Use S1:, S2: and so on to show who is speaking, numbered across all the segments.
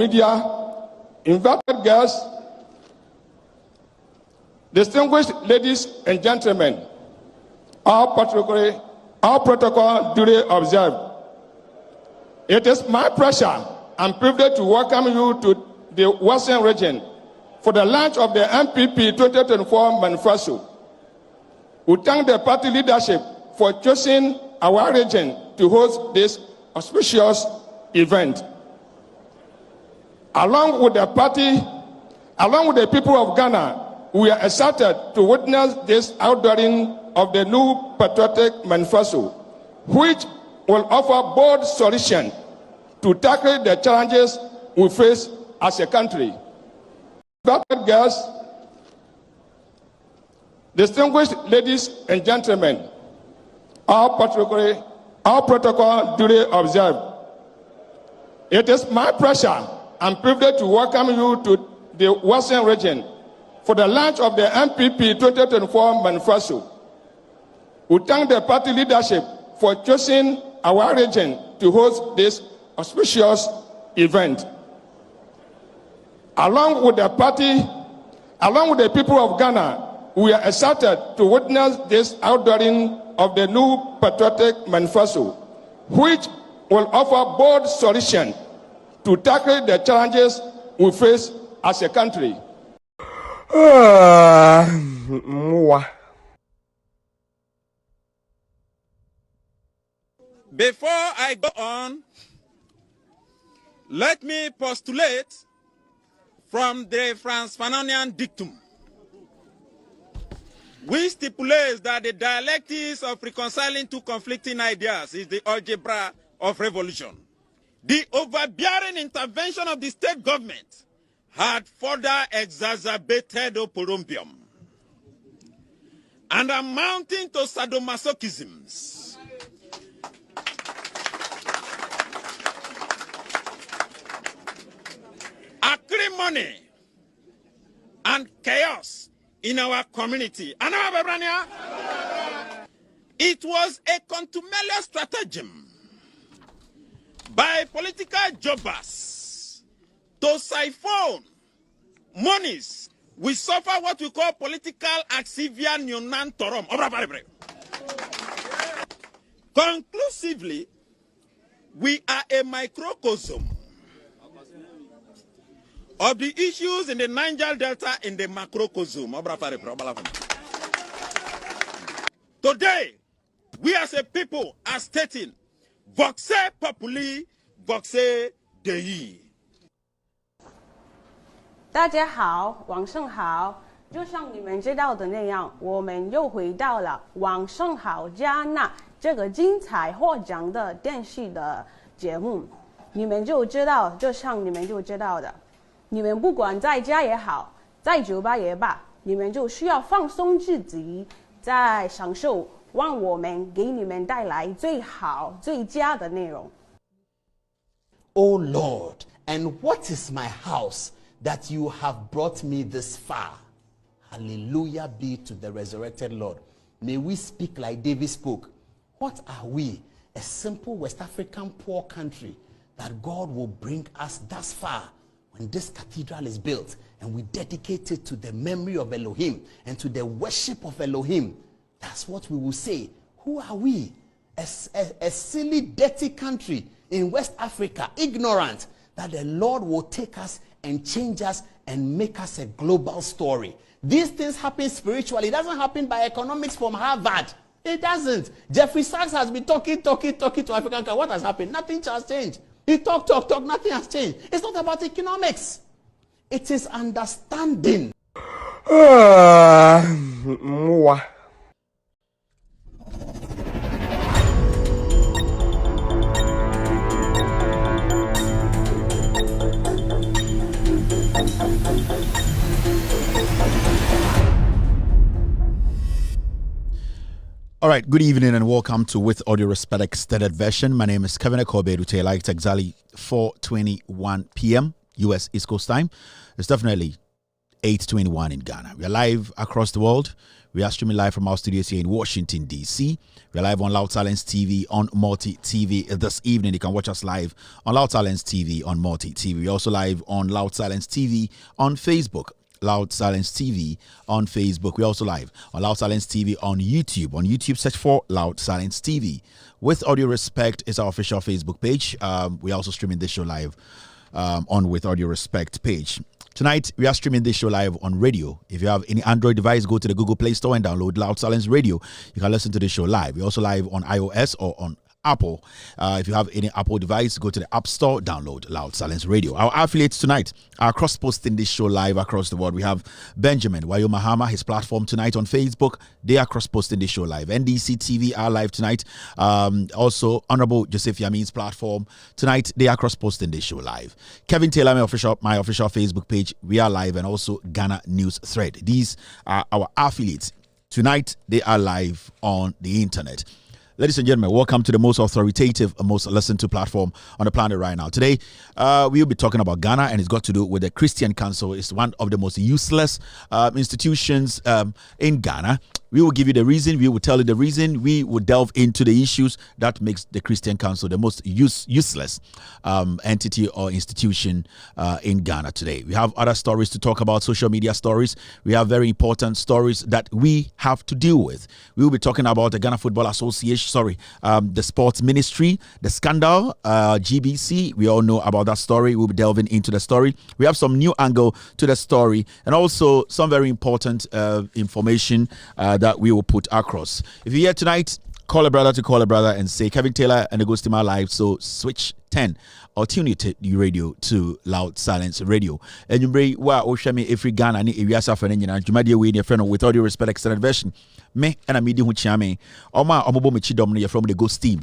S1: media, invited guests, distinguished ladies and gentlemen, all protocol duly observed. It is my pleasure and privilege to welcome you to the Western region for the launch of the MPP 2024 manifesto. We thank the party leadership for choosing our region to host this auspicious event. Along with the people of Ghana, we are excited to witness this outdooring of the new patriotic manifesto, which will offer bold solutions to tackle the challenges we face as a country. Invited guests, distinguished ladies and gentlemen, all protocol duly observed. It is my pleasure and privilege to welcome you to the Western region for the launch of the MPP 2024 manifesto. We thank the party leadership for choosing our region to host this auspicious event. Along with the people of Ghana, we are excited to witness this outdooring of the new patriotic manifesto, which will offer bold solutions to tackle the challenges we face as a country.
S2: Before I go on, let me postulate from the Franz Fanonian dictum, which stipulates that the dialectics of reconciling two conflicting ideas is the algebra of revolution. The overbearing intervention of the state government had further exacerbated oporombium and amounting to sadomasochisms. Acrimony and chaos in our community. It was a contumelious stratagem by political jobbers to siphon monies. We suffer what we call political axivia neonantorum. Conclusively, we are a microcosm of the issues in the Niger Delta in the macrocosm. Today, we as a people are stating, Voxe Populi, Voxe Dei.
S3: 大家好，晚上好。就像你们知道的那样，我们又回到了晚上好加纳这个精彩获奖的电视的节目。你们就知道，就像你们就知道的。你们不管在家也好，在酒吧也罢，你们就需要放松自己，在享受，让我们给你们带来最好、最佳的内容。
S4: O Lord, and what is my house that you have brought me this far? Hallelujah be to the resurrected Lord. May we speak like David spoke. What are we? A simple West African poor country that God will bring us thus far. When this cathedral is built and we dedicate it to the memory of Elohim and to the worship of Elohim, that's what we will say. Who are we? A silly, dirty country in West Africa, ignorant, that the Lord will take us and change us and make us a global story. These things happen spiritually. It doesn't happen by economics from Harvard. It doesn't. Jeffrey Sachs has been talking to African countries. What has happened? Nothing has changed. He talk, nothing has changed. It's not about economics. It is understanding.
S5: All right, good evening and welcome to With Audio Respect Extended Version. My name is Kevin Taylor. It's exactly 4:21 p.m. U.S. East Coast time. It's definitely 8:21 in Ghana. We are live across the world. We are streaming live from our studios here in Washington, D.C. We are live on Loud Silence TV, on Multi TV this evening. You can watch us live on Loud Silence TV, on Multi TV. We're also live on Loud Silence TV on Facebook. Loud Silence TV on Facebook. We're also live on Loud Silence TV on YouTube. On YouTube, search for Loud Silence TV. With Audio Respect is our official Facebook page. We're also streaming this show live on With Audio Respect page. Tonight, we are streaming this show live on radio. If you have any Android device, go to the Google Play Store and download Loud Silence Radio. You can listen to this show live. We're also live on iOS or on Apple. If you have any Apple device, go to the App Store, download Loud Silence Radio. Our affiliates tonight are cross-posting this show live across the world. We have Benjamin Wayo Mahama, his platform tonight on Facebook. They are cross-posting this show live. NDC TV are live tonight. Also, Honorable Joseph Yamin's platform tonight. They are cross-posting this show live. Kevin Taylor, my official Facebook page. We are live, and also Ghana News Thread. These are our affiliates. Tonight, they are live on the internet. Ladies and gentlemen, welcome to the most authoritative and most listened to platform on the planet right now. Today, we'll be talking about Ghana, and it's got to do with the Christian Council. It's one of the most useless institutions in Ghana. We will give you the reason. We will tell you the reason. We will delve into the issues that makes the Christian Council the most useless entity or institution in Ghana today. We have other stories to talk about, social media stories. We have very important stories that we have to deal with. We will be talking about the Ghana Football Association, the sports ministry, the scandal, GBC. We all know about that story. We'll be delving into the story. We have some new angle to the story, and also some very important information that we will put across. If you're here tonight, call a brother to call a brother and say Kevin Taylor and the Ghost in My Life. So switch 10 or tune your radio to Loud Silence Radio. And you bring Oshami every Ghana ni Ewiasa for Nina, Jumadia way your friend with Audio Respect extended version. Me and a medium which yame. Oma Omobo Michidomni from the Ghost team.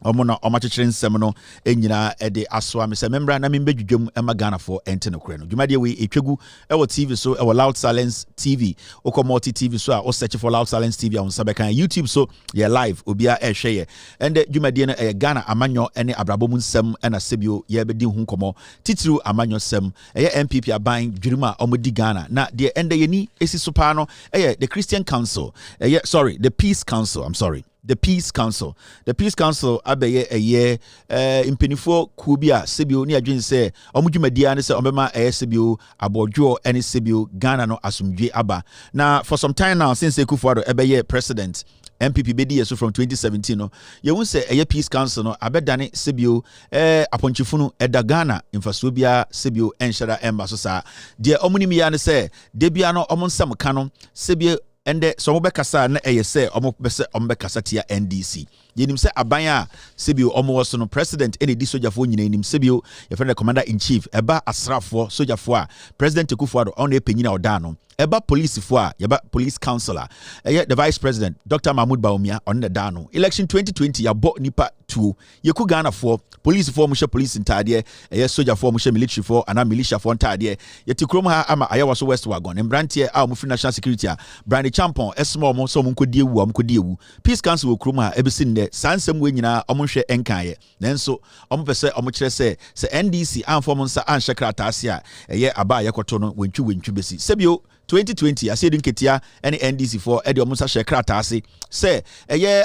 S5: Omona Omachichin Semono, Enyina, Ede Aswa, Miss Membra, and I mean Bejum, Emma Ghana for Antenocreno. Jumadia way, Echegu, our TV, so our Loud Silence TV, Oko Multi TV, so or search for Loud Silence TV on Sabeka YouTube, so yeah, live, Ubia Air Share, and the Jumadiana, Ghana, Amanyo, and Abrabomun Sem, and a Sebio, Yabedi Hunkomo, Titru, Amanyo Sem, a MPP are buying Jurima, Omudi Ghana, not the end of Yeni, Esi Supano, the Christian Council, the Peace Council, I'm sorry. The Peace Council. The Peace Council abeye a year in Penifo Kubia Sibio ni adwin say omudwumadia ne say ombema Sibio abodwo ene Sibio Ghana no asumdwe aba. Now for some time now since Ekufuado ebeye president MPP bedi yeso from 2017 no ye won say a Peace Council no abedane Sibio aponchifunu eda Ghana infasuo bia Sibio enhyara emba so sa de omunimia ne say de bia no omonsam ka no Sibio and so Mobekasa na say Omobekasa tia NDC. Yenim se abanya Sibio omo no president any di sojafo nyina nim Sibio your friend the commander in chief eba asrafo sojafo president Ekufuado on e penyina odano eba police fo yeba police councillor the vice president Dr. Mahmoud Baumia on the dano election 2020 ya bo nipa 2 yeku Ghana for police for mushe police intade sojafo mushe military for ana militia for intade yeti krom ha ama ayawa so west wagon mbrantie a mufri national security brand champon esmo mo so mukodi ewu Peace Council krom ha ebisin de sansem we nyina omonhwe enkaye nanso omopese omokire se NDC anfom nsa anhyekra taase a aba yekoto no wentwu besi sebio 2020 asedin ketia any NDC for ede omusa shekra taase se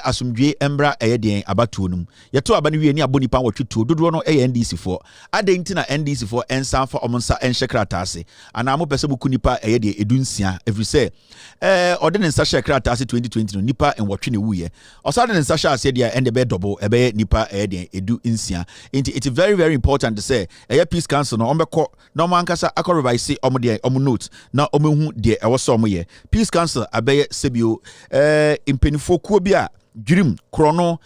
S5: asumdwe embra den abatonum yeto aba ne wie ni abonipa wotwetu dodo no NDC for adenti na NDC for ensan for omusa enhyekra taase ana mo pese buku nipa de edunsia every say ode ne nsa shekra taase 2020 no nipa enwotwe ne wuye osade ne nsa sha ase dia ende be double ebe nipa de edu nsia it is very very important to say Peace Council no ombeko no mankasa akorevise omo note na omehu de ewoso ye Peace Council abeye Sibio impenifo kuo bia dwirim krono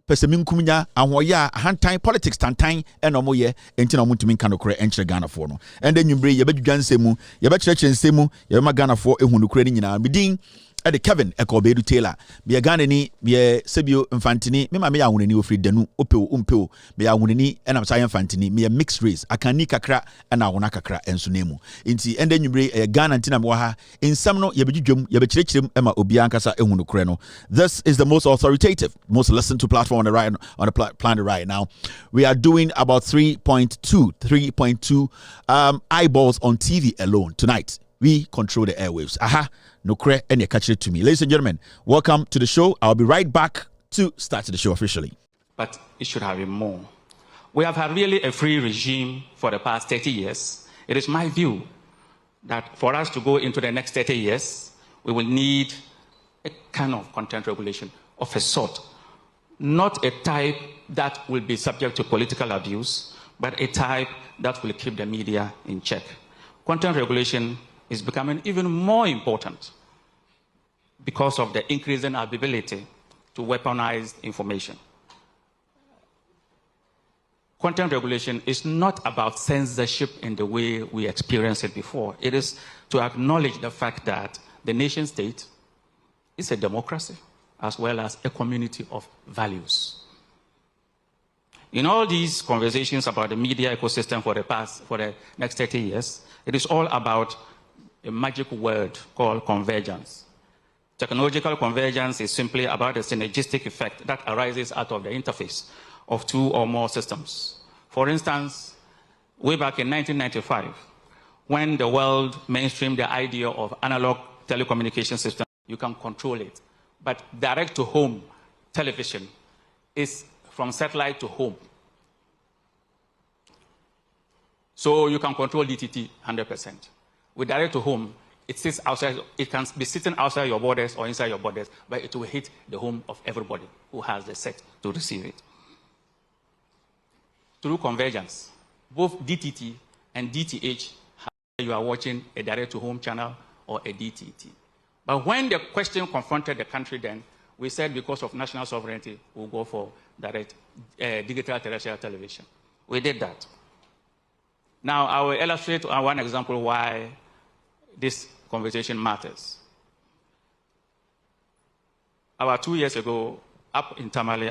S5: peseminkumnya ahoya hantan politics tantan enomo ye enti na mutumi nka nokre enkyere Ghana fo no ende nwumbre ye bedwunsemu ye bekyerɛkyerɛ nsemu ye ma Ghana fo ehunukure ni nyina midin the Kevin Taylor. Be a Ganani, be a Sebio Infantini, me mamma wuni ofri denu, opeo, umpeo, be a wuni, and I'm saying Fantini, me a mixed race, a canica cra, and a wanaka and sunemu. Inti, and then you bring a gun and tinamwaha, in Samno, Yabijum, Yabichim, Emma Obiancasa, and Unukreno. This is the most authoritative, most listened to platform on the planet right now. We are doing about 3.2 eyeballs on TV alone tonight. We control the airwaves. Aha, no cre and you catch it to me. Ladies and gentlemen, welcome to the show. I'll be right back to start the show officially.
S6: But it should have been more. We have had really a free regime for the past 30 years. It is my view that for us to go into the next 30 years, we will need a kind of content regulation of a sort. Not a type that will be subject to political abuse, but a type that will keep the media in check. Content regulation is becoming even more important because of the increasing ability to weaponize information. Content regulation is not about censorship in the way we experienced it before. It is to acknowledge the fact that the nation state is a democracy as well as a community of values. In all these conversations about the media ecosystem for the next 30 years, it is all about a magic word called convergence. Technological convergence is simply about a synergistic effect that arises out of the interface of two or more systems. For instance, way back in 1995, when the world mainstreamed the idea of analog telecommunication system, you can control it. But direct-to-home television is from satellite to home. So you can control DTT 100%. With direct-to-home, it sits outside. It can be sitting outside your borders or inside your borders, but it will hit the home of everybody who has the set to receive it. Through convergence, both DTT and DTH, you are watching a direct-to-home channel or a DTT. But when the question confronted the country then, we said because of national sovereignty, we'll go for direct digital terrestrial television. We did that. Now, I will illustrate one example why this conversation matters. About 2 years ago, up in Tamale,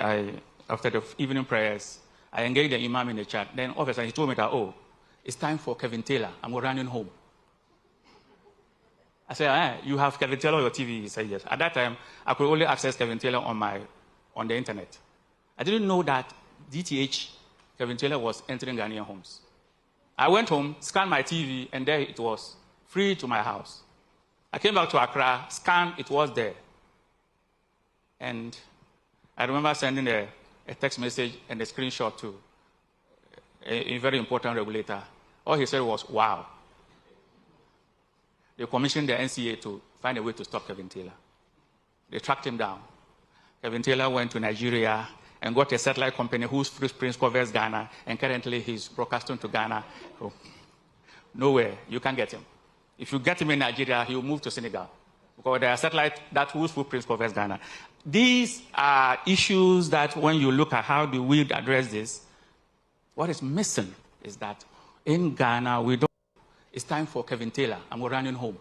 S6: after the evening prayers, I engaged the imam in the chat. Then all of a sudden, he told me that, oh, it's time for Kevin Taylor. I'm running home. I said, you have Kevin Taylor on your TV? He said, yes. At that time, I could only access Kevin Taylor on the internet. I didn't know that DTH, Kevin Taylor, was entering Ghanaian homes. I went home, scanned my TV, and there it was, free to my house. I came back to Accra, scanned, it was there. And I remember sending a text message and a screenshot to a very important regulator. All he said was, wow. They commissioned the NCA to find a way to stop Kevin Taylor. They tracked him down. Kevin Taylor went to Nigeria and got a satellite company whose footprint covers Ghana, and currently he's broadcasting to Ghana. So, nowhere, you can't get him. If you get him in Nigeria, he will move to Senegal, because there are satellites whose footprint covers Ghana. These are issues that when you look at how do we address this, what is missing is that in Ghana, we don't. It's time for Kevin Taylor. I'm running home.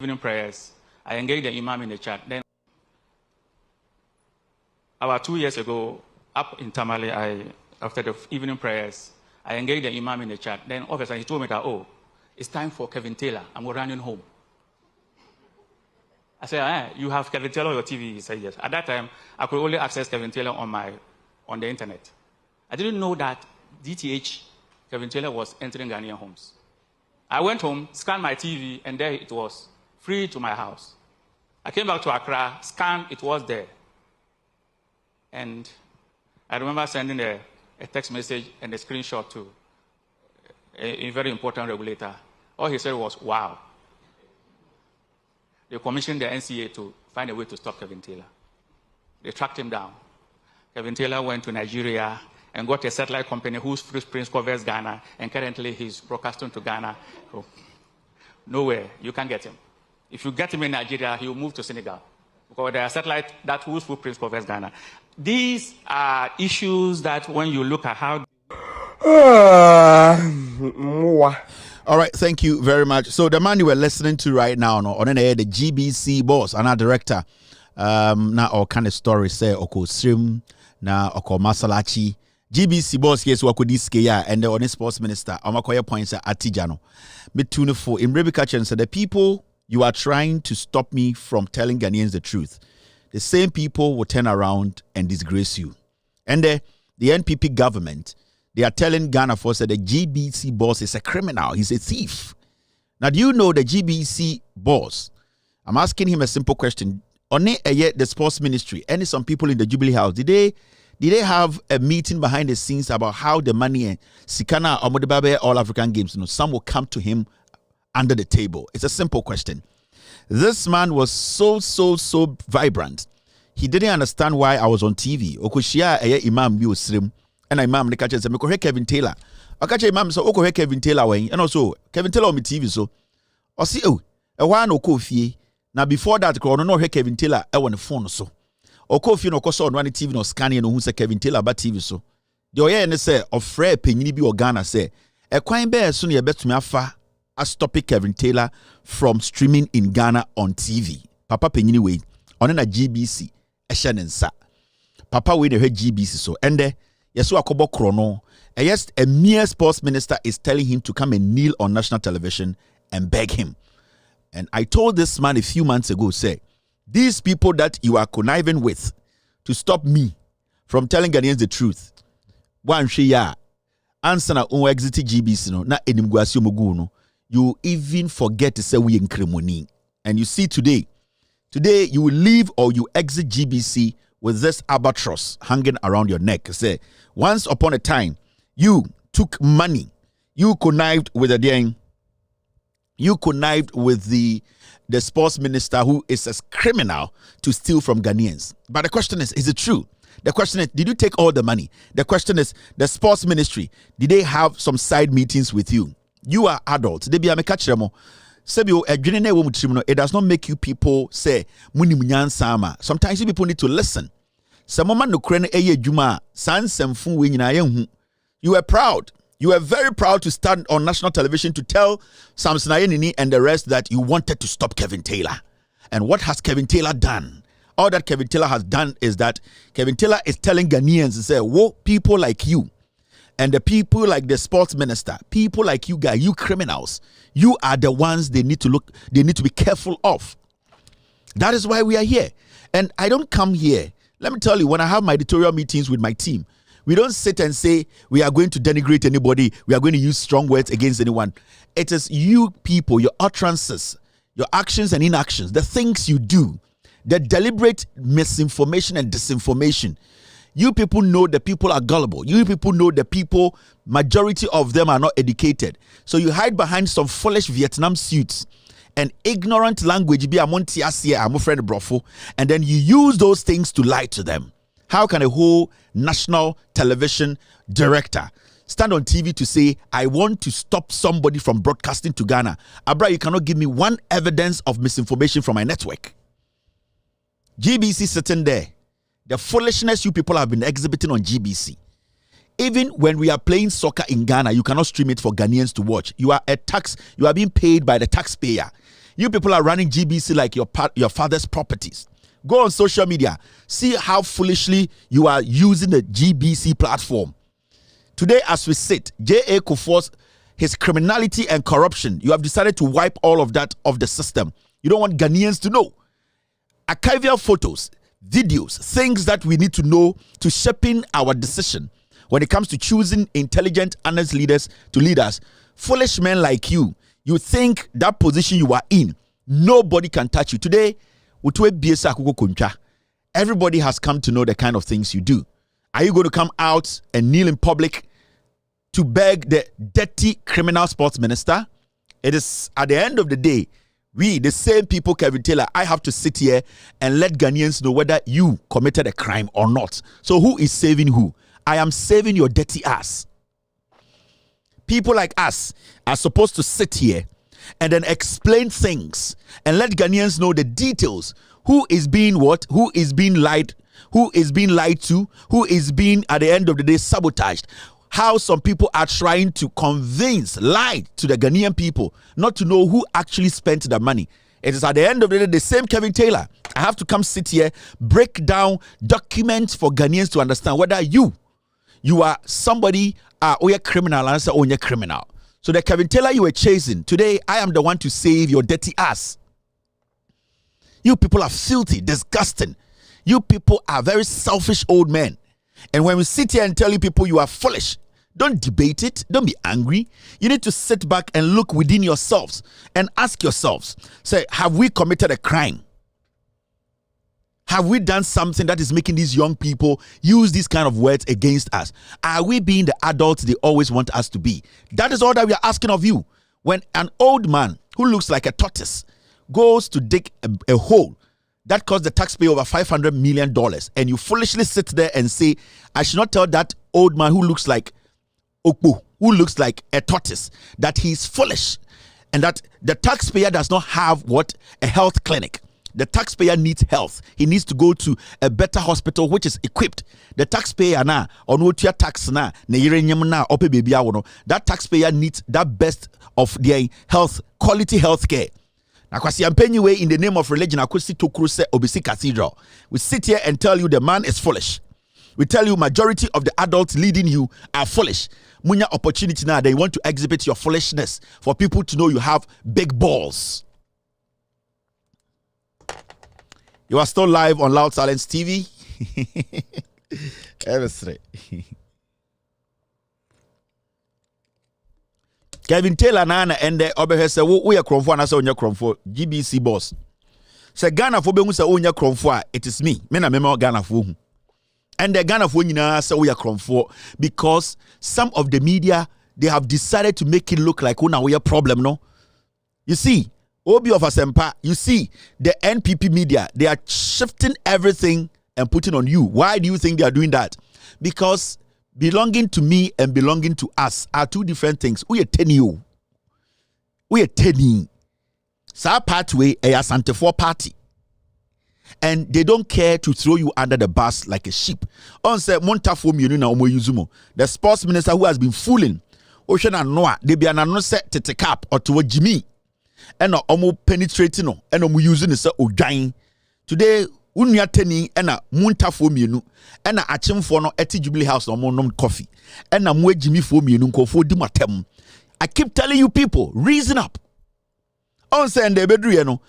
S6: Evening prayers. I engaged the imam in the chat. Then, about 2 years ago, up in Tamale, after the evening prayers, I engaged the imam in the chat. Then all of a sudden, he told me that, oh, it's time for Kevin Taylor. I'm running home. I said, you have Kevin Taylor on your TV? He said, yes. At that time, I could only access Kevin Taylor on the internet. I didn't know that DTH, Kevin Taylor, was entering Ghanaian homes. I went home, scanned my TV, and there it was, free to my house. I came back to Accra, scanned, it was there. And I remember sending a text message and a screenshot to a very important regulator. All he said was, wow. They commissioned the NCA to find a way to stop Kevin Taylor. They tracked him down. Kevin Taylor went to Nigeria and got a satellite company whose footprint covers Ghana, and currently he's broadcasting to Ghana. So, nowhere, you can't get him. If you get him in Nigeria, he will move to Senegal, because there are satellites whose footprint covers Ghana. These are issues that when you look at how...
S5: All right, thank you very much. So the man you were listening to right now, on the GBC boss and our director, now our kind of story say oko Srim, now oko Masalachi, GBC boss yes wako diske and the sports minister amakoya points at Atijano. Me tune for in Rebecca Chen said the people you are trying to stop me from telling Ghanaians the truth. The same people will turn around and disgrace you. And the NPP government, they are telling Ghana for that the GBC boss is a criminal. He's a thief. Now, do you know the GBC boss? I'm asking him a simple question. On the sports ministry, and some people in the Jubilee House, did they have a meeting behind the scenes about how the money and Sikana Omodebabe All African Games, some will come to him under the table? It's a simple question. This man was so vibrant. He didn't understand why I was on TV. Okushia Imam bi osrem. And Imam ne kache say me ko Kevin Taylor. Okache Imam so oko Kevin Taylor when. And also Kevin Taylor on me TV so. O see e wa na oko fie. Na before that ko no Kevin Taylor e won phone so. Oko fie no ko so on TV no scanning no hu say Kevin Taylor ba TV so. De oye ne say ofre penyini bi Ghana say e kwan be so ne betumi afa a stop Kevin Taylor from streaming in Ghana on TV. Papa penyini we on na GBC Eshanensa. Papa we the GBC so and yes akobo krono. Yes, a mere sports minister is telling him to come and kneel on national television and beg him. And I told this man a few months ago, say, these people that you are conniving with to stop me from telling Ghanaians the truth. One share answer na on exit GBC no na enimguasio mogu no. You even forget to say we in Kremoni. And you see today you will leave or you exit GBC with this albatross hanging around your neck. Say, once upon a time, you took money, you connived with the sports minister who is a criminal to steal from Ghanaians. But the question is it true? The question is, did you take all the money? The question is, the sports ministry, did they have some side meetings with you? You are adults. They be a mekachiremo. It does not make you people say sometimes people need to listen. You were proud. You were very proud to stand on national television to tell Samson Ayenini and the rest that you wanted to stop Kevin Taylor. And what has Kevin Taylor done? All that Kevin Taylor has done is that Kevin Taylor is telling Ghanaians to say, whoa, people like you and the people like the sports minister, people like you guys, you criminals, you are the ones they need to be careful of. That is why we are here. And I don't come here. Let me tell you, when I have my editorial meetings with my team, we don't sit and say we are going to denigrate anybody. We are going to use strong words against anyone. It is you people, your utterances, your actions and inactions, the things you do, the deliberate misinformation and disinformation. You people know the people are gullible. You people know the people, majority of them are not educated. So you hide behind some foolish Vietnam suits and ignorant language, be among I'm a friend brofo, and then you use those things to lie to them. How can a whole national television director stand on TV to say, I want to stop somebody from broadcasting to Ghana? Abra, you cannot give me one evidence of misinformation from my network. GBC sitting there. The foolishness you people have been exhibiting on GBC. Even when we are playing soccer in Ghana, you cannot stream it for Ghanaians to watch. You are being paid by the taxpayer. You people are running GBC like your father's properties. Go on social media. See how foolishly you are using the GBC platform. Today, as we sit, J.A. Kufuor's his criminality and corruption, you have decided to wipe all of that off the system. You don't want Ghanaians to know. Archival photos, videos, things that we need to know to shaping our decision when it comes to choosing intelligent, honest leaders to lead us. Foolish men like you think that position you are in, nobody can touch you. Today, everybody has come to know the kind of things you do. Are you going to come out and kneel in public to beg the dirty criminal sports minister? It is at the end of the day, we, the same people, Kevin Taylor, I have to sit here and let Ghanaians know whether you committed a crime or not. So who is saving who? I am saving your dirty ass. People like us are supposed to sit here and then explain things and let Ghanaians know the details. Who is being what? Who is being lied? Who is being lied to? Who is being, at the end of the day, sabotaged? how some people are trying to lie to the Ghanaian people, not to know who actually spent the money. It is at the end of the day the same Kevin Taylor. I have to come sit here, break down documents for Ghanaians to understand whether you are somebody or a criminal and say, oh, you're criminal. So the Kevin Taylor you were chasing, today I am the one to save your dirty ass. You people are filthy, disgusting. You people are very selfish old men. And when we sit here and tell you people you are foolish, don't debate it. Don't be angry. You need to sit back and look within yourselves and ask yourselves, say, have we committed a crime? Have we done something that is making these young people use these kind of words against us? Are we being the adults they always want us to be? That is all that we are asking of you. When an old man who looks like a tortoise goes to dig a hole that costs the taxpayer over $500 million, and you foolishly sit there and say, I should not tell that old man who looks like Okpo, who looks like a tortoise, that he's foolish, and that the taxpayer does not have a health clinic. The taxpayer needs health. He needs to go to a better hospital which is equipped. The taxpayer na ono tua tax na yerenyam na ope baby awono. That taxpayer needs that best of their health, quality health care. Na kwasi ampenyiwe in the name of religion akosi tokru se obisi cathedral. We sit here and tell you the man is foolish. We tell you majority of the adults leading you are foolish. Munya opportunity now they want to exhibit your foolishness for people to know you have big balls. You are still live on Loud Silence TV. Kevin Taylor nana ende obehe se wo ye kromfo na se onye kromfo GBC boss. Se Ghana fo be hu se onye kromfo it is me. Me na me Ghana fo hu. And the Ghana fo nyina se wo ye kromfo because some of the media they have decided to make it look like una we problem no. You see, Obi of Asempa, you see, the NPP media, they are shifting everything and putting on you. Why do you think they are doing that? Because belonging to me and belonging to us are two different things. We are 10 you. We are 10. Sa pathway a Asante 4 party. And they don't care to throw you under the bus like a sheep. On say Montafo Miunina Omo Yuzumo, the sports minister who has been fooling Ocean and Noah, they be an annonce to cap or to Jimmy. And omo penetrating no and omo using is odwan today unnua tani and muntafo mienu and achemfo no eti Jubilee House no mo nom coffee and mo agimi fo mienu nkofo di matem. I keep telling you people, reason up. On say and bedru no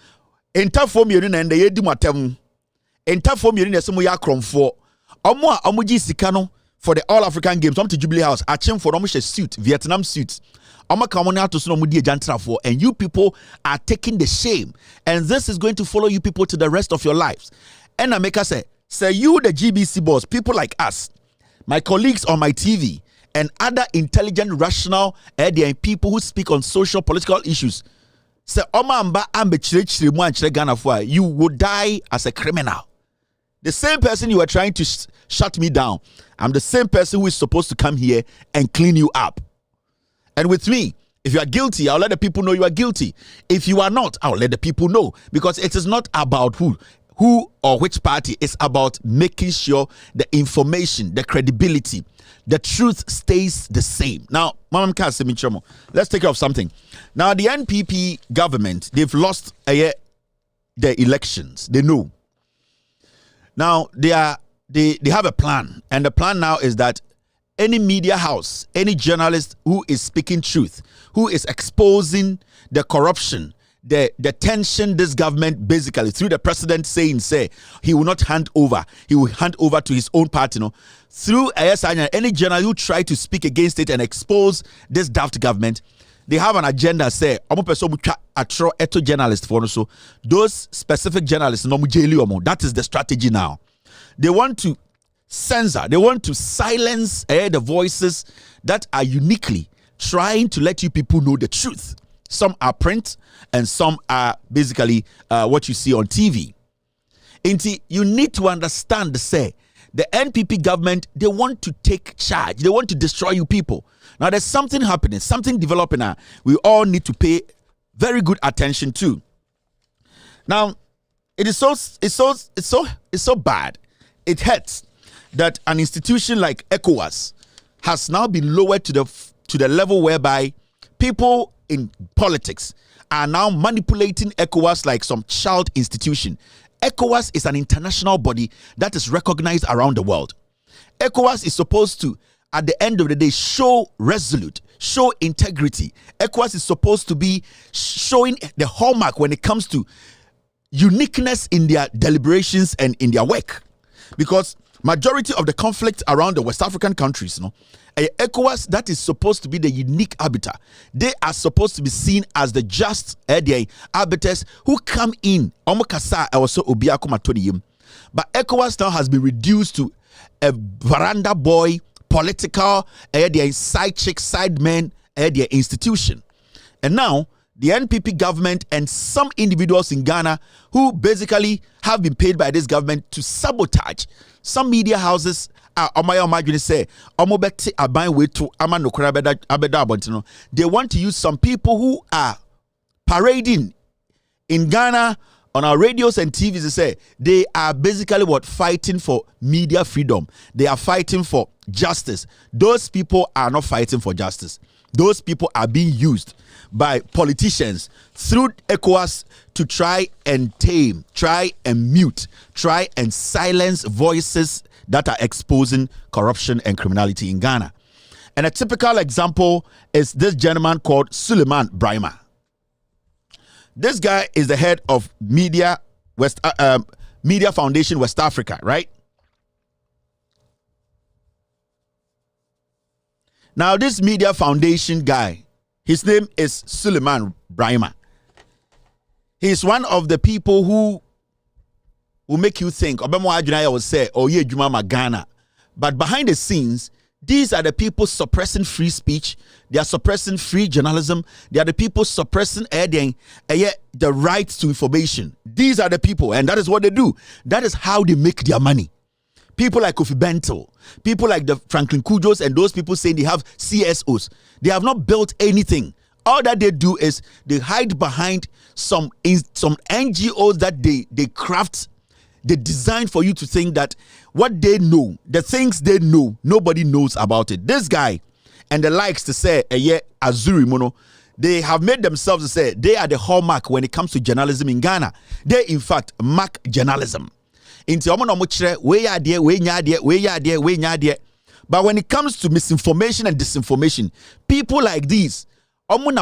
S5: entafo mienu na ende yedi matem entafo mienu na se mo ya kromfo omo a omo gi sika no for the All African Games to Jubilee House achemfo no mo she suit Vietnam suit. And you people are taking the shame, and this is going to follow you people to the rest of your lives. And I make us say you the GBC boss, people like us, my colleagues on my TV, and other intelligent, rational, people who speak on social, political issues. Say you will die as a criminal. The same person you are trying to shut me down, I'm the same person who is supposed to come here and clean you up. And with me, if you are guilty, I'll let the people know you are guilty. If you are not, I'll let the people know. Because it is not about who or which party. It's about making sure the information, the credibility, the truth stays the same. Now, let's take care of something. Now, the NPP government, they've lost the elections. They know. Now, they have a plan. And the plan now is that any media house, any journalist who is speaking truth, who is exposing the corruption, the tension this government basically through the president saying he will not hand over, he will hand over to his own party. No? Through any journalist who try to speak against it and expose this daft government, they have an agenda say journalists for so those specific journalists that is the strategy now. They want to censor, they want to silence the voices that are uniquely trying to let you people know the truth. Some are print and some are basically what you see on TV. You need to understand the NPP government, they want to take charge. They want to destroy you people. Now there's something happening, something developing now. We all need to pay very good attention to. Now, it's so bad. It hurts that an institution like ECOWAS, has now been lowered to the level whereby people in politics are now manipulating ECOWAS like some child institution. ECOWAS is an international body that is recognized around the world. ECOWAS is supposed to, at the end of the day, show resolute, show integrity. ECOWAS is supposed to be showing the hallmark when it comes to uniqueness in their deliberations and in their work. Because majority of the conflict around the West African countries, ECOWAS, that is supposed to be the unique arbiter. They are supposed to be seen as the just arbiters who come in. But ECOWAS now has been reduced to a veranda boy, political, side chick, side men, institution. And now, the NPP government and some individuals in Ghana who basically have been paid by this government to sabotage some media houses. They want to use some people who are parading in Ghana on our radios and TVs to say they are basically fighting for media freedom. They are fighting for justice. Those people are not fighting for justice. Those people are being used by politicians through ECOWAS to try and tame, try and mute, try and silence voices that are exposing corruption and criminality in Ghana. And a typical example is this gentleman called Suleiman Brahima. This guy is the head of Media Foundation West Africa, right? Now, this Media Foundation guy, his name is Suleiman Brahima. He's one of the people who will make you think, will say, oh yeah, Juma Ghana. But behind the scenes, these are the people suppressing free speech. They are suppressing free journalism. They are the people suppressing the right to information. These are the people, and that is what they do. That is how they make their money. People like Kofi Bento, people like the Franklin Kujos, and those people saying they have CSOs. They have not built anything. All that they do is they hide behind some NGOs that they craft, they design for you to think that what they know, the things they know, nobody knows about it. This guy and the likes to say, Azuri Mono, they have made themselves to say they are the hallmark when it comes to journalism in Ghana. They, in fact, mark journalism. But when it comes to misinformation and disinformation, people like these,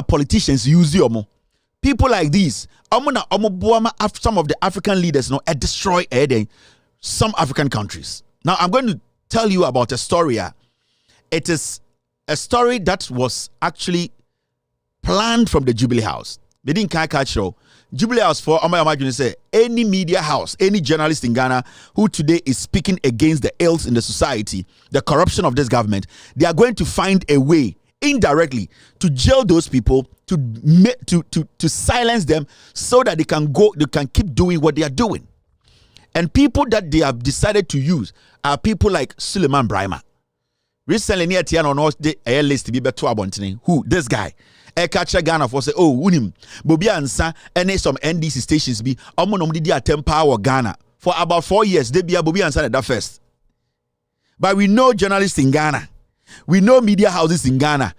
S5: politicians use you. People like these, some of the African leaders, destroy some African countries. Now, I'm going to tell you about a story. It is a story that was actually planned from the Jubilee House. They didn't catch show. Jubilee House for say any media house, any journalist in Ghana who today is speaking against the ills in the society, the corruption of this government, they are going to find a way indirectly to jail those people, to silence them so that they can keep doing what they are doing. And people that they have decided to use are people like Suleiman Brahima. Recently, near Tiano North, the list to be better abontine. Who? This guy. Catcher Ghana for say, oh, Unim, Bobia Ansa, and some NDC stations be Omonomdi attempt power Ghana. For about 4 years, they be a Bobia Ansa at that first. But we know journalists in Ghana. We know media houses in Ghana.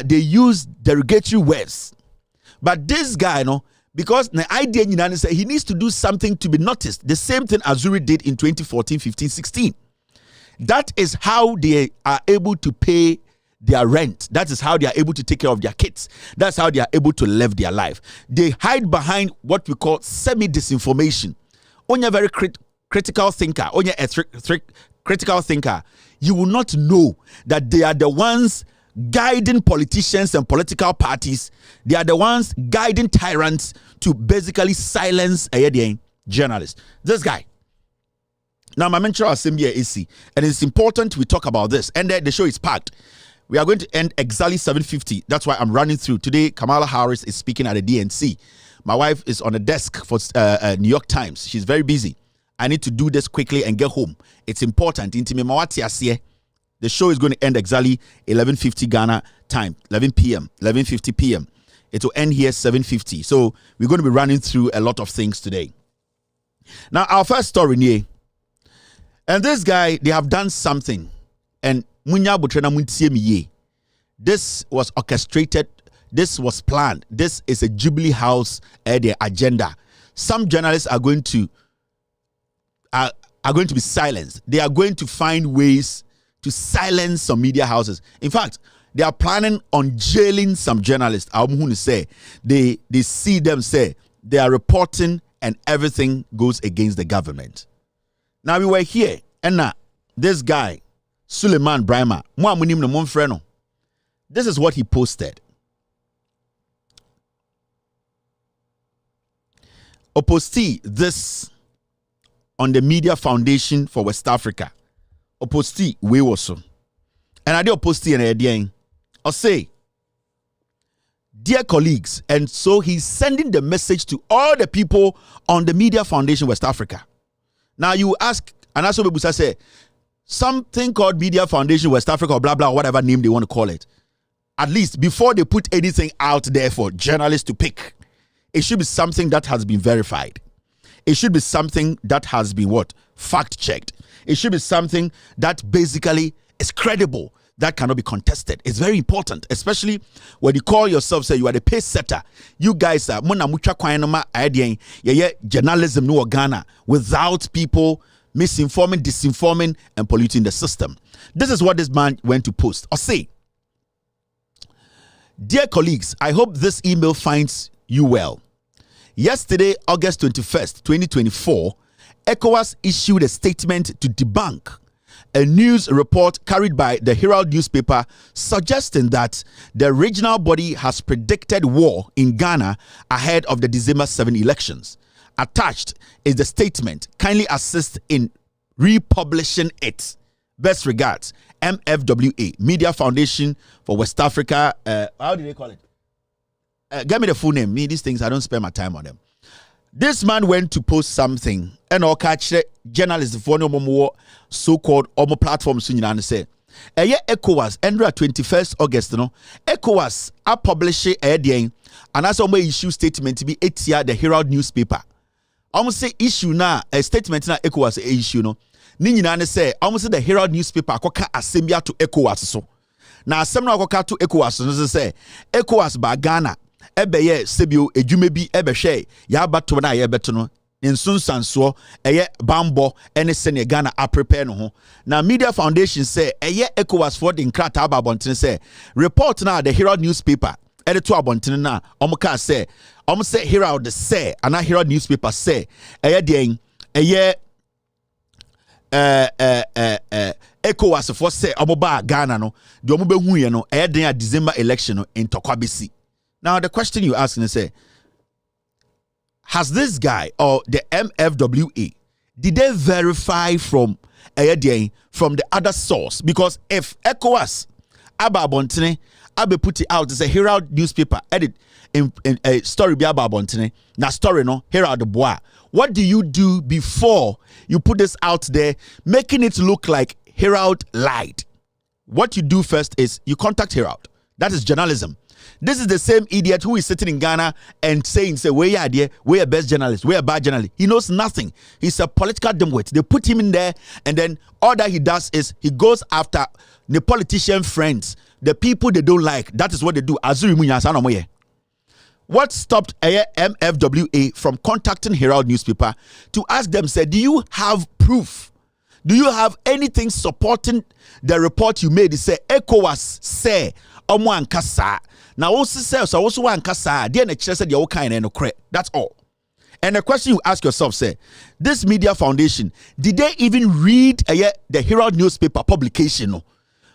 S5: They use derogatory words. But this guy, because the idea in say he needs to do something to be noticed. The same thing Azuri did in 2014, 15, 16. That is how they are able to pay their rent. That is how they are able to take care of their kids. That's how they are able to live their life. They hide behind what we call semi-disinformation. When you're a very critical thinker, when you're a critical thinker, you will not know that they are the ones guiding politicians and political parties. They are the ones guiding tyrants to basically silence journalists. This guy. Now, my mentor assembly is and it's important we talk about this. And the show is packed. We are going to end exactly 7:50. That's why I'm running through. Today, Kamala Harris is speaking at the DNC. My wife is on the desk for New York Times. She's very busy. I need to do this quickly and get home. It's important. The show is going to end exactly 11:50 Ghana time, 11 p.m., 11:50 p.m. It will end here 7:50. So we're going to be running through a lot of things today. Now, our first story here. And this guy, they have done something. and munya butrena muntie me ye. This was orchestrated. This was planned. This is a Jubilee House agenda. Some journalists are going to be silenced. They are going to find ways to silence some media houses. In fact, they are planning on jailing some journalists. I'm going to say they see them say they are reporting and everything goes against the government. Now we were here and now this guy Suleiman Brahma, this is what he posted. Opposti this on the Media Foundation for West Africa. Opposti we also. And I did opposti and I I'll say, dear colleagues, and so he's sending the message to all the people on the Media Foundation West Africa. Now you ask, and that's what Bebusa say, something called Media Foundation West Africa or blah blah, whatever name they want to call it. At least before they put anything out there for journalists to pick, it should be something that has been verified. It should be something that has been what? Fact checked. It should be something that basically is credible, that cannot be contested. It's very important, especially when you call yourself, say you are the pace setter. You guys are journalism no Ghana without people misinforming, disinforming, and polluting the system. This is what this man went to post or say. Dear colleagues, I hope this email finds you well. Yesterday, August 21st, 2024, ECOWAS issued a statement to debunk a news report carried by the Herald newspaper suggesting that the regional body has predicted war in Ghana ahead of the December 7 elections. Attached is the statement. Kindly assist in republishing it. Best regards, MFWA, Media Foundation for West Africa. How do they call it? Give me the full name. Me, these things, I don't spend my time on them. This man went to post something and all catch journalists for no so-called Omo platforms and say, ECOWAS, Andrea 21st August, no, ECOWAS are publishing a day and as a issue statement to be 8 year the Herald newspaper. Almost say issue now a statement na ECOWAS issue no. Ninyina say almost the Herald newspaper akoka assembly to ECOWAS so. Na assembly akoka to ECOWAS no say ECOWAS ba Ghana ebeye sebio edwuma bi ebehwe ya bato na ya beto no nsunsanso eye bambo ene sene Ghana a prepare no ho na Media Foundation say eye ECOWAS for the nkrata aba bonten say report na the Herald newspaper ede to abonten na omuka say Herald say ana Herald newspaper say eye den eye ECOWAS for say omoba Ghana no de omobe hu ye no eye den a December election no in Tokwabesi. Now, the question you ask is, say, has this guy or the MFWA, did they verify from the other source? Because if ECOWAS, Abba Bontene, Abe put it out as a Herald newspaper, edit in a story by Abba Bontene, na story no, Herald Bois. What do you do before you put this out there, making it look like Herald lied? What you do first is you contact Herald. That is journalism. This is the same idiot who is sitting in Ghana and saying, say, where are they? We're a best journalist. We're a bad journalist. He knows nothing. He's a political dimwit. They put him in there, and then all that he does is he goes after the politician friends, the people they don't like. That is what they do. What stopped MFWA from contacting Herald newspaper to ask them, say, do you have proof? Do you have anything supporting the report you made? He said, ECOWAS say, Omo ankasa. Now also says also ankasa. Dear nature said you kind no credit. That's all. And the question you ask yourself, say, this Media Foundation, did they even read the Herald newspaper publication? No?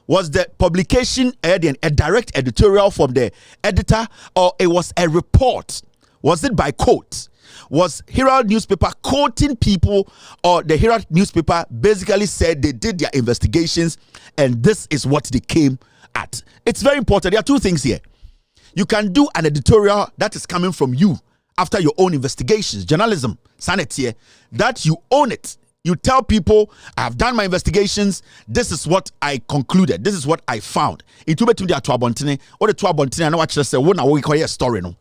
S5: Was the publication a direct editorial from the editor, or it was a report? Was it by quote? Was Herald newspaper quoting people, or the Herald newspaper basically said they did their investigations and this is what they came at? It's very important. There are two things here. You can do an editorial that is coming from you after your own investigations, journalism, sanity, that you own it. You tell people, I have done my investigations. This is what I concluded. This is what I found. It will be to Abontine or the Abontine. I know what you say. One we call a story, no.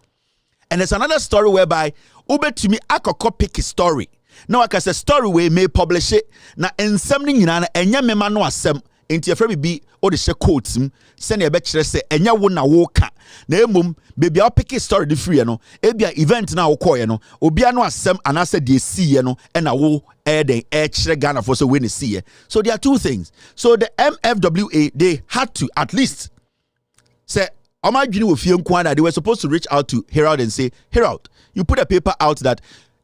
S5: And there's another story whereby Ube to me I could pick a story. Now I can say story we may publish it. Now in something you know, and ya mema no asem enti efra bi o de she quotes send e be kire say enya wo na wo ka na emum baby a pick story the free no e bia event na wo koye no obia no asem anase de see no e na wo e den e kire Ghana for so we ne see. So there are two things. So the MFWA, they had to at least say they were supposed to reach out to Herald and say, Herald, you put a paper out that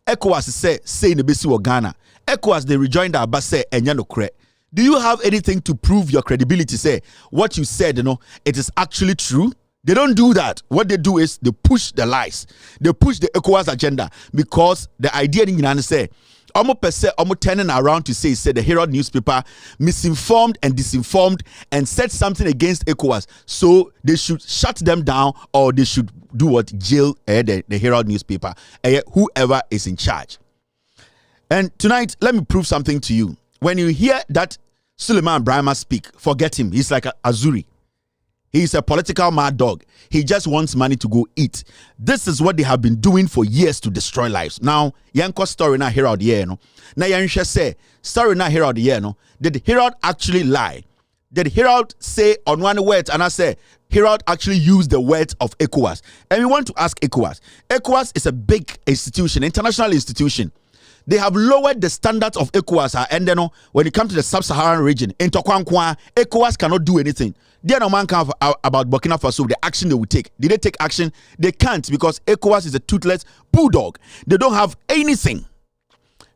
S5: ECOWAS say in the basi of Ghana. ECOWAS they rejoined our say enyano kre. Do you have anything to prove your credibility? Say what you said, it is actually true. They don't do that. What they do is they push the lies. They push the ECOWAS agenda because the idea in say almost turning around to say the Herald newspaper misinformed and disinformed and said something against ECOWAS. So they should shut them down or they should do what? Jail the Herald newspaper, whoever is in charge. And tonight, let me prove something to you. When you hear that Suleiman Brahma speak, forget him. He's like a Azuri. He's a political mad dog. He just wants money to go eat. This is what they have been doing for years to destroy lives. Now, Yanko story na Herald no. Now Yansha say story na Herald no. Did Herald actually lie? Did Herald say on one word and I say Herald actually used the words of ECOWAS? And we want to ask ECOWAS. ECOWAS is a big institution, international institution. They have lowered the standards of ECOWAS, and then when it comes to the sub-Saharan region, in Tokwankwa, ECOWAS cannot do anything. They are no man can about Burkina Faso, the action they will take. Did they take action? They can't because ECOWAS is a toothless bulldog. They don't have anything.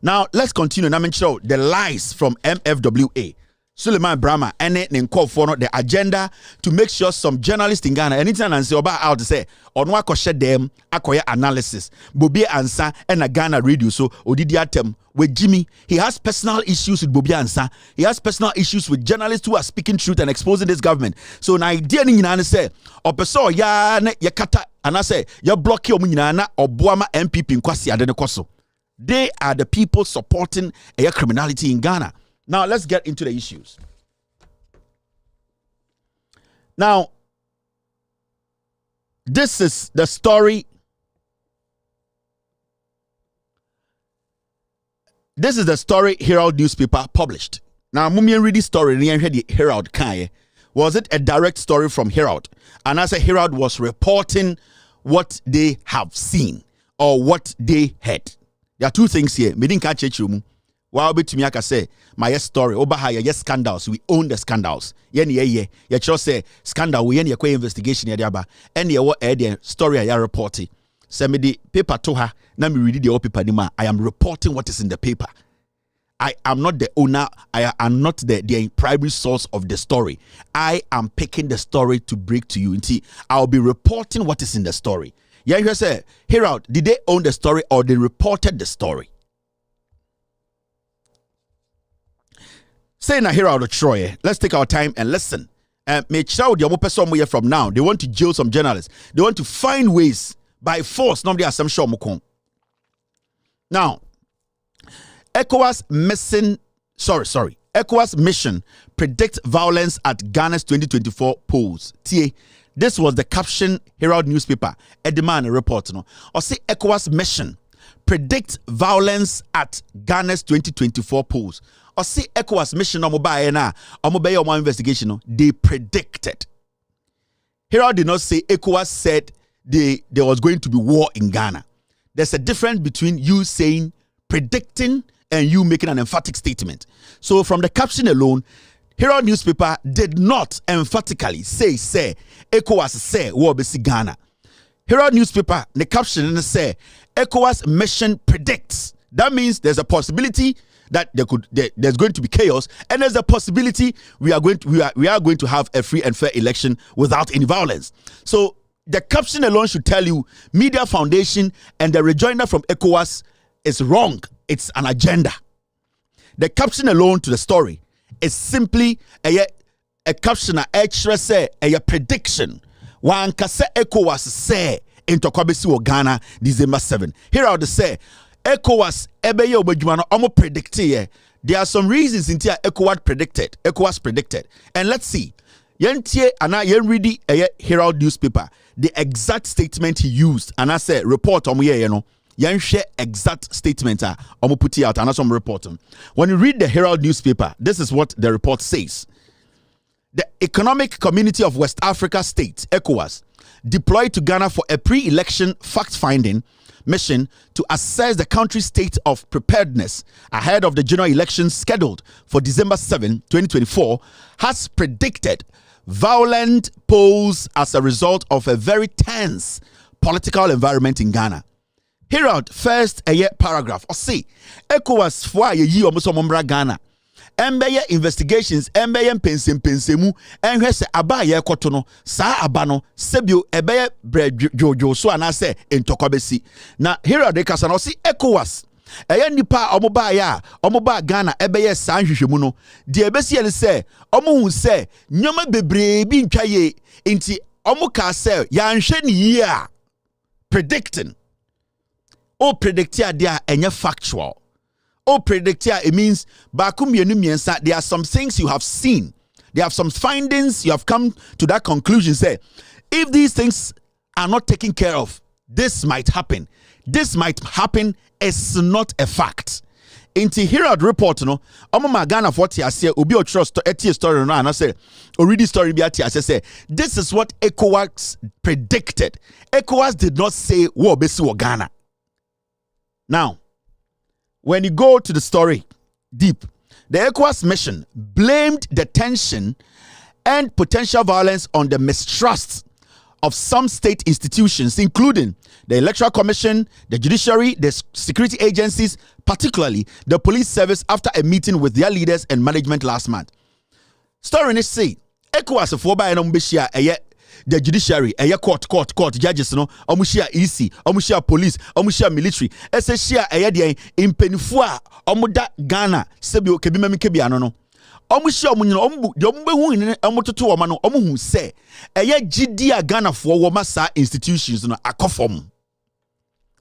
S5: Now, let's continue. Now, show the lies from MFWA. Suleiman Brahma and for the agenda to make sure some journalists in Ghana anytime and say about out to say on what share them akoya analysis Bobby Ansa and a Ghana radio so odidiatem with Jimmy. He has personal issues with Bobby Ansa. He has personal issues with journalists who are speaking truth and exposing this government. So na idea ni nyina say opeso ya ne yakata and I say you block your na oboama MPP nkwasi ade ne koso. They are the people supporting a criminality in Ghana. Now, let's get into the issues. Now, this is the story. This is the story Herald newspaper published. Now, Mumien read this story, the Herald Kanye. Was it a direct story from Herald? And as a Herald was reporting what they have seen or what they heard. There are two things here. Me didn't catch it. Wow, bet me I say my story. Oba yes scandals. We own the scandals. Yeah. Just say scandal. We any investigation yaba. Any what story I reporting. Send me the paper to her. Now me read the paper. I am reporting what is in the paper. I am not the owner. I am not the primary source of the story. I am picking the story to break to you. I'll be reporting what is in the story. Yeah, you say Herald. Did they own the story or they reported the story? Say na Herald Troy. Let's take our time and listen. Make sure the open somewhere from now. They want to jail some journalists. They want to find ways by force. Nobody has some show mukon. Now, ECOWAS mission predict violence at Ghana's 2024 polls. This was the caption Herald newspaper. Edman report no. Or say ECOWAS mission predict violence at Ghana's 2024 polls. Or see ECOWAS mission on mobile investigation. They predicted. Herald did not say ECOWAS said there was going to be war in Ghana. There's a difference between you saying predicting and you making an emphatic statement. So from the caption alone, Herald newspaper did not emphatically say ECOWAS say war be Ghana. Herald newspaper the caption say ECOWAS mission predicts. That means there's a possibility that there's going to be chaos, and there's a possibility we are going to have a free and fair election without any violence. So the caption alone should tell you Media Foundation and the rejoinder from ECOWAS is wrong. It's an agenda. The caption alone to the story is simply a caption a prediction. One can say ECOWAS say in Tokwabesi or Ghana December 7. Here are the say ECOWAS ebeye obadwuma no predict here. There are some reasons in here ECOWAS predicted. And let's see. Yentie ana yen read Herald newspaper. The exact statement he used and I say report yen share exact statement put it out and some report. When you read the Herald newspaper, this is what the report says. the Economic Community of West Africa States, ECOWAS, deployed to Ghana for a pre-election fact-finding mission to assess the country's state of preparedness ahead of the general elections scheduled for December 7, 2024, has predicted violent polls as a result of a very tense political environment in Ghana. Herald first paragraph or say ECOWAS for ye omusomombra Ghana embeye investigations embeye pensemu enhwe se aba ye koto no saa aba no sebio ebeye jojo so anase entokobesi na Herald de kasa no si ECOWAS nipa omoba ya omoba Ghana ebeye saa nhwehwemu no de ebesi ele se omohu se nyoma bebre bi ntwaye nti omoka se ya nhwe ni yi a predicting predictia enya factual. Predictia, it means there are some things you have seen. There are some findings you have come to that conclusion. Say, if these things are not taken care of, this might happen. This might happen is not a fact. In the Herald report, no, Ghana for say obi o trust eti story no and I say already story bi ati say this is what ECOWAS predicted. ECOWAS did not say wo besi wo Ghana. Now, when you go to the story deep, the ECOWAS mission blamed the tension and potential violence on the mistrust of some state institutions, including the Electoral Commission, the judiciary, the security agencies, particularly the police service, after a meeting with their leaders and management last month. Story is say, ECOWAS for by the judiciary, court, judges, no, omushia EC, omushia police, omushia military, share in penifua, omuda Ghana, sebio kebimemi kebiano no. Omushia omunyo, ombehu in omututu wamano, omuhu se, GD Ghana for womasa institutions, no, akofom.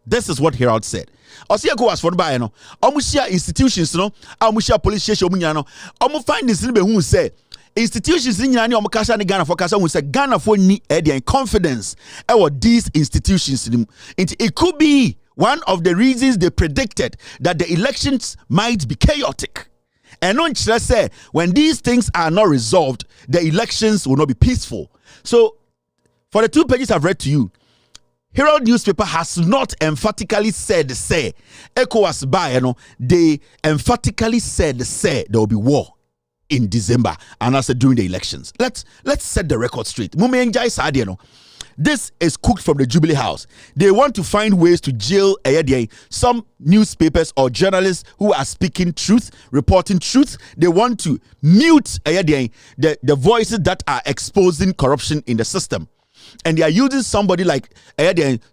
S5: This is what Herald said. Osia go as for by no, omushia institutions, no, omushia police station, omunyano, omu find this little who say, institutions in Ghana omukasa ni Ghana for kasa we say Ghana for ni confidence these institutions. It could be one of the reasons they predicted that the elections might be chaotic. And on say when these things are not resolved, the elections will not be peaceful. So for the 2 pages I've read to you, Herald newspaper has not emphatically said say ECOWAS by they emphatically said say there will be war in December and also during the elections. Let's set the record straight. This is cooked from the Jubilee House. They want to find ways to jail some newspapers or journalists who are speaking truth, reporting truth. They want to mute the voices that are exposing corruption in the system. And they are using somebody like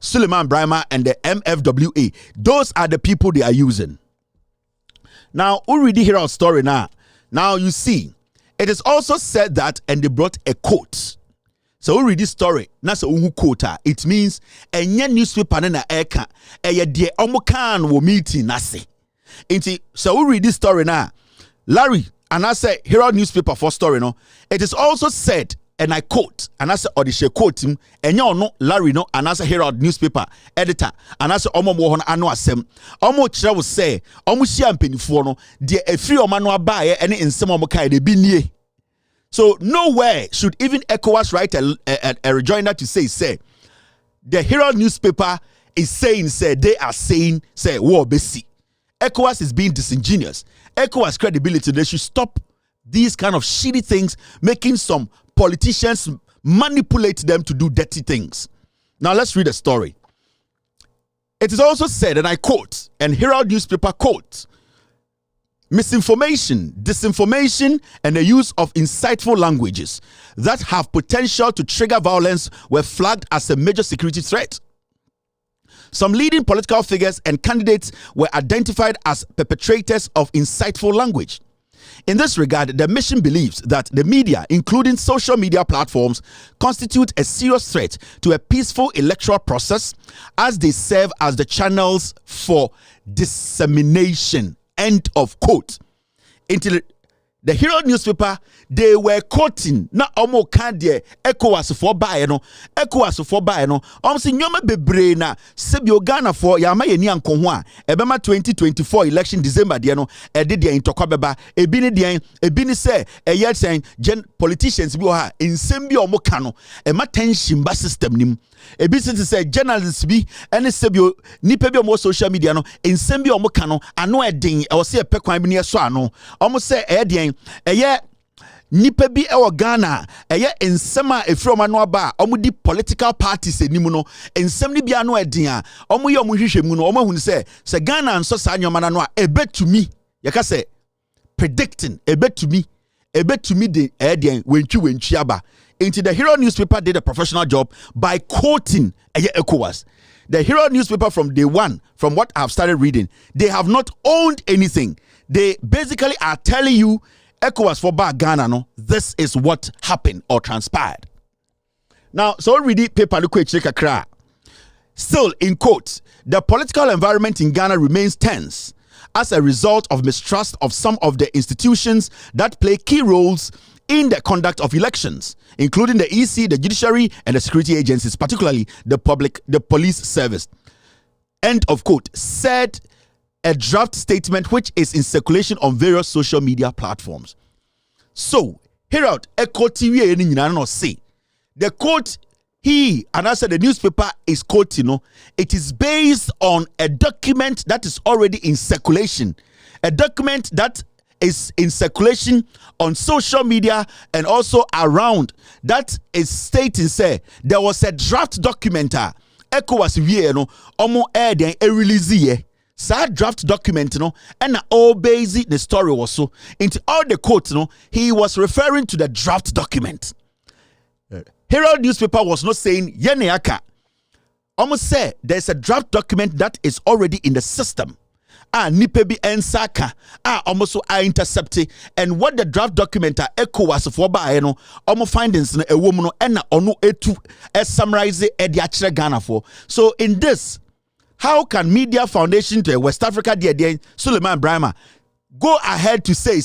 S5: Suleiman Brahma and the MFWA. Those are the people they are using. Now, we already hear our story now. Now you see, it is also said that, and they brought a quote. So we read this story. That's a quota. It means a newspaper na eka a de omokan wo meeting nase. So we read this story now. Larry, and I say Herald newspaper for story no. It is also said, and I quote, and I say Odisha quote him, and you no Larry no, and I say Herald newspaper editor, and I say Omo Mohon Ano Asem, Omo Chira will say, Omo Shiam Peniforno, de a free Omano Abaye, any in some Omokai de Binie. So nowhere should even ECOWAS write a rejoinder to say, the Herald newspaper is saying, they are saying, war besi. ECOWAS is being disingenuous. ECOWAS credibility, they should stop these kind of shitty things, making some politicians manipulate them to do dirty things. Now let's read a story. It is also said, and I quote, and Herald newspaper quote, misinformation, disinformation, and the use of insightful languages that have potential to trigger violence were flagged as a major security threat. Some leading political figures and candidates were identified as perpetrators of insightful language. In this regard, the mission believes that the media, including social media platforms, constitute a serious threat to a peaceful electoral process as they serve as the channels for dissemination. End of quote. Until the Herald newspaper, they were quoting na omo kan de ECOWAS for buy no si nyoma bebre na sebio Ghana for ya ma yeni anko ho a ebema 2024 election December de no e de intokwa beba ebi ni se eyet sen politicians bi ha ensem bi omo ka no e ma tension ba system nim ebi se journalists bi ene sebio nipa bi omo social media no ensem bi omo ka no ano edin e wo se pe kwan bi ne so ano omo se eye nipa bi ewo Ghana eye ensem a efroma no aba omudi political parties enimu no ensem ni bia no edin a omoye omohwehwemu no omahunu se Ghana nso sa nyoma na no a ebetumi yeka se predicting ebetumi de edin wentwi aba. Into the Herald newspaper did a professional job by quoting ECOWAS. The Herald newspaper from day one, from what I've started reading, they have not owned anything. They basically are telling you ECOWAS for Bar Ghana, no, this is what happened or transpired. Now, so read the paper, look at Chekakra. Still, in quotes, the political environment in Ghana remains tense as a result of mistrust of some of the institutions that play key roles in the conduct of elections, including the EC, the judiciary, and the security agencies, particularly the police service. End of quote, said a draft statement which is in circulation on various social media platforms. So, Herald, say the quote he and I said the newspaper is quoting, it is based on a document that is already in circulation, a document that is in circulation on social media and also around, that is stating say there was a draft document ECOWAS wie no omo den e release ye sa draft document no and all basic the story was so into all the quotes he was referring to the draft document. Herald newspaper was not saying yeneaka. Almost say there's a draft document that is already in the system. Nipebi ensaka almost intercepted, and what the draft document ECOWAS for by almost findings a woman and onu etu summarize the Ghana for. So in this, how can Media Foundation to West Africa dear Suleiman Brahma go ahead to say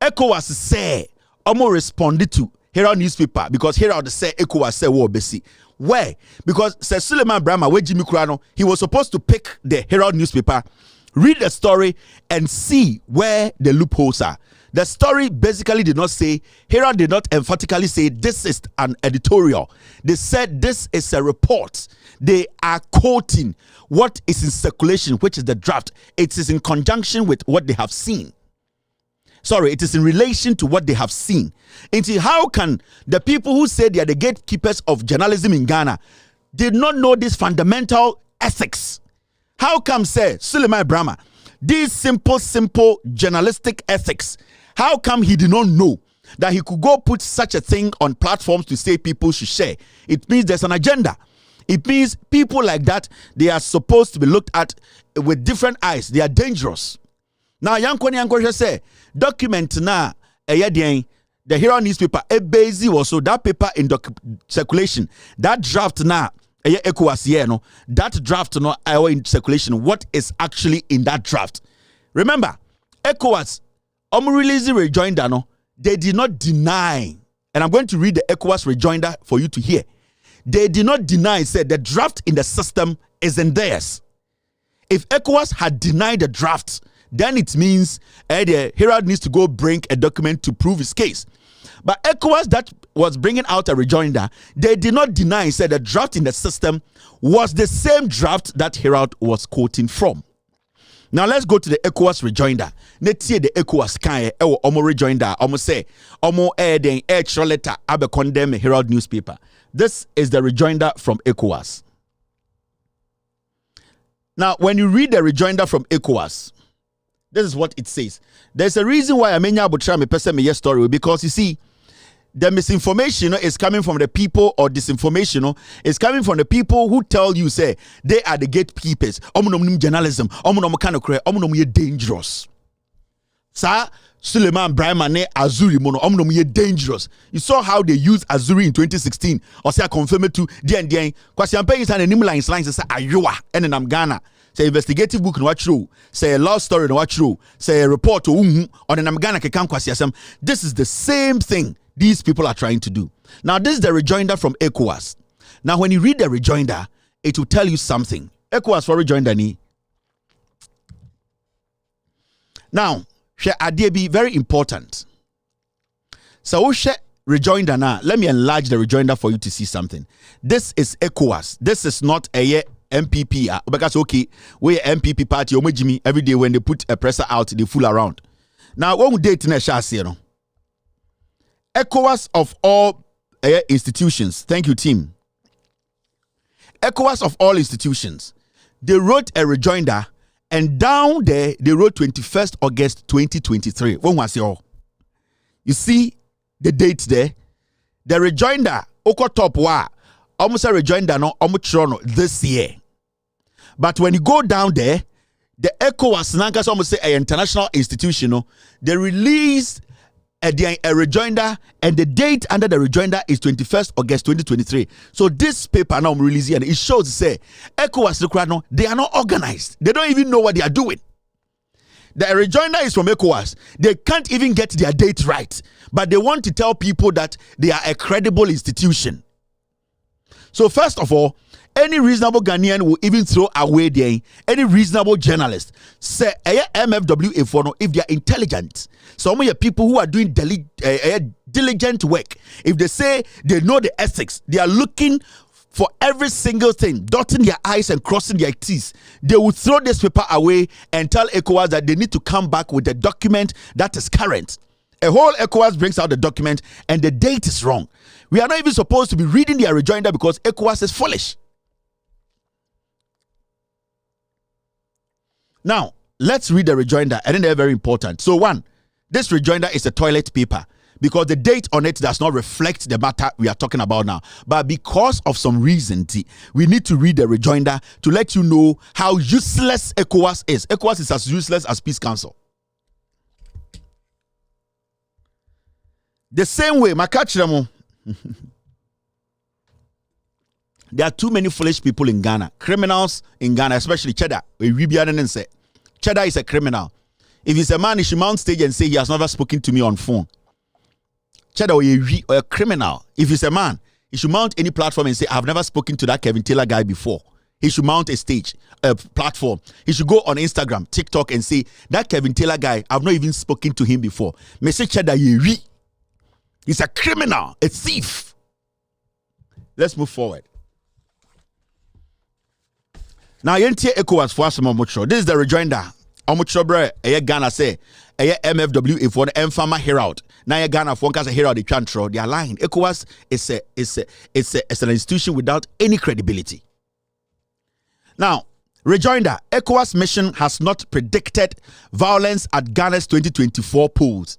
S5: ECOWAS say almost responded to Herald newspaper because Herald say ECOWAS say wo besi. Where? Because Sir Suleiman Brahma, where Jimmy Kurano, he was supposed to pick the Herald newspaper, read the story, and see where the loopholes are. The story basically did not say, Herald did not emphatically say this is an editorial. They said this is a report. They are quoting what is in circulation, which is the draft. It is in conjunction with what they have seen. Sorry, it is in relation to what they have seen. Into how can the people who say they are the gatekeepers of journalism in Ghana did not know this fundamental ethics? How come, say, Suleiman Brahma, these simple journalistic ethics, how come he did not know that he could go put such a thing on platforms to say people should share? It means there's an agenda. It means people like that, they are supposed to be looked at with different eyes. They are dangerous. Now, Yanko say, document na the Herald newspaper, busy also that paper in circulation, that draft na ECOWAS that draft no in circulation. What is actually in that draft? Remember, ECOWAS releasing rejoinder no, they did not deny, and I'm going to read the ECOWAS rejoinder for you to hear. They did not deny, said the draft in the system isn't theirs. If ECOWAS had denied the draft, then it means the Herald needs to go bring a document to prove his case. But ECOWAS that was bringing out a rejoinder, they did not deny, said the draft in the system was the same draft that Herald was quoting from. Now let's go to the ECOWAS rejoinder. Let's see the ECOWAS kind of omo rejoinder. Omo say omo den extra letter abe condemn Herald newspaper. This is the rejoinder from ECOWAS. Now, when you read the rejoinder from ECOWAS, this is what it says. There's a reason why Amenya Abutra me person me story, because you see, the misinformation is coming from the people, or disinformation is coming from the people who tell you, say, they are the gatekeepers. Journalism, dangerous. Sir, Suleiman Brahma ne Azuri mono ye dangerous. You saw how they used Azuri in 2016. Or say I confirm it to the kwasi ampe is an lines say ayua and I'm Ghana. say investigative book no watchro, say a love story no watchro, say a report on the Namgana kekan kwasiasem. This is the same thing these people are trying to do. Now, this is the rejoinder from ECOWAS. Now, when you read the rejoinder, it will tell you something. ECOWAS for rejoinder ni. Now, share idea be very important. So, share rejoinder now. Let me enlarge the rejoinder for you to see something. This is ECOWAS. This is not a MPP. Because okay, we MPP party. Jimmy every day when they put a presser out, they fool around. Now, what would date in a chassis? ECOWAS of all institutions. Thank you, team. ECOWAS of all institutions. They wrote a rejoinder, and down there they wrote 21st August 2023. When was your? You see the date there. The rejoinder, oko top wa, almost a rejoinder no, almost this year. But when you go down there, the ECOWAS, Nankas almost say an international institution, no, they released a rejoinder, and the date under the rejoinder is 21st August 2023. So this paper now I'm releasing, and it shows say ECOWAS, they are not organized. They don't even know what they are doing. The rejoinder is from ECOWAS. They can't even get their date right, but they want to tell people that they are a credible institution. So first of all, any reasonable Ghanaian will even throw away any reasonable journalist. Say MFWA if they are intelligent. Some of your people who are doing diligent work, if they say they know the ethics, they are looking for every single thing, dotting their I's and crossing their T's, they will throw this paper away and tell ECOWAS that they need to come back with a document that is current. A whole ECOWAS brings out the document and the date is wrong. We are not even supposed to be reading their rejoinder because ECOWAS is foolish. Now, let's read the rejoinder, and then they're very important. So one, this rejoinder is a toilet paper because the date on it does not reflect the matter we are talking about now. But because of some reason, we need to read the rejoinder to let you know how useless ECOWAS is. ECOWAS is as useless as Peace Council. The same way, Makachiramo, there are too many foolish people in Ghana, criminals in Ghana, especially Cheddar. Cheddar is a criminal. If he's a man, he should mount stage and say he has never spoken to me on phone. Cheddar or a criminal. If he's a man, he should mount any platform and say, I've never spoken to that Kevin Taylor guy before. He should mount a stage, a platform. He should go on Instagram, TikTok and say, that Kevin Taylor guy, I've not even spoken to him before. Mr. Cheddar, he's a criminal, a thief. Let's move forward. Now, NCA ECOWAS for some much. This is the rejoinder. Omuchobre, Ghana say, MFW for the Enfama Herald. Now, Ghana for one Herald, they can't throw. They are lying. ECOWAS is an institution without any credibility. Now, rejoinder. ECOWAS mission has not predicted violence at Ghana's 2024 polls.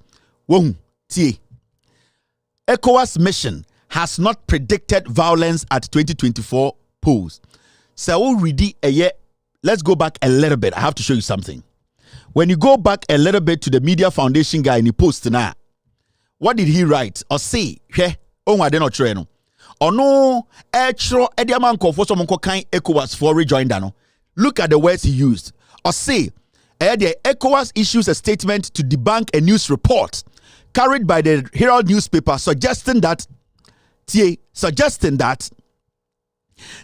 S5: ECOWAS mission has not predicted violence at 2024 polls. So let's go back a little bit. I have to show you something. When you go back a little bit to the Media Foundation guy in the post now, what did he write or say? Or no, ECOWAS for rejoinder. Look at the words he used. Or say, the ECOWAS issues a statement to debunk a news report carried by the Herald newspaper suggesting that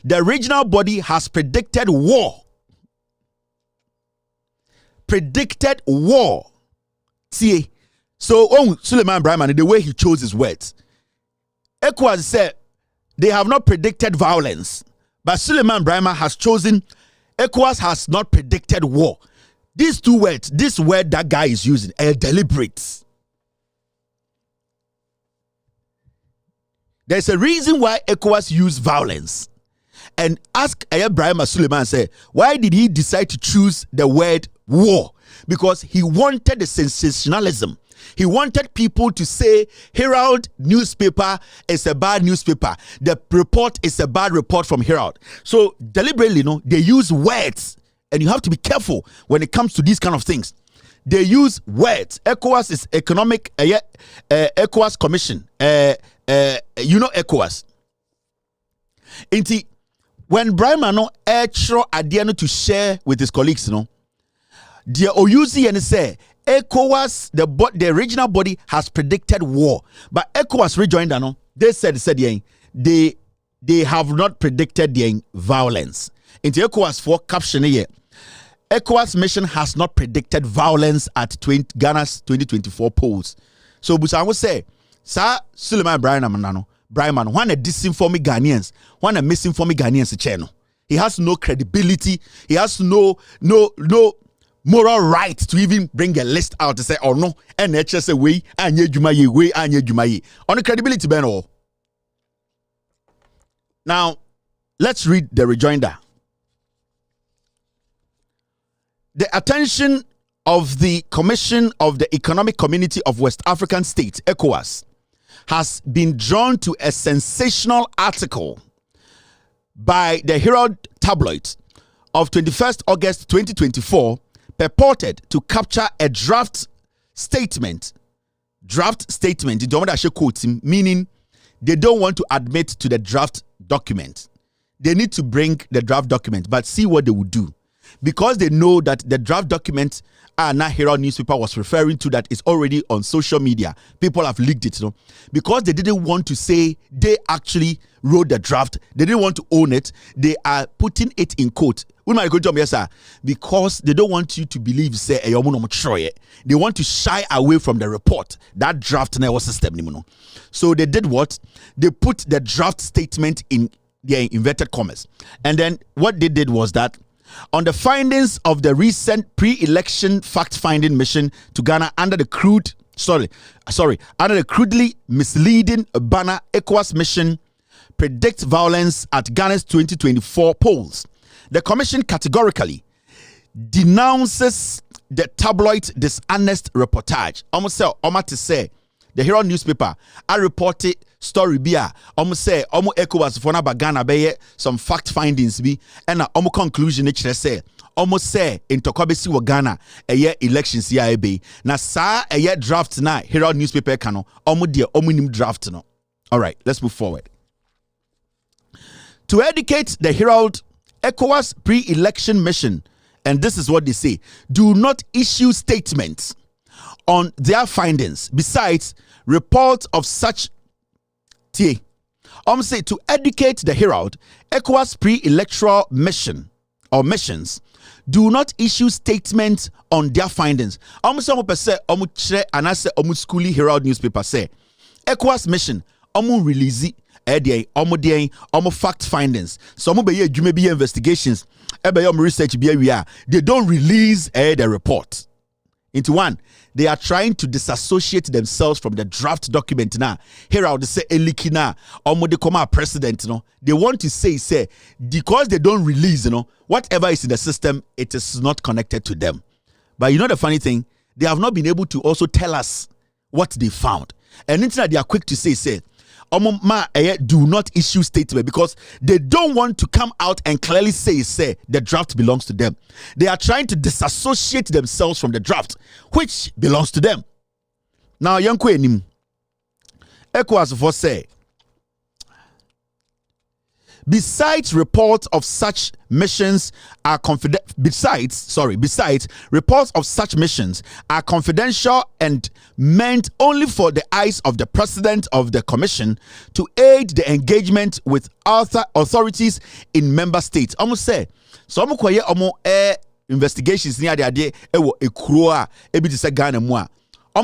S5: the regional body has predicted war. Predicted war. See, so Suleiman Brahman, the way he chose his words, ECOWAS said they have not predicted violence, but Suleiman Brahman has chosen ECOWAS has not predicted war. These two words, this word that guy is using, are deliberate. There's a reason why ECOWAS use violence. And ask Ibrahim Suleiman, say, why did he decide to choose the word war? Because he wanted the sensationalism. He wanted people to say Herald newspaper is a bad newspaper. The report is a bad report from Herald. So deliberately, they use words, and you have to be careful when it comes to these kind of things. They use words. ECOWAS is economic. ECOWAS Commission. ECOWAS. when Brian no extra adiano to share with his colleagues, no, the OUC and say ECOWAS, the regional body has predicted war, but ECOWAS rejoinder, no, they said they have not predicted the violence. Into ECOWAS for caption here, ECOWAS mission has not predicted violence at Ghana's 2024 polls. So, but I would say, Sir Suleiman Brian one a disinforming Ghanaians, one a misinforming Ghanaians channel. He has no credibility. He has no moral right to even bring a list out to say, oh no, and say way, and ye. On the credibility, Ben. Oh. Now, let's read the rejoinder. The attention of the Commission of the Economic Community of West African States, ECOWAS, has been drawn to a sensational article by the Herald tabloid of 21st August 2024 purported to capture a draft statement, meaning they don't want to admit to the draft document. They need to bring the draft document, but see what they would do. Because they know that the draft document now Herald newspaper was referring to that is already on social media. People have leaked it, you know. Because they didn't want to say they actually wrote the draft, they didn't want to own it, they are putting it in quote. Because they don't want you to believe, say, they want to shy away from the report. That draft never system. So they did what? They put the draft statement in their inverted commas. And then what they did was that on the findings of the recent pre-election fact-finding mission to Ghana under the crudely misleading banner ECOWAS mission predicts violence at Ghana's 2024 polls, the commission categorically denounces the tabloid dishonest reportage. Almost to say the Herald newspaper, I reported story bia almost say almost ECOWAS for na Ghana be some fact findings be and almost conclusion say almost say in Tokobesi wa Ghana a year elections ya be na sa a year draft na Herald newspaper kano almost dear omunim draft no. All right, let's move forward. To educate the Herald, ECOWAS pre-election mission, and this is what they say, do not issue statements on their findings. Besides, reports of such say to educate the Herald, ECOWAS pre-electoral mission or missions do not issue statements on their findings. Say schooly Herald newspaper say ECOWAS mission release fact findings. Some be investigations, research they don't release the report. Into one, they are trying to disassociate themselves from the draft document now. Herald say elikina omodekoma president, you know. They want to say because they don't release, you know, whatever is in the system, it is not connected to them. But you know the funny thing, they have not been able to also tell us what they found. And instead they are quick to say do not issue statement because they don't want to come out and clearly say the draft belongs to them. They are trying to disassociate themselves from the draft, which belongs to them. Now, Yanko Enim, ECOWAS for say, besides reports of such missions are besides reports of such missions are confidential and meant only for the eyes of the president of the commission to aid the engagement with authorities in member states. Almost say so investigations near the idea Ghana mua.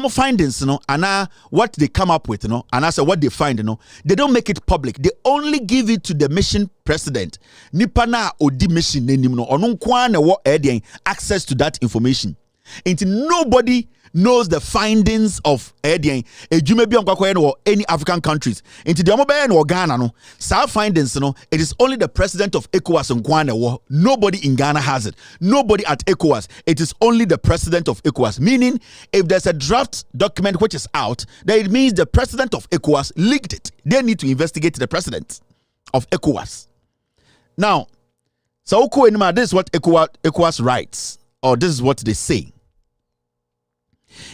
S5: Findings, you know, and what they come up with, you know, and also what they find, you know, they don't make it public. They only give it to the mission president. Nipana odi mission nenimno onun access to that information. Until nobody knows the findings of any African countries. Into the mobile or Ghana, no, sa findings, no, it is only the president of ECOWAS and Ghana. Nobody in Ghana has it. Nobody at ECOWAS. It is only the president of ECOWAS. Meaning, if there's a draft document which is out, then it means the president of ECOWAS leaked it. They need to investigate the president of ECOWAS. Now, so this is what ECOWAS writes, or this is what they say.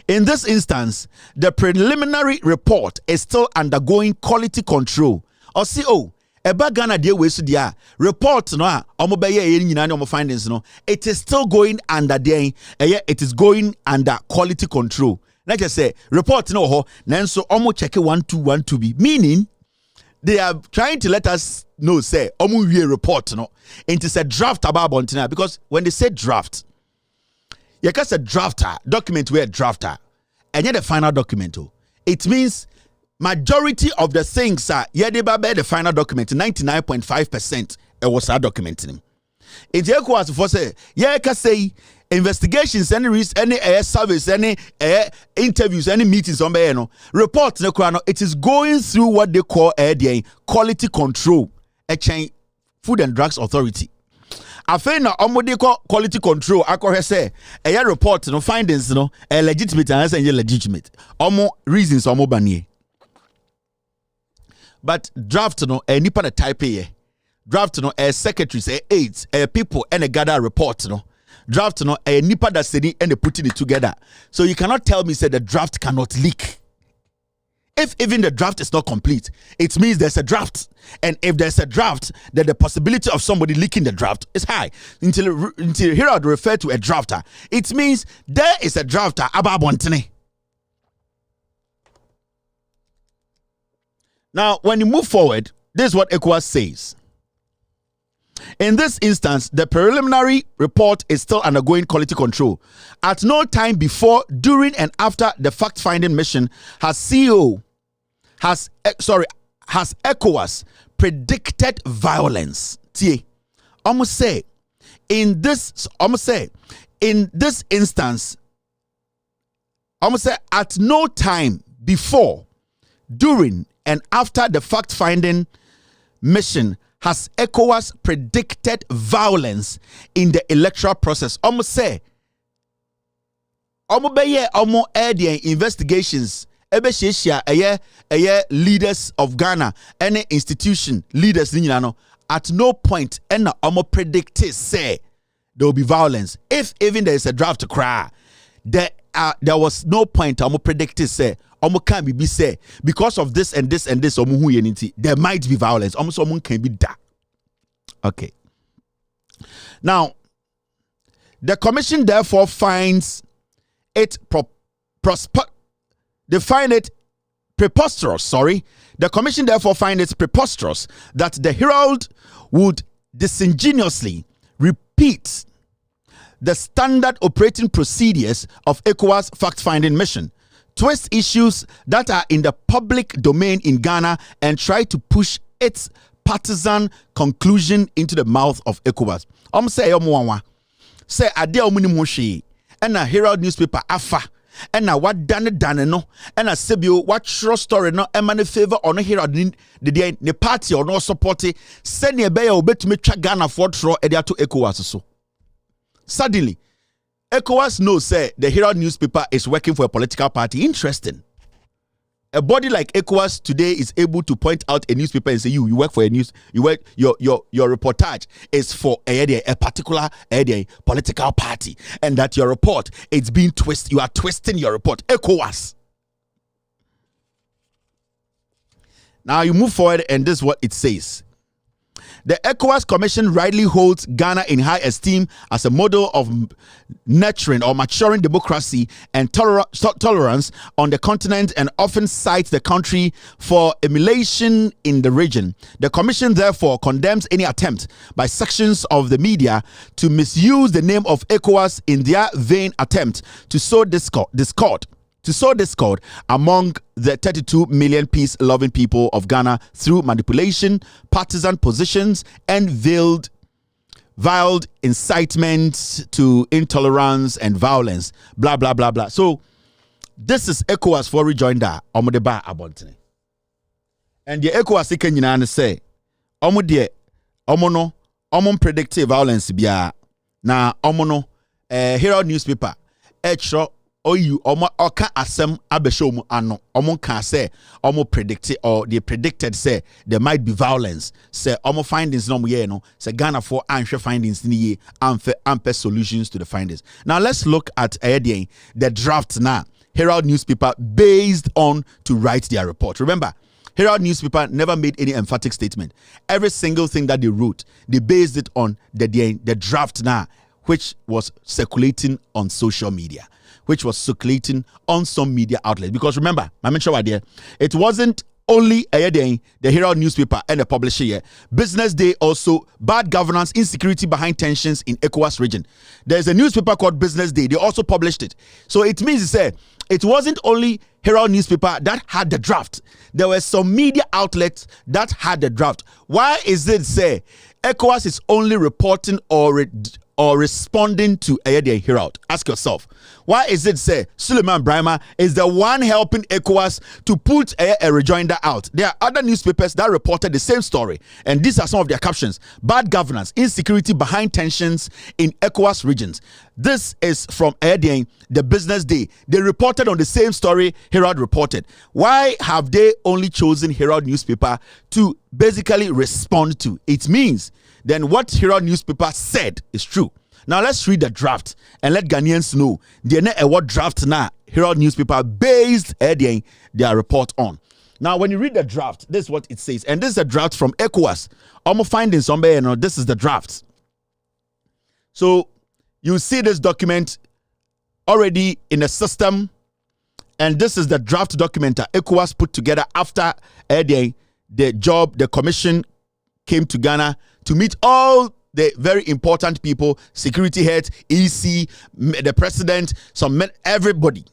S5: In this instance, the preliminary report is still undergoing quality control. Or CO, Eba Ghana dear we so dia report no a omo be ye nyina ne omo findings no, it is still going under there. It is going under quality control. Like I say, report no ho nanso omo check 1212 be, meaning they are trying to let us know say omo wie report no. It is a draft about bontina, because when they say draft, you can say drafter document where drafter and yet the final document. It means majority of the things are the final document 99.5% it was that document. It ECOWAS for say can say investigations, any service, any interviews, any meetings on no report no, it is going through what they call quality control, a chain Food and Drugs Authority. Afei na omode quality control akɔhwɛ sɛ ɛyɛ report no findings no legitimate and say legitimate omo reasons omo banie. But draft no nipa na type here. Draft no secretaries aides people and a gather report no. Draft no nipa that sitting and putting it together. So you cannot tell me say the draft cannot leak. If even the draft is not complete, it means there's a draft. And if there's a draft, then the possibility of somebody leaking the draft is high. Until Herald referred to a drafter, it means there is a drafter about Bontene. Now, when you move forward, this is what ECOWAS says. In this instance, the preliminary report is still undergoing quality control. At no time before, during, and after the fact-finding mission has ECOWAS predicted violence. Almost say in this instance, at no time before, during, and after the fact-finding mission has ECOWAS predicted violence in the electoral process. Almost say investigations leaders of Ghana, any institution leaders at no point predict say there will be violence. If even there is a draft to cry, there was no point predict say can be say because of this and this and this there might be violence. Can be that. Okay. Now, the commission therefore finds it preposterous. The commission therefore finds it preposterous that the Herald would disingenuously repeat the standard operating procedures of ECOWAS fact-finding mission, twist issues that are in the public domain in Ghana, and try to push its partisan conclusion into the mouth of ECOWAS. Say ade omuni moshi and a Herald newspaper afa and na what done no and a sebio what true story no emane favor on Herald the party or no support send ye be obetumi twa Ghana for tro e dia to ECOWAS so. Suddenly ECOWAS knows say the Herald newspaper is working for a political party. Interesting. A body like ECOWAS today is able to point out a newspaper and say you work for a news, you work your reportage is for a particular political party, and that your report it's being twisted. You are twisting your report. ECOWAS. Now you move forward, and this is what it says. The ECOWAS Commission rightly holds Ghana in high esteem as a model of nurturing or maturing democracy and tolerance on the continent, and often cites the country for emulation in the region. The Commission therefore condemns any attempt by sections of the media to misuse the name of ECOWAS in their vain attempt to sow discord among the 32 million peace-loving people of Ghana through manipulation, partisan positions, and veiled incitement to intolerance and violence. Blah, blah, blah, blah. So, this is ECOWAS for rejoinder. Omodeba abontene. And the ECOWAS can say, Omono, predictive violence bia. Na Omono, Herald newspaper, Etro, you oka asem abeshomu ano omo can say omo predicted or they predicted say there might be violence, say omo findings no ye no say Ghana for answer findings ni ye ampe solutions to the findings. Now let's look at the draft now Herald newspaper based on to write their report. Remember, Herald newspaper never made any emphatic statement. Every single thing that they wrote, they based it on the draft now, which was circulating on social media, which was circulating on some media outlets. Because remember, I mentioned right there, it wasn't only the Herald newspaper and the publisher here. Business Day also, bad governance, insecurity behind tensions in ECOWAS region. There's a newspaper called Business Day. They also published it. So it means it wasn't only Herald newspaper that had the draft. There were some media outlets that had the draft. Why is it ECOWAS is only reporting or responding to the Herald? Ask yourself. Why is it Suleiman Brahma is the one helping ECOWAS to put a rejoinder out? There are other newspapers that reported the same story, and these are some of their captions: bad governance, insecurity behind tensions in ECOWAS regions. This is from the Business Day. They reported on the same story Herald reported. Why have they only chosen Herald newspaper to basically respond to? It means then what Herald newspaper said is true. Now let's read the draft and let Ghanaians know what draft now Herald newspaper based their report on. Now when you read the draft, this is what it says, and this is a draft from ECOWAS. I'm finding somewhere, this is the draft. So you see this document already in the system, and this is the draft document that ECOWAS put together after the commission came to Ghana to meet all the very important people, security heads, EC, the president, everybody.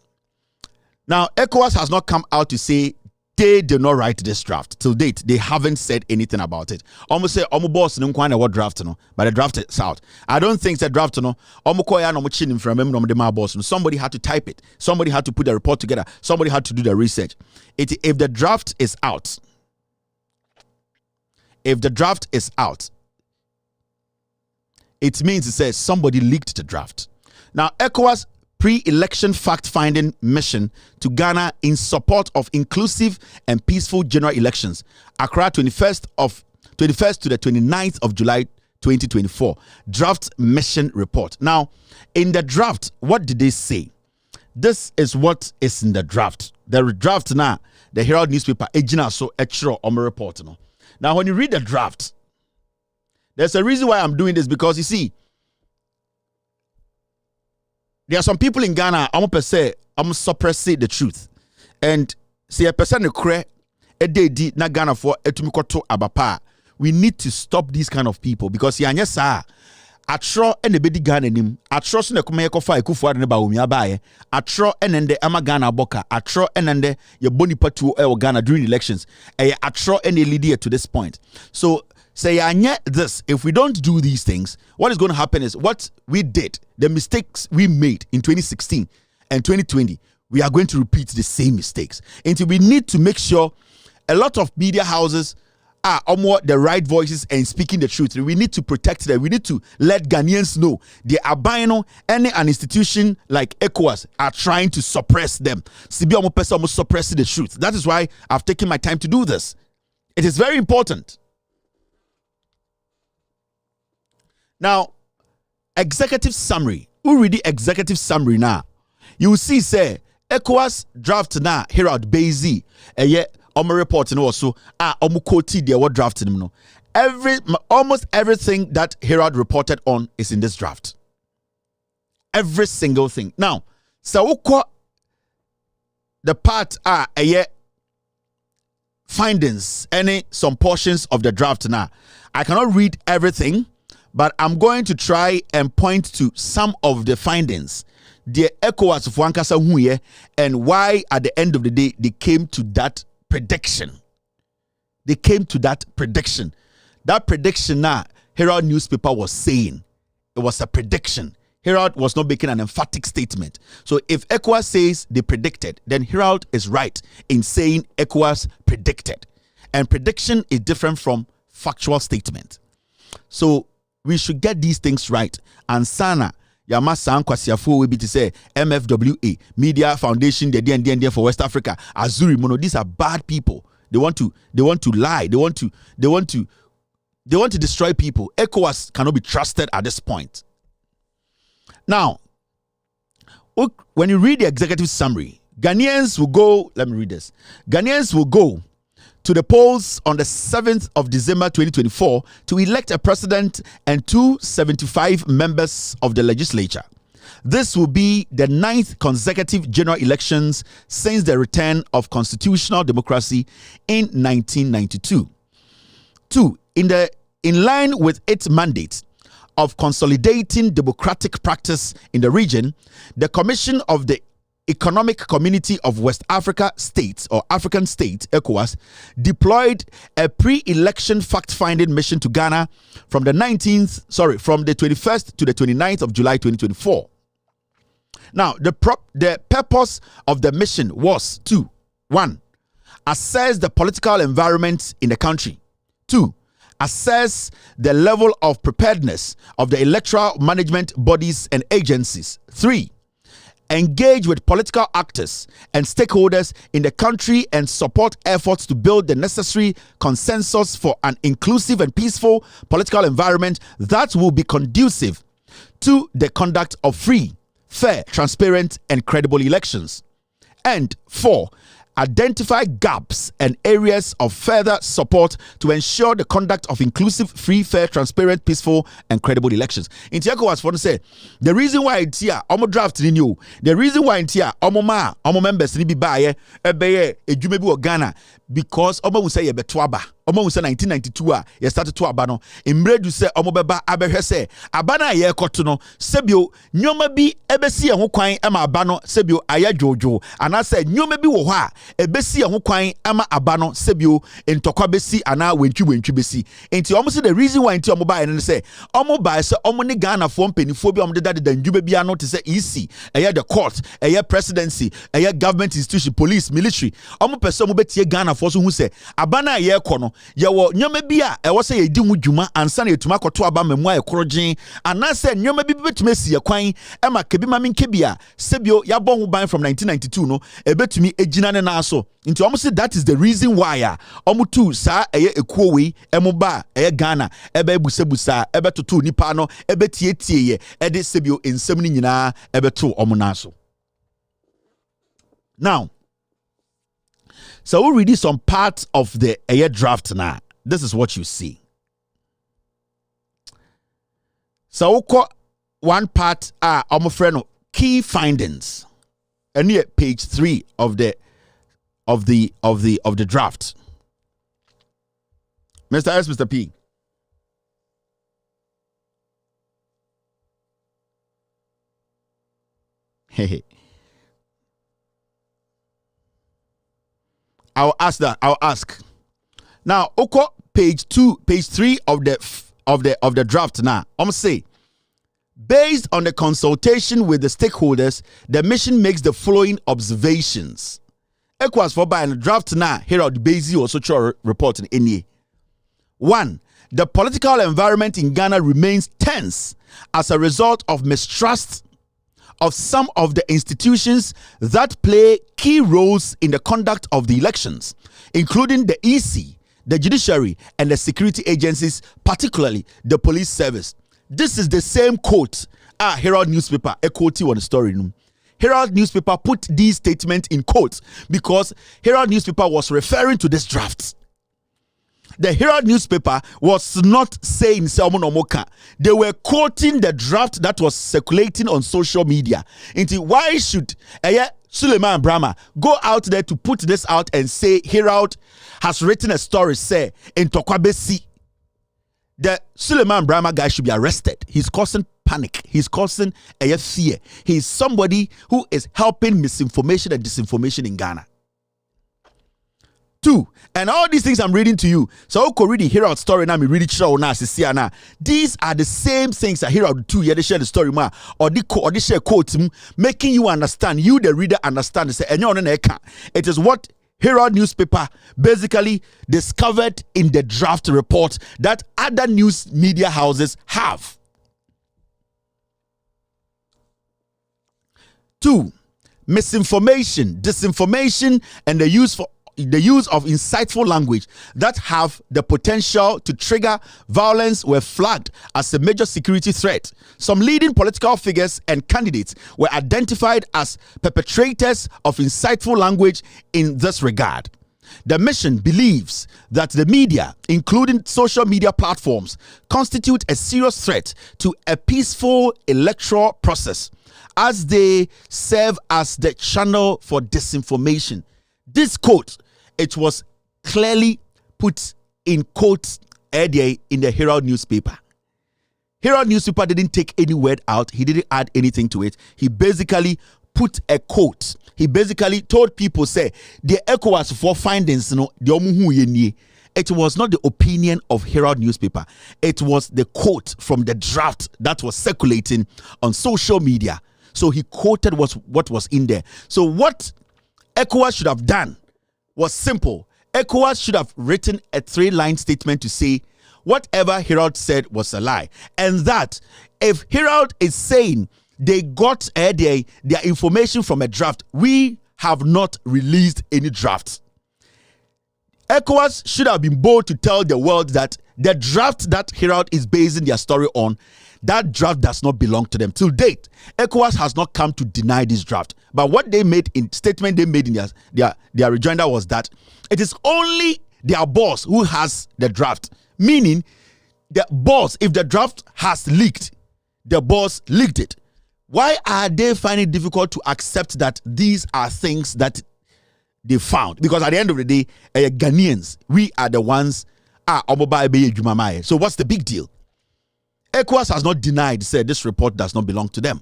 S5: Now, ECOWAS has not come out to say they did not write this draft. Till date, they haven't said anything about it. Almost say, boss, what draft, but the draft is out. I don't think the draft, somebody had to type it. Somebody had to put the report together. Somebody had to do the research. If the draft is out, it means it says somebody leaked the draft. Now, ECOWAS pre-election fact-finding mission to Ghana in support of inclusive and peaceful general elections. Accra, 21st to the 29th of July 2024. Draft mission report. Now, in the draft, what did they say? This is what is in the draft. The draft now, the Herald newspaper, so report. Now, when you read the draft, there's a reason why I'm doing this, because you see, there are some people in Ghana, I'm suppressing the truth. And see a person a day na Ghana for etumikoto abapa. We need to stop these kind of people, because yanyesa atro ene bedi Ghana nim atro so na kuma yekofa ekufu ade ne ba omi abaye atro enende ama Ghana boka atro enende ye boni patu e Ghana during elections atro ene lead to this point. So say this, if we don't do these things, what is going to happen is what we did, the mistakes we made in 2016 and 2020, we are going to repeat the same mistakes. And so we need to make sure a lot of media houses are the right voices and speaking the truth. We need to protect them. We need to let Ghanaians know they are buying an institution like ECOWAS are trying to suppress them. Suppress the truth. That is why I've taken my time to do this. It is very important. Now, executive summary. Who read the executive summary now? You will see, ECOWAS draft now, Herald Bazy, report also, quoted their draft. Almost everything that Herald reported on is in this draft. Every single thing. Now, so the part findings, some portions of the draft now. I cannot read everything, but I'm going to try and point to some of the findings. The ECOWAS of Wankasa Huye, and why at the end of the day they came to that prediction. They came to that prediction. That prediction now, Herald newspaper was saying it was a prediction. Herald was not making an emphatic statement. So if ECOWAS says they predicted, then Herald is right in saying ECOWAS predicted. And prediction is different from factual statement. So we should get these things right. And Sana, Yamasa Kwasiafo will be to say MFWA, Media Foundation, the DND for West Africa, Azuri Mono. These are bad people. They want to lie. They want to destroy people. ECOWAS cannot be trusted at this point. Now, when you read the executive summary, Ghanaians will go, let me read this. Ghanaians will go to the polls on the 7th of December 2024 to elect a president and 275 members of the legislature. This will be the 9th consecutive general elections since the return of constitutional democracy in 1992. 2. In line with its mandate of consolidating democratic practice in the region, the Commission of the Economic Community of West Africa States or African States, ECOWAS, deployed a pre-election fact-finding mission to Ghana from the 21st to the 29th of July 2024. Now, the purpose of the mission was to 1. Assess the political environment in the country. 2. Assess the level of preparedness of the electoral management bodies and agencies. 3. Engage with political actors and stakeholders in the country and support efforts to build the necessary consensus for an inclusive and peaceful political environment that will be conducive to the conduct of free, fair, transparent, and credible elections. And 4. Identify gaps and areas of further support to ensure the conduct of inclusive, free, fair, transparent, peaceful, and credible elections. In ECOWAS, for to say the reason why it's here, draft in you. The reason why it's here, members ni bi buy a Ghana because will say betwaba. Will say 1992 you started to abano. Imredu say beba abehwe say abana ye koto no sebio nyoma bi ebesi ho kwan ama abano sebio aya jojo ana say nyoma bi wo ho a ebesi ho kwan ama abano sebio entokwa besi ana wentwi besi enti say the reason why enti buy no say buy say ni Ghana fo mpanifo bi deda ndwuma bi ano te say EC the court presidency government institution police military pese betie Ghana fo so hu say abana ye kono yawo nyoma bi a ewo se yedi hu dwuma ansa na etuma koto aba mamu a ekorogyen anase nyoma bi betuma si yakwan ema kebi ma menkebi a sebio yabɔ ho ban from 1992 no ebetumi ejina ne na so nti say that is the reason why tu sa ekuo we ba Ghana ebusebusa ebetoto nipa no ebetietie ye ede sebio ensem ni nyina ebeto na so. Now, so we'll read some parts of the draft now. This is what you see. So we'll call one part friend key findings. And here page 3 of the draft. Mr. S, Mr. P. Hey. I'll ask. Now, page 3 of the draft now. Say, based on the consultation with the stakeholders, the mission makes the following observations. ECOWAS for by the draft now. Herald Bezi also reporting in 1. The political environment in Ghana remains tense as a result of mistrust of some of the institutions that play key roles in the conduct of the elections, including the EC, the judiciary, and the security agencies, particularly the police service. This is the same quote. Herald newspaper, a quote on the story. Herald newspaper put these statements in quotes because Herald newspaper was referring to this draft. The Herald newspaper was not saying Salmon Omoka. They were quoting the draft that was circulating on social media. Why should Suleiman Brahma go out there to put this out and say Herald has written a story, say, in Tokwabesi? The Suleiman Brahma guy should be arrested. He's causing panic. He's causing fear. He's somebody who is helping misinformation and disinformation in Ghana. 2. And all these things I'm reading to you. So I could read the Herald story now. Me read it now. These are the same things that Herald 2. Yeah, they share the story ma or they share quotes making you understand. You the reader understand. Say it is what Herald newspaper basically discovered in the draft report that other news media houses have. 2. Misinformation, disinformation, and the use of insightful language that have the potential to trigger violence were flagged as a major security threat. Some leading political figures and candidates were identified as perpetrators of insightful language in this regard. The mission believes that the media, including social media platforms, constitute a serious threat to a peaceful electoral process as they serve as the channel for disinformation. This quote, it was clearly put in quotes earlier in the Herald newspaper. Herald newspaper didn't take any word out. He didn't add anything to it. He basically put a quote. He basically told people, say, the ECOWAS for findings, it was not the opinion of Herald newspaper. It was the quote from the draft that was circulating on social media. So he quoted what was in there. So what ECOWAS should have done was simple. ECOWAS should have written a 3-line statement to say whatever Herald said was a lie. And that if Herald is saying they got their information from a draft, we have not released any draft. ECOWAS should have been bold to tell the world that the draft that Herald is basing their story on, that draft does not belong to them. Till date, ECOWAS has not come to deny this draft. But what they made in statement they made in their rejoinder was that it is only their boss who has the draft. Meaning, the boss, if the draft has leaked, the boss leaked it. Why are they finding it difficult to accept that these are things that they found? Because at the end of the day, Ghanaians, we are the ones. So what's the big deal? ECOWAS has not denied, said this report does not belong to them.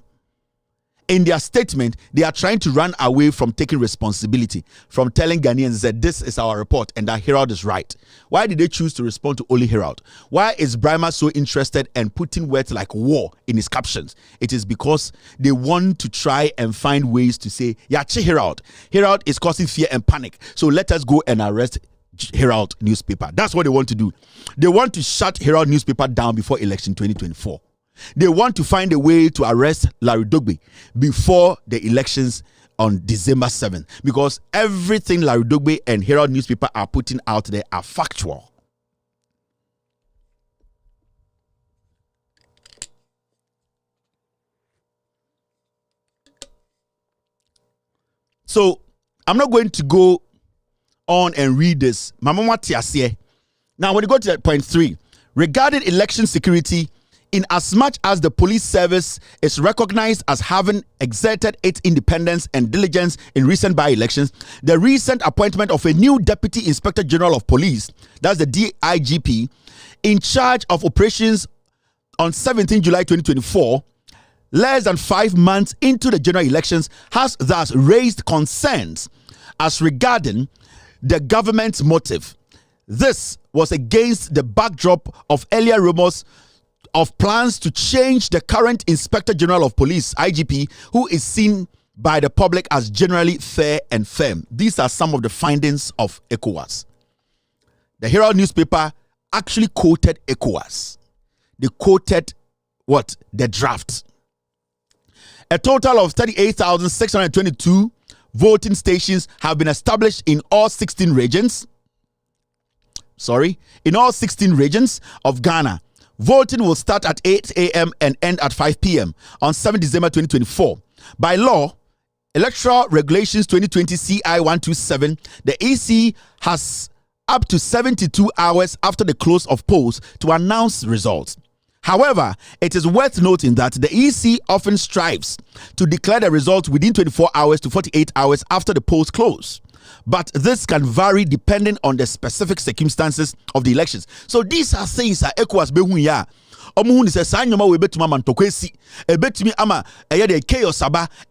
S5: In their statement, they are trying to run away from taking responsibility, from telling Ghanaians that this is our report and that Herald is right. Why did they choose to respond to only Herald? Why is Brima so interested in putting words like war in his captions? It is because they want to try and find ways to say, Yachi Herald. Herald is causing fear and panic. So let us go and arrest Herald newspaper. That's what they want to do. They want to shut Herald newspaper down before election 2024. They want to find a way to arrest Larry Dogbe before the elections on December 7th, because everything Larry Dogbe and Herald newspaper are putting out there are factual. So I'm not going to go on and read this. Now when you go to point 3, regarding election security, in as much as the police service is recognized as having exerted its independence and diligence in recent by-elections, the recent appointment of a new Deputy Inspector General of Police, that's the DIGP, in charge of operations on 17 July 2024, less than 5 months into the general elections, has thus raised concerns as regarding the government's motive. This was against the backdrop of earlier rumors of plans to change the current Inspector General of Police, IGP, who is seen by the public as generally fair and firm. These are some of the findings of ECOWAS. The Herald newspaper actually quoted ECOWAS. They quoted what? The draft. A total of 38,622 voting stations have been established in all 16 regions. In all 16 regions of Ghana. Voting will start at 8 a.m. and end at 5 p.m. on 7 December 2024. By law, Electoral Regulations 2020 CI 127, the EC has up to 72 hours after the close of polls to announce results. However, it is worth noting that the EC often strives to declare the results within 24 hours to 48 hours after the polls close. But this can vary depending on the specific circumstances of the elections. So these are things that ECOWAS behunya.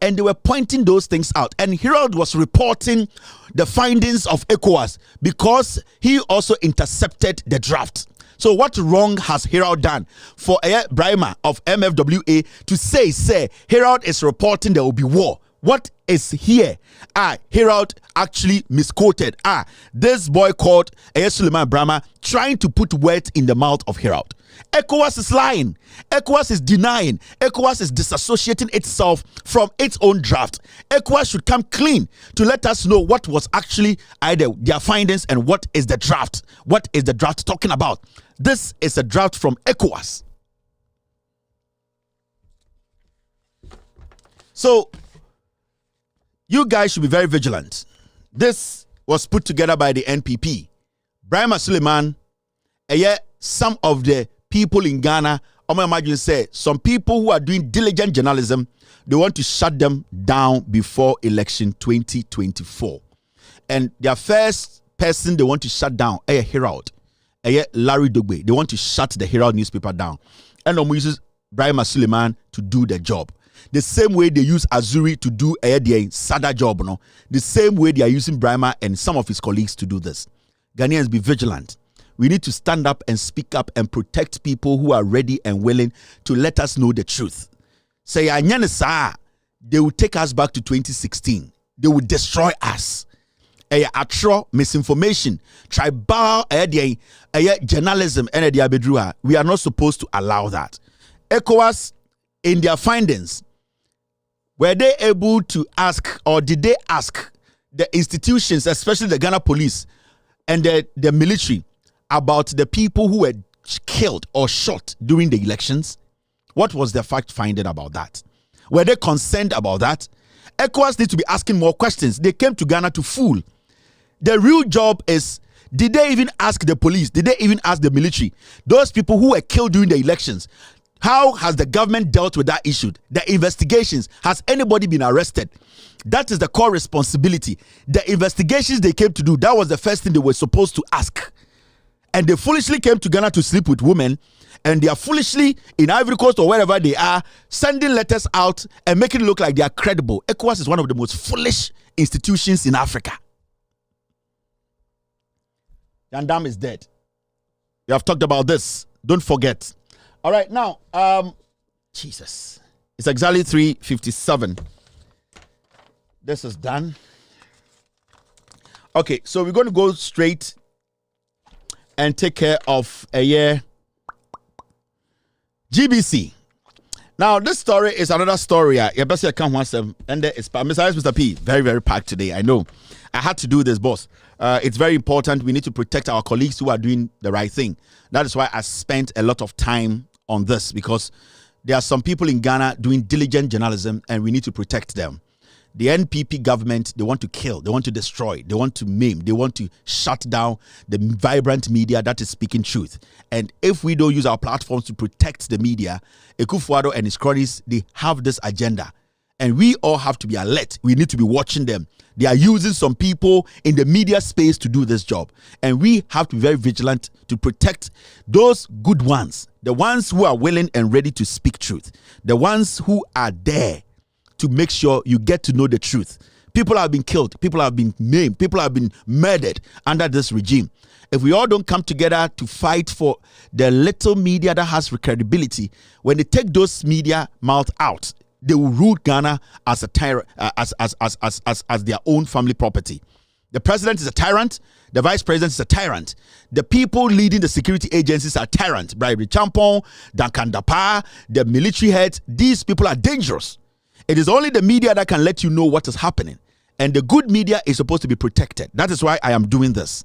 S5: And they were pointing those things out. And Herald was reporting the findings of ECOWAS because he also intercepted the draft. So what wrong has Herald done for Brima of MFWA to say Herald is reporting there will be war? What is here? Herald actually misquoted. This boy called Suleiman Brahma trying to put words in the mouth of Herald. ECOWAS is lying. ECOWAS is denying. ECOWAS is disassociating itself from its own draft. ECOWAS should come clean to let us know what was actually either their findings and what is the draft. What is the draft talking about? This is a draft from ECOWAS. So you guys should be very vigilant. This was put together by the NPP. Brahma Suleiman, some of the people in Ghana, I'm imagine say some people who are doing diligent journalism, they want to shut them down before election 2024. And their first person they want to shut down, Herald, Larry Dogbe. They want to shut the Herald newspaper down. And they use Brahma Suleiman to do the job. The same way they use Azuri to do their Sada job, no? The same way they are using Brahma and some of his colleagues to do this. Ghanaians, be vigilant. We need to stand up and speak up and protect people who are ready and willing to let us know the truth. Say, they will take us back to 2016. They will destroy us. Misinformation, tribal journalism, we are not supposed to allow that. ECOWAS, in their findings, were they able to ask, or did they ask the institutions, especially the Ghana police and the military, about the people who were killed or shot during the elections? What was their fact finding about that? Were they concerned about that? ECOWAS need to be asking more questions. They came to Ghana to fool. The real job is, did they even ask the police? Did they even ask the military? Those people who were killed during the elections, how has the government dealt with that issue? The investigations, has anybody been arrested? That is the core responsibility. The investigations they came to do, that was the first thing they were supposed to ask. And they foolishly came to Ghana to sleep with women, and they are foolishly in Ivory Coast or wherever they are, sending letters out and making it look like they are credible. ECOWAS is one of the most foolish institutions in Africa. Yandam is dead. We have talked about this. Don't forget. All right, now, Jesus. It's exactly 3:57. This is done. Okay, so we're going to go straight and take care of a year. GBC. Now, this story is another story. And there is Mr. P. Very, very packed today. I know. I had to do this, boss. It's very important. We need to protect our colleagues who are doing the right thing. That is why I spent a lot of time on this, because there are some people in Ghana doing diligent journalism and we need to protect them. The NPP government, they want to kill, they want to destroy, they want to maim, they want to shut down the vibrant media that is speaking truth. And if we don't use our platforms to protect the media, Ekufuado and his cronies, they have this agenda. And we all have to be alert. We need to be watching them. They are using some people in the media space to do this job. And we have to be very vigilant to protect those good ones, the ones who are willing and ready to speak truth, the ones who are there to make sure you get to know the truth. People have been killed. People have been maimed. People have been murdered under this regime. If we all don't come together to fight for the little media that has credibility, when they take those media mouth out, they will rule Ghana as a tyrant, as their own family property. The president is a tyrant. The vice president is a tyrant. The people leading the security agencies are tyrants. Bribery Champon, Duncan Dapa, the military heads. These people are dangerous. It is only the media that can let you know what is happening. And the good media is supposed to be protected. That is why I am doing this.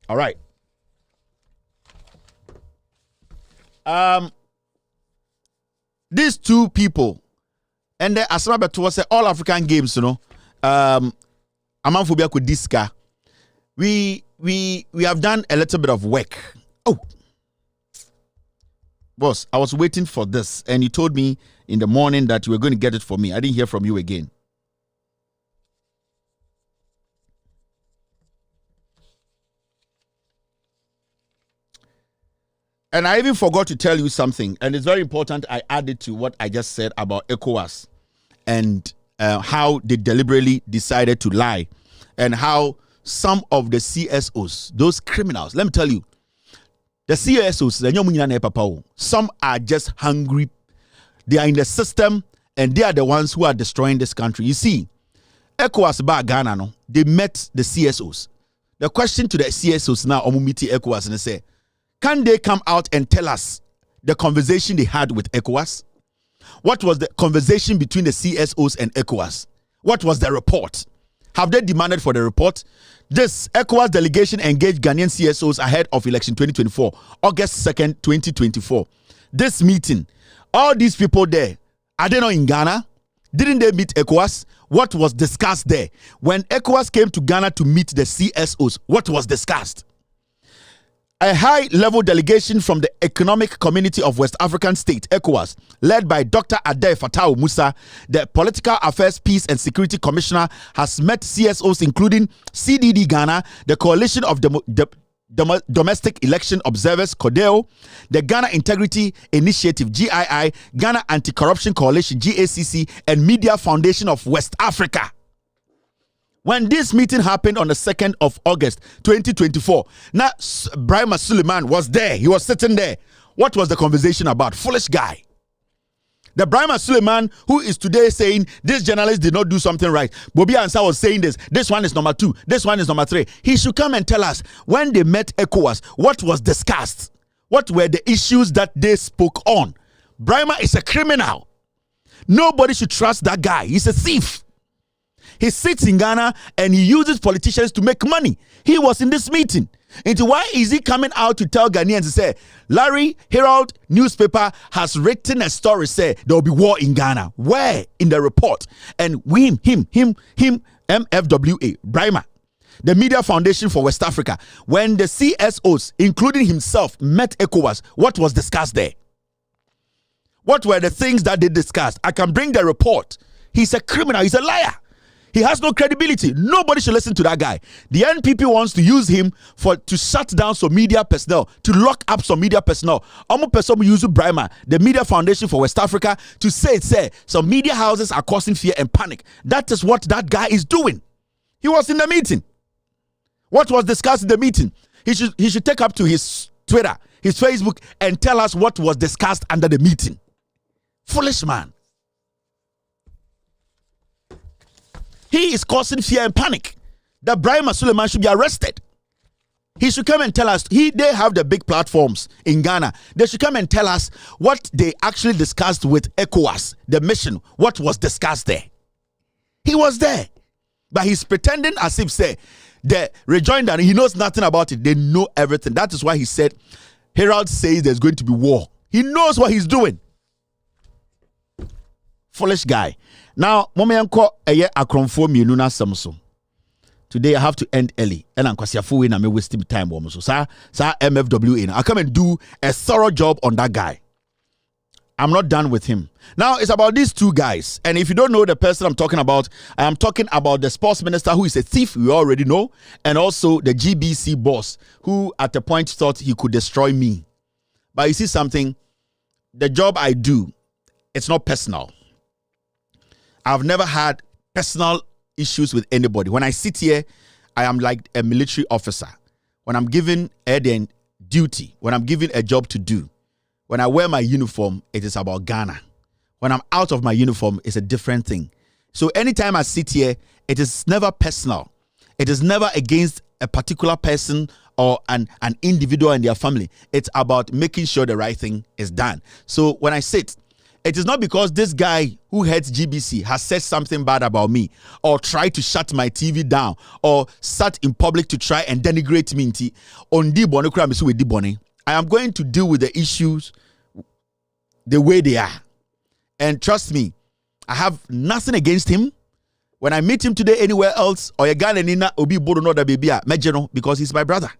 S5: All right. These two people, and then as was all African games, you know, Amanfobia Kudiska. We have done a little bit of work. Oh, boss, I was waiting for this, and you told me in the morning that you were going to get it for me. I didn't hear from you again. And I even forgot to tell you something, and it's very important I added to what I just said about ECOWAS and how they deliberately decided to lie, and how some of the CSOs, those criminals, let me tell you, the CSOs, some are just hungry. They are in the system, and they are the ones who are destroying this country. You see, ECOWAS ba Ghana, no, they met the CSOs. The question to the CSOs now, Omumiti ECOWAS, and they say, can they come out and tell us the conversation they had with ECOWAS? What was the conversation between the CSOs and ECOWAS? What was the report? Have they demanded for the report? This ECOWAS delegation engaged Ghanaian CSOs ahead of election 2024, August 2nd, 2024. This meeting, all these people there, are they not in Ghana? Didn't they meet ECOWAS? What was discussed there? When ECOWAS came to Ghana to meet the CSOs, what was discussed? A high-level delegation from the Economic Community of West African States, ECOWAS, led by Dr. Adae Fatau Musa, the Political Affairs, Peace and Security Commissioner, has met CSOs including CDD Ghana, the Coalition of Domestic Election Observers, CODEO, the Ghana Integrity Initiative, GII, Ghana Anti-Corruption Coalition, GACC, and Media Foundation of West Africa. When this meeting happened on the 2nd of August, 2024, now Brahma Suleiman was there. He was sitting there. What was the conversation about? Foolish guy. The Brahma Suleiman who is today saying this journalist did not do something right. Bobby Ansah was saying this one is number 2, this one is number 3. He should come and tell us when they met ECOWAS, what was discussed? What were the issues that they spoke on? Brahma is a criminal. Nobody should trust that guy. He's a thief. He sits in Ghana and he uses politicians to make money. He was in this meeting. And why is he coming out to tell Ghanaians to say, Larry, Herald newspaper has written a story, say there will be war in Ghana. Where? In the report. And him, MFWA, Brahma, the Media Foundation for West Africa, when the CSOs, including himself, met ECOWAS, what was discussed there? What were the things that they discussed? I can bring the report. He's a criminal. He's a liar. He has no credibility. Nobody should listen to that guy. The NPP wants to use him to shut down some media personnel, to lock up some media personnel. Use Brahma, the Media Foundation for West Africa, to say some media houses are causing fear and panic. That is what that guy is doing. He was in the meeting. What was discussed in the meeting? He should take up to his Twitter, his Facebook, and tell us what was discussed under the meeting. Foolish man. He is causing fear and panic. That Brahma Suleiman should be arrested. He should come and tell us. They have the big platforms in Ghana. They should come and tell us what they actually discussed with ECOWAS, the mission. What was discussed there? He was there. But he's pretending as if, the rejoinder, he knows nothing about it. They know everything. That is why he said, Herald says there's going to be war. He knows what he's doing. Foolish guy. Now, Momeyanko eye akromfo mienu na samso. Today I have to end early. And I'm kwasiafo na me wasting time so. Sa MFWA. I come and do a thorough job on that guy. I'm not done with him. Now, it's about these two guys. And if you don't know the person I'm talking about, I am talking about the sports minister who is a thief, we already know, and also the GBC boss who at a point thought he could destroy me. But you see something, the job I do, it's not personal. I've never had personal issues with anybody. When I sit here, I am like a military officer. When I'm given a duty, when I'm given a job to do, when I wear my uniform, it is about Ghana. When I'm out of my uniform, it's a different thing. So anytime I sit here, it is never personal. It is never against a particular person or an individual and their family. It's about making sure the right thing is done. So when I sit, it is not because this guy who heads GBC has said something bad about me or tried to shut my TV down or sat in public to try and denigrate me. I am going to deal with the issues the way they are. And trust me, I have nothing against him. When I meet him today anywhere else, or because he's my brother.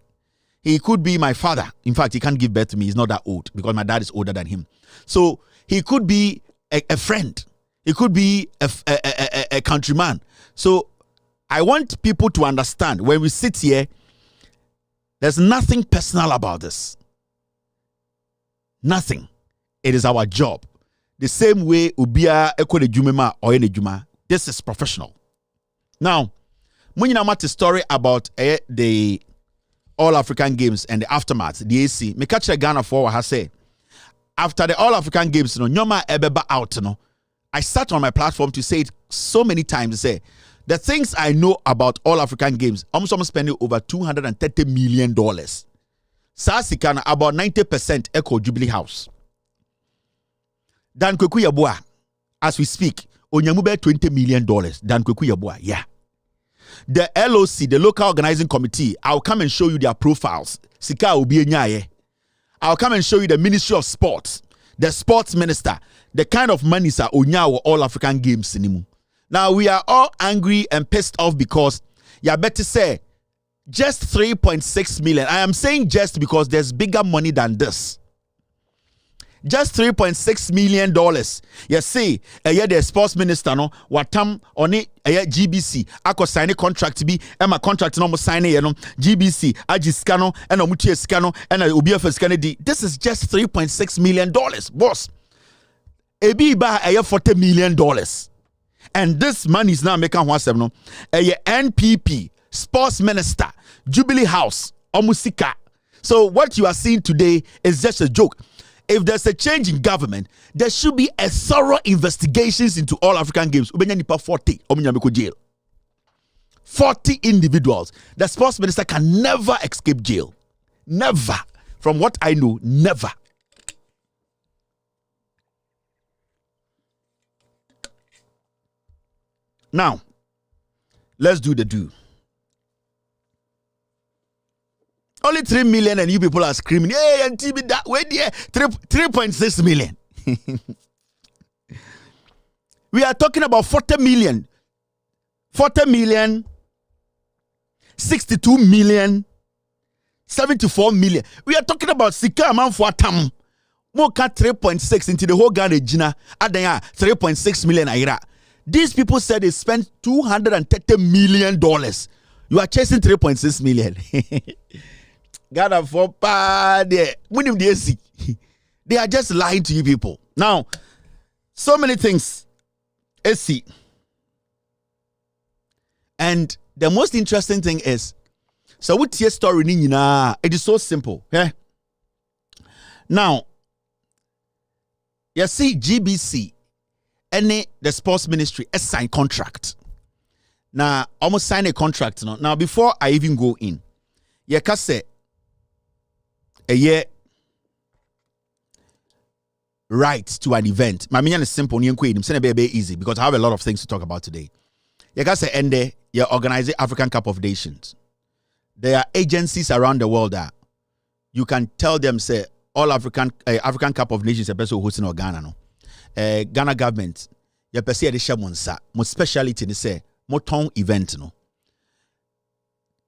S5: He could be my father. In fact, he can't give birth to me. He's not that old because my dad is older than him. So he could be a friend. He could be a countryman. So I want people to understand when we sit here, there's nothing personal about this. Nothing. It is our job. The same way ubia ekode jumema or ene juma. This is professional. Now, when you know the story about the All African Games and the aftermath, the AC, me catch a Ghana for what I say. After the All African Games, nyoma ebeba out, I sat on my platform to say it so many times. Say the things I know about All African Games, I'm spending over $230 million. Sasikana about 90% Echo Jubilee House. Dan Kweku Yabua, as we speak, Onyamube $20 million. Dan Kweku Yabua, yeah. The LOC, the local organizing committee, I'll come and show you their profiles. Sika Obi Nyaye. I'll come and show you the Ministry of Sports, the sports minister, the kind of monies are onya all African games in. Now we are all angry and pissed off because you better say just 3.6 million. I am saying just because there's bigger money than this. Just $3.6 million. You see, the sports minister no watam on it GBC. Ako sign a contract be my contract no sign GBC Ajiskano and Omuchi Scano and UBF Kennedy. This is just $3.6 million, boss. Ebi ba $40 million. And this money is now making $1.7 NPP sports minister Jubilee House Omusika. So what you are seeing today is just a joke. If there's a change in government, there should be a thorough investigations into all African games. 40 jail. 40 individuals. The sports minister can never escape jail. Never. From what I know, never. Now, let's do the do. Only 3 million and you people are screaming, hey, and TV that way there, 3.6 million. We are talking about 40 million, 62 million, 74 million. We are talking about Sika amount for Tam. Moka 3.6 into the whole Ghana Gina, Adaya 3.6 million aira. These people said they spent $230 million. You are chasing 3.6 million. Ghana for they are just lying to you people. Now, so many things. See. And the most interesting thing is, so what's your story? It is so simple. Yeah. Now, you see GBC and the sports ministry sign contract. Now, almost sign a contract. Now, before I even go in, you can say a year right to an event. My meaning is simple. It's easy because I have a lot of things to talk about today. You can say, and you're organizing African Cup of Nations. There are agencies around the world that you can tell them, say, all African Cup of Nations, a person hosting or Ghana. No, Ghana government, you perceive the shamunsa, more speciality they say, more town event. No,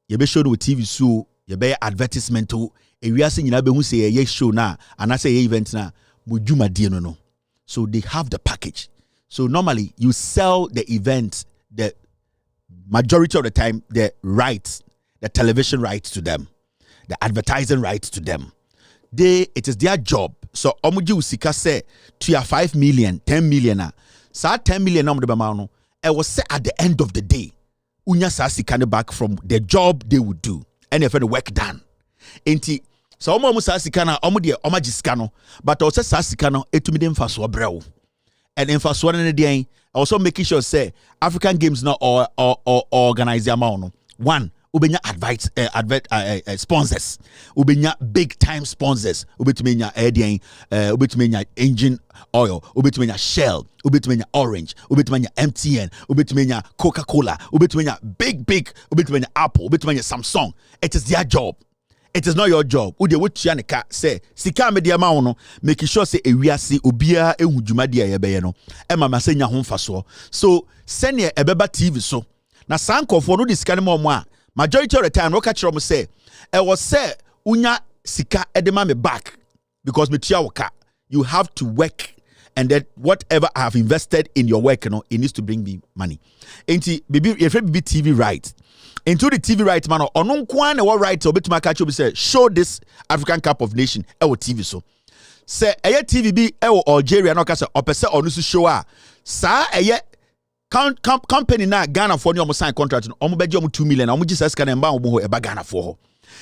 S5: you be showed with TV show, you be advertisement to. We are saying who say a show now and I say event now mujuma dieno no. So they have the package. So normally you sell the event, the majority of the time the rights, the television rights to them, the advertising rights to them. It is their job. So omuji usika say to 5 million, 10 million sa 10 million no it was say at the end of the day unya sa sikane back from the job they would do and if the work done. Enti so omo sa sikana omo de omagiska but also sa sikana etumi de mfaso brew and mfaso ne de also making sure say African Games now or organize amount. One, ubenya advice sponsors, ubenya big time sponsors, ubetumenya ubetumenya engine oil, ubetumenya Shell, ubetumenya Orange, ubetumenya MTN, ubetumenya Coca-Cola, ubetumenya big ubetumenya Apple, ubetumenya Samsung. It is their job. It is not your job. Ude what you say, sika media no, making sure say ewiase obia ehudwuma dia ye beye no. E mama say nya ho mfaso. So send ye ebeba TV so. Na sankofo no disika mo a majority of the time no ka kire mo say e was say unya sika edema me back because me tia woka. You have to work and that whatever I have invested in your work, it needs to bring me money. Enti baby if be TV right. Into the TV right man or no kwan or right or bit my catch you say show this African Cup of Nation TV so say a TV be Algeria no kasa or pese or no show sa a company na Ghana for no sign contract no mo beje 2 million o mo Jesus can emba mo e ba Ghana for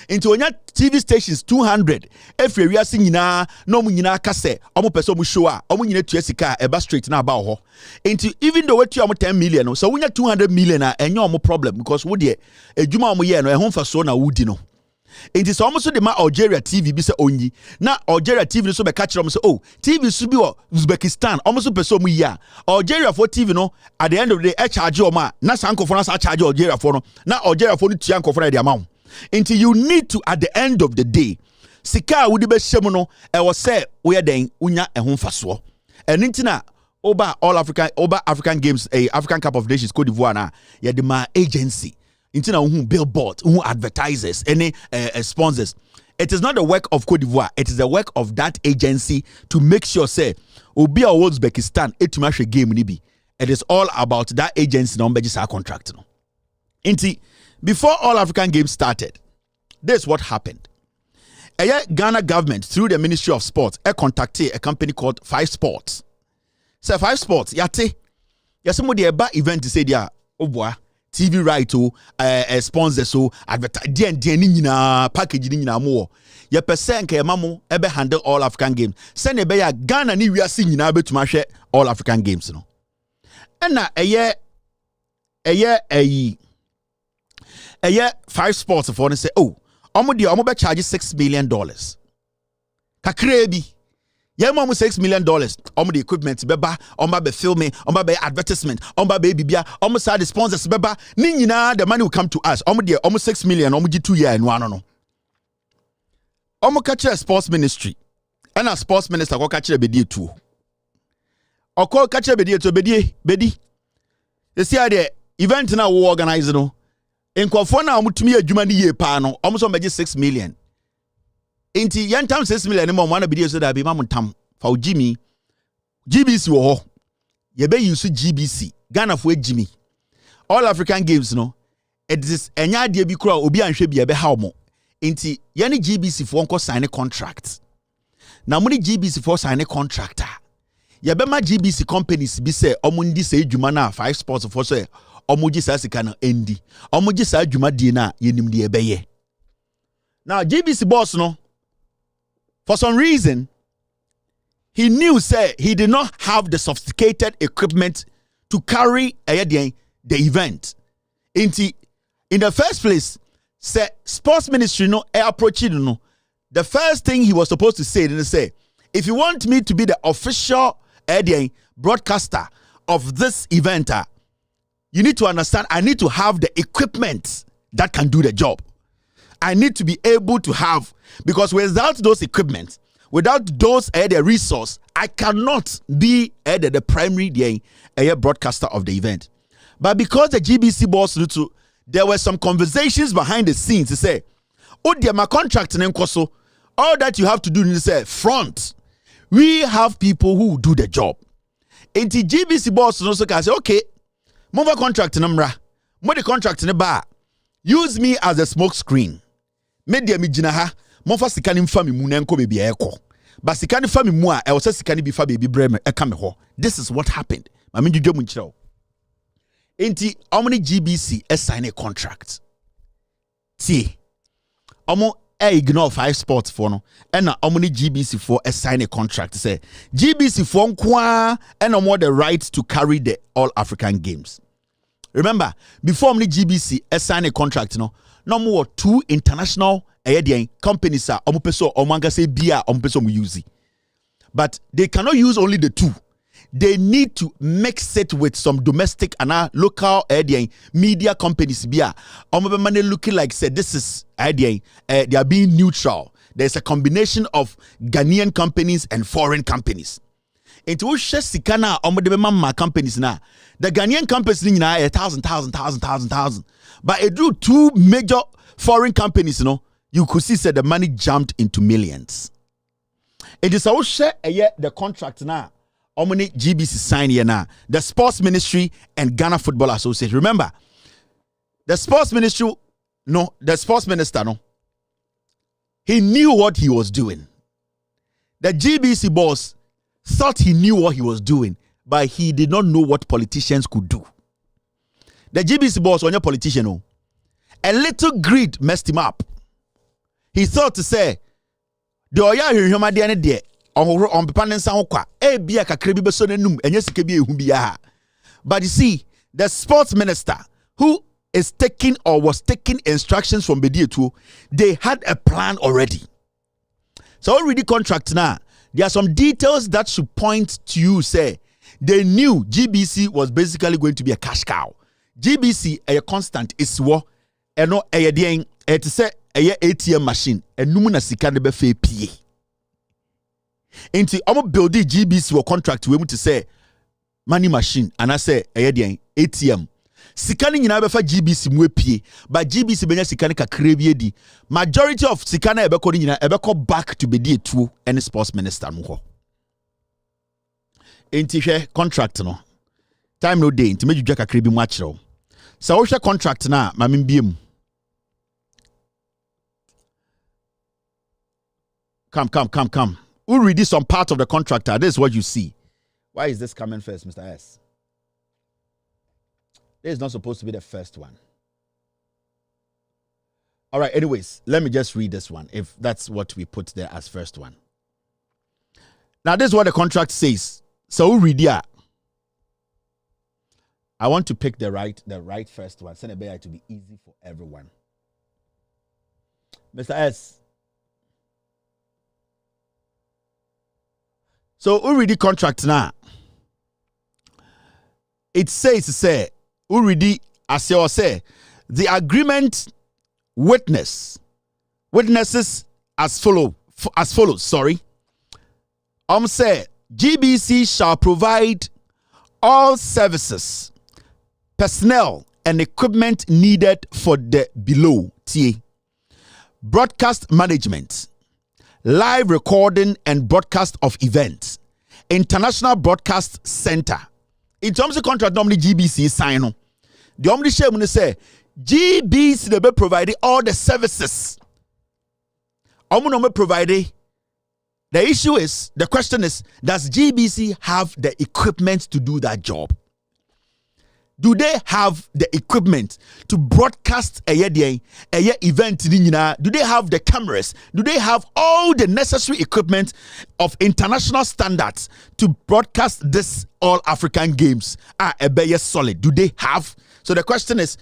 S5: into onya TV stations 200 every we are singing na no mo nyina kase o mo pese o mo show o mo nyina tua sika e ba straight na ba ho into even though we tua mo 10 million so we nya 200 million enyo mo problem because wo de adwuma o mo ye no e ho mfa so na wudi no into so almost the ma Algeria TV bi se onyi na Algeria TV so be catch them say oh TV so bi Uzbekistan almost pese o mo yi Algeria for TV no at the end of the day e charge o ma na sanko for na sa charge Algeria for no na Algeria for no tua nko for na the amount. Until you need to at the end of the day sika wudi be hyem no e wo say we den unya ehun faso And intina over African Games, African Cup of Nations, Cote d'Ivoire na yeah the my agency. Intina who billboard, who advertisers, any sponsors. It is not the work of Cote d'Ivoire. It is the work of that agency to make sure say Obi or Uzbekistan etumashe game nibi. It is all about that agency number just our contract. No. Inti before all African Games started, this is what happened. Ghana government through the Ministry of Sports contacted a company called 5 Sports. So 5 Sports, yate. Somebody about event to say dia obwa TV right to sponsor so advertise dia package ni nyina mo. Ye percent ke mamo ebe handle all African Games. Send ebe ya Ghana ni wiase nyina betuma hwe all African Games no. Na eye 5 Sports for say oh omo be charge $6 million. Kakra bi ye mo $6 million omo the equipment beba omo be filming omo be advertisement omo be bibia omo sa the sponsors beba ni nyina the money will come to us omo $6 million omo gi 2 year and one no omo catch sports ministry and a sports minister go catch bedie too okọ catch bedie to bedi you see the event na we organize no enkofo na omutumi adwuma ni ye pa no omo so meje $6 million. Inti yantam $6 million mo na bidi so da be mamuntam fa ojimi GBC wo ho ye be use GBC Ghana fo ejimi all African Games no it is enya de bi kura obi anhwe bi be ha mo inti ye ne GBC fo nko sign contract na mo ne GBC fo sign contractor ye be ma GBC companies bi say omo ndi say adwuma na 5 Sports fo so omo gi sa sika na endi omo gi sa adwuma die na yenim de be ye now GBC boss no for some reason, he knew, say, he did not have the sophisticated equipment to carry the event. In the first place, say, sports ministry no approach no. The first thing he was supposed to say, if you want me to be the official broadcaster of this event, you need to understand I need to have the equipment that can do the job. I need to be able to have, because without those equipment, without those the resource, I cannot be the primary broadcaster of the event. But because the GBC boss knew to, there were some conversations behind the scenes to say, oh dear, my contract in Nkoso, all that you have to do is say front. We have people who do the job. And the GBC boss also can say, okay, move a contract in Amra, move the contract in the bar, use me as a smoke screen. Media mi jina ha monfa sika ni mfa me mu na enko bebi eko ba sika ni fa me mu a e wo sika ni bi fa bebi brem e ka me ho. This is what happened. Ma me dwodwo mu nkyerɛw enti omni GBC sign a contract see omo ignore 5 Sports for no and na omni GBC for sign a contract say GBC for nko and omo the right to carry the all African Games. Remember before omni GBC sign a contract no more 2 international companies are use. But they cannot use only the 2. They need to mix it with some domestic and local media companies. Looking like say this is they are being neutral. There's a combination of Ghanaian companies and foreign companies. Into sikana companies now. The Ghanaian companies ni 1,000. But it drew 2 major foreign companies, you could see the money jumped into millions. It is also the contract now. Omni GBC signed here now. The Sports Ministry and Ghana Football Association. Remember, the Sports Minister, he knew what he was doing. The GBC boss thought he knew what he was doing, but he did not know what politicians could do. The GBC boss was a politician. A little greed messed him up. He thought to say, the oya human de on pepanensa hokwa e bia kakra bi beso nanum enye sika bi ehu bia. But you see, the sports minister who is taking or was taking instructions from Bedietu, they had a plan already. So already contract now, there are some details that should point to you say they knew GBC was basically going to be a cash cow. GBC a constant is what no a den to say a ATM machine and numuna sika ne be fe pie. Into omo build the GBC or contract we to say money machine and I say ATM. Sikani nyina befa GBC mu epie, but GBC benya sikani kakra bi edi. Majority of sikana ebeko nyina ebeko back to be the two any sports minister mu ho. Enti hwe contract no. Time no day enti medwudwa kakra bi mu akere. So wo hwe contract na ma membiem. Come. We'll read some part of the contract. This is what you see. Why is this coming first, Mr. S? This is not supposed to be the first one. All right, anyways, let me just read this one, if that's what we put there as first one. Now, this is what the contract says. So we'll read here. I want to pick the right first one. Send it to be easy for everyone. Mr. S. So we read the contract now. It says, we read it as you say, the agreement witnesses as follows. Say GBC shall provide all services, personnel, and equipment needed for the below broadcast management, live recording and broadcast of events, International Broadcast Center. In terms of contract, normally GBC sign. The only shame say GBC they be providing all the services. Providing. The issue is, the question is, does GBC have the equipment to do that job? Do they have the equipment to broadcast a event? Do they have the cameras? Do they have all the necessary equipment of international standards to broadcast this all African games? Solid. Do they have? So the question is,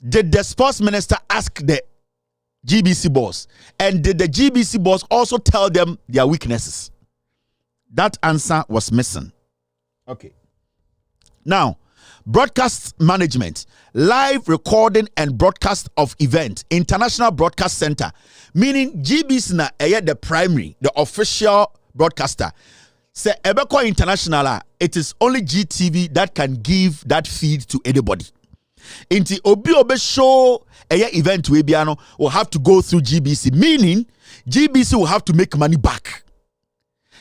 S5: did the sports minister ask the GBC boss? And did the GBC boss also tell them their weaknesses? That answer was missing. Okay. Now, broadcast management, live recording and broadcast of event, International Broadcast Center, meaning GBC na the primary, the official broadcaster. Say Ebeko International, it is only GTV that can give that feed to anybody. Inti obi show event webiano will have to go through GBC, meaning GBC will have to make money back.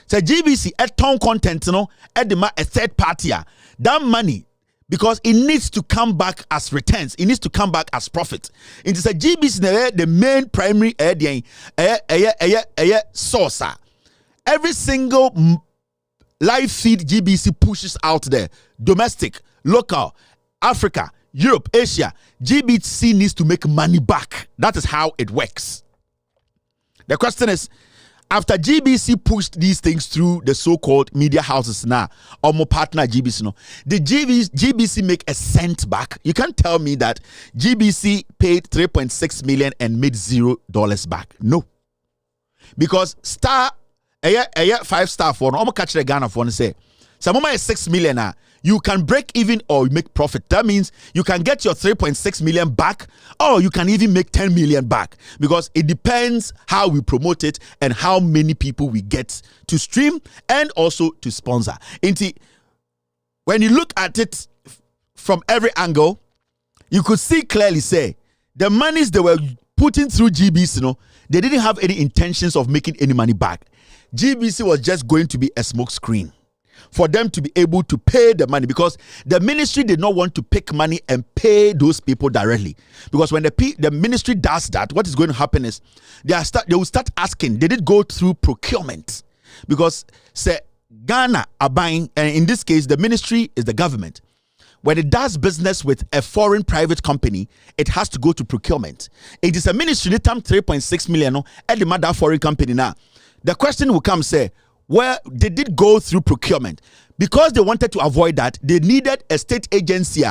S5: So GBC at town content at a third party, that money, because it needs to come back as returns, it needs to come back as profit. It is a GBC the main primary source. Every single live feed GBC pushes out there, domestic, local, Africa, Europe, Asia, GBC needs to make money back. That is how it works. The question is, after GBC pushed these things through the so-called media houses now, or more partner GBC, did GBC make a cent back? You can't tell me that GBC paid 3.6 million and made $0 back. No. Because star, 5-star for no, I'm catch the Ghana for and say, some is 6 million. You can break even or make profit. That means you can get your 3.6 million back, or you can even make 10 million back, because it depends how we promote it and how many people we get to stream and also to sponsor. When you look at it from every angle, you could see clearly say the monies they were putting through GBC, they didn't have any intentions of making any money back. GBC was just going to be a smoke screen for them to be able to pay the money, because the ministry did not want to pick money and pay those people directly. Because when the ministry does that, what is going to happen is they will start asking, did it go through procurement? Because say Ghana are buying, and in this case the ministry is the government. When it does business with a foreign private company, it has to go to procurement. It is a ministry that time 3.6 million at the mother foreign company now. The question will come, say, where they did go through procurement, because they wanted to avoid that. They needed a state agency.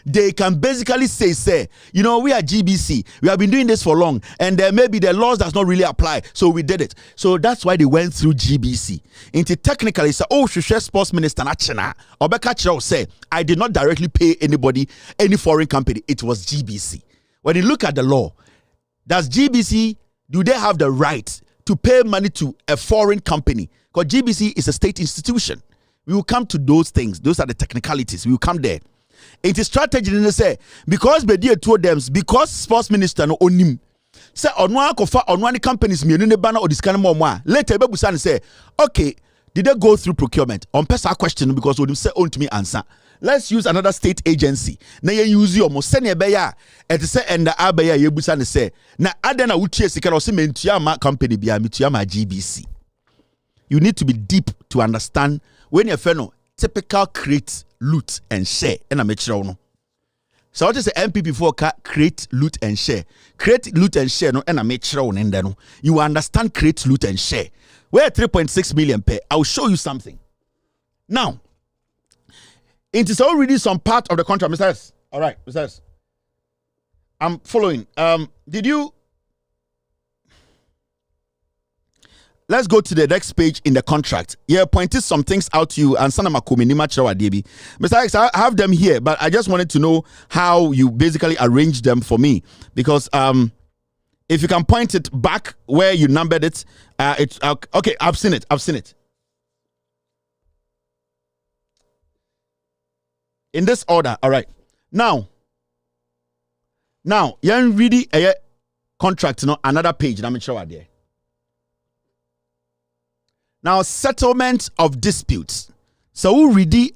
S5: They can basically say, we are GBC. We have been doing this for long, and maybe the laws does not really apply, so we did it. So that's why they went through GBC. Into technically, say, sports minister Nachina or Bekachiro say, I did not directly pay anybody, any foreign company. It was GBC. When you look at the law, do they have the right to pay money to a foreign company, because GBC is a state institution. We will come to those things. Those are the technicalities. We will come there. It is strategy in the say because be dear two of them because sports minister no onim say on one kofa on one companies me no banner or this kind of more later be busan say okay, did they go through procurement on person question because onim say on to me answer. Let's use another state agency. Na ye use your mo sene be ya et say and the abaya ye busan say na adena utie sika o say mentua ma company bia metua ma GBC. You need to be deep to understand when you feno typical create, loot and share. And I make sure no. So what is the MPP for create, loot and share? Create, loot and share no. And I make sure no. You understand create, loot and share. We're 3.6 million per. I'll show you something. Now, it is already some part of the contract, Mr. S. All right, Mr. S. I'm following. Did you? Let's go to the next page in the contract. Yeah, pointed some things out to you and Sana Makumi Nima Chirawa Debi. Mr. X, I have them here, but I just wanted to know how you basically arranged them for me. Because if you can point it back where you numbered it, it's okay, I've seen it. In this order, all right. Now, you really a contract, another page. Let me show you there. Now, settlement of disputes. So we read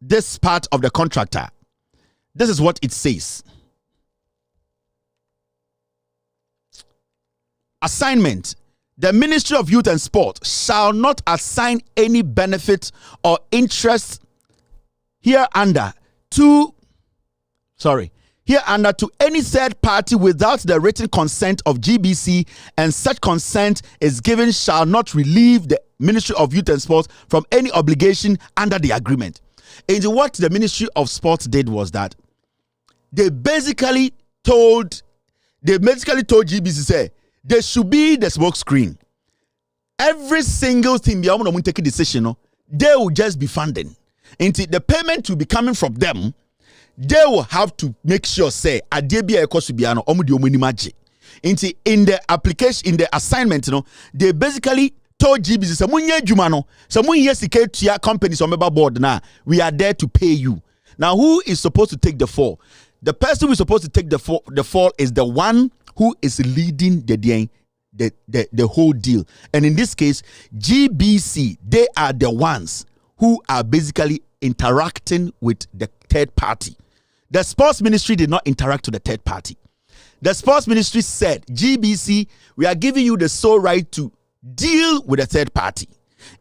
S5: this part of the contractor. This is what it says. Assignment. The Ministry of Youth and Sport shall not assign any benefit or interest hereunder to any third party without the written consent of GBC, and such consent is given shall not relieve the Ministry of Youth and Sports from any obligation under the agreement. And what the Ministry of Sports did was that they basically told GBC say there should be the smoke screen. Every single thing they will take a decision, they will just be funding. And the payment will be coming from them. They will have to make sure say adebia ekosubiano omudi omunimaji. In the application, in the assignment, they basically told GBC say munye jumano, so munye sike tia companies on member board now. We are there to pay you. Now, who is supposed to take the fall? The person who is supposed to take the fall is the one who is leading the whole deal. And in this case, GBC, they are the ones who are basically interacting with the third party. The sports ministry did not interact with the third party. The sports ministry said, GBC, we are giving you the sole right to deal with the third party.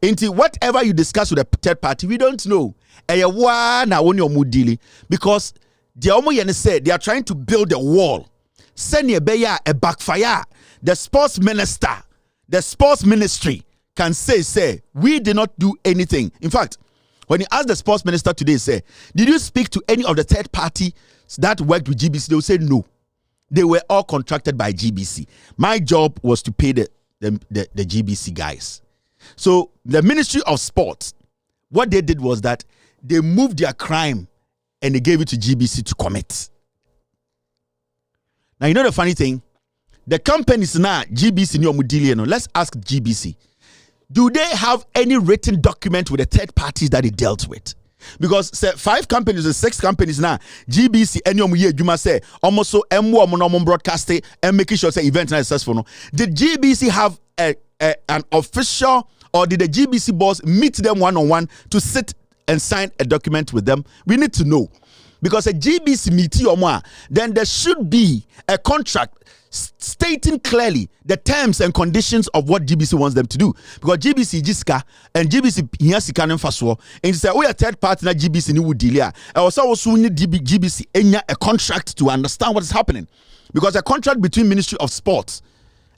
S5: Into whatever you discuss with the third party, we don't know. Because they are trying to build a wall. Send a backfire. The sports minister, the sports ministry can say, we did not do anything. In fact, when he asked the sports minister today, say, did you speak to any of the third parties that worked with GBC? They will say no. They were all contracted by GBC. My job was to pay the GBC guys. So the Ministry of Sports, what they did was that they moved their crime and they gave it to GBC to commit. Now, you know the funny thing? The companies now, GBC, let's ask GBC. Do they have any written document with the third parties that they dealt with? Because say 5 companies or 6 companies now, GBC, any Juma say almost so M1 broadcasting and making sure say event is successful. No? Did GBC have an official, or did the GBC boss meet them one-on-one to sit and sign a document with them? We need to know. Because a GBC meeting or more, then there should be a contract stating clearly the terms and conditions of what GBC wants them to do. Because GBC Jiska and GBC Hiasika and Faswo, and say, we are third party na GBC ni would deal here. I also need GBC a contract to understand what is happening. Because a contract between Ministry of Sports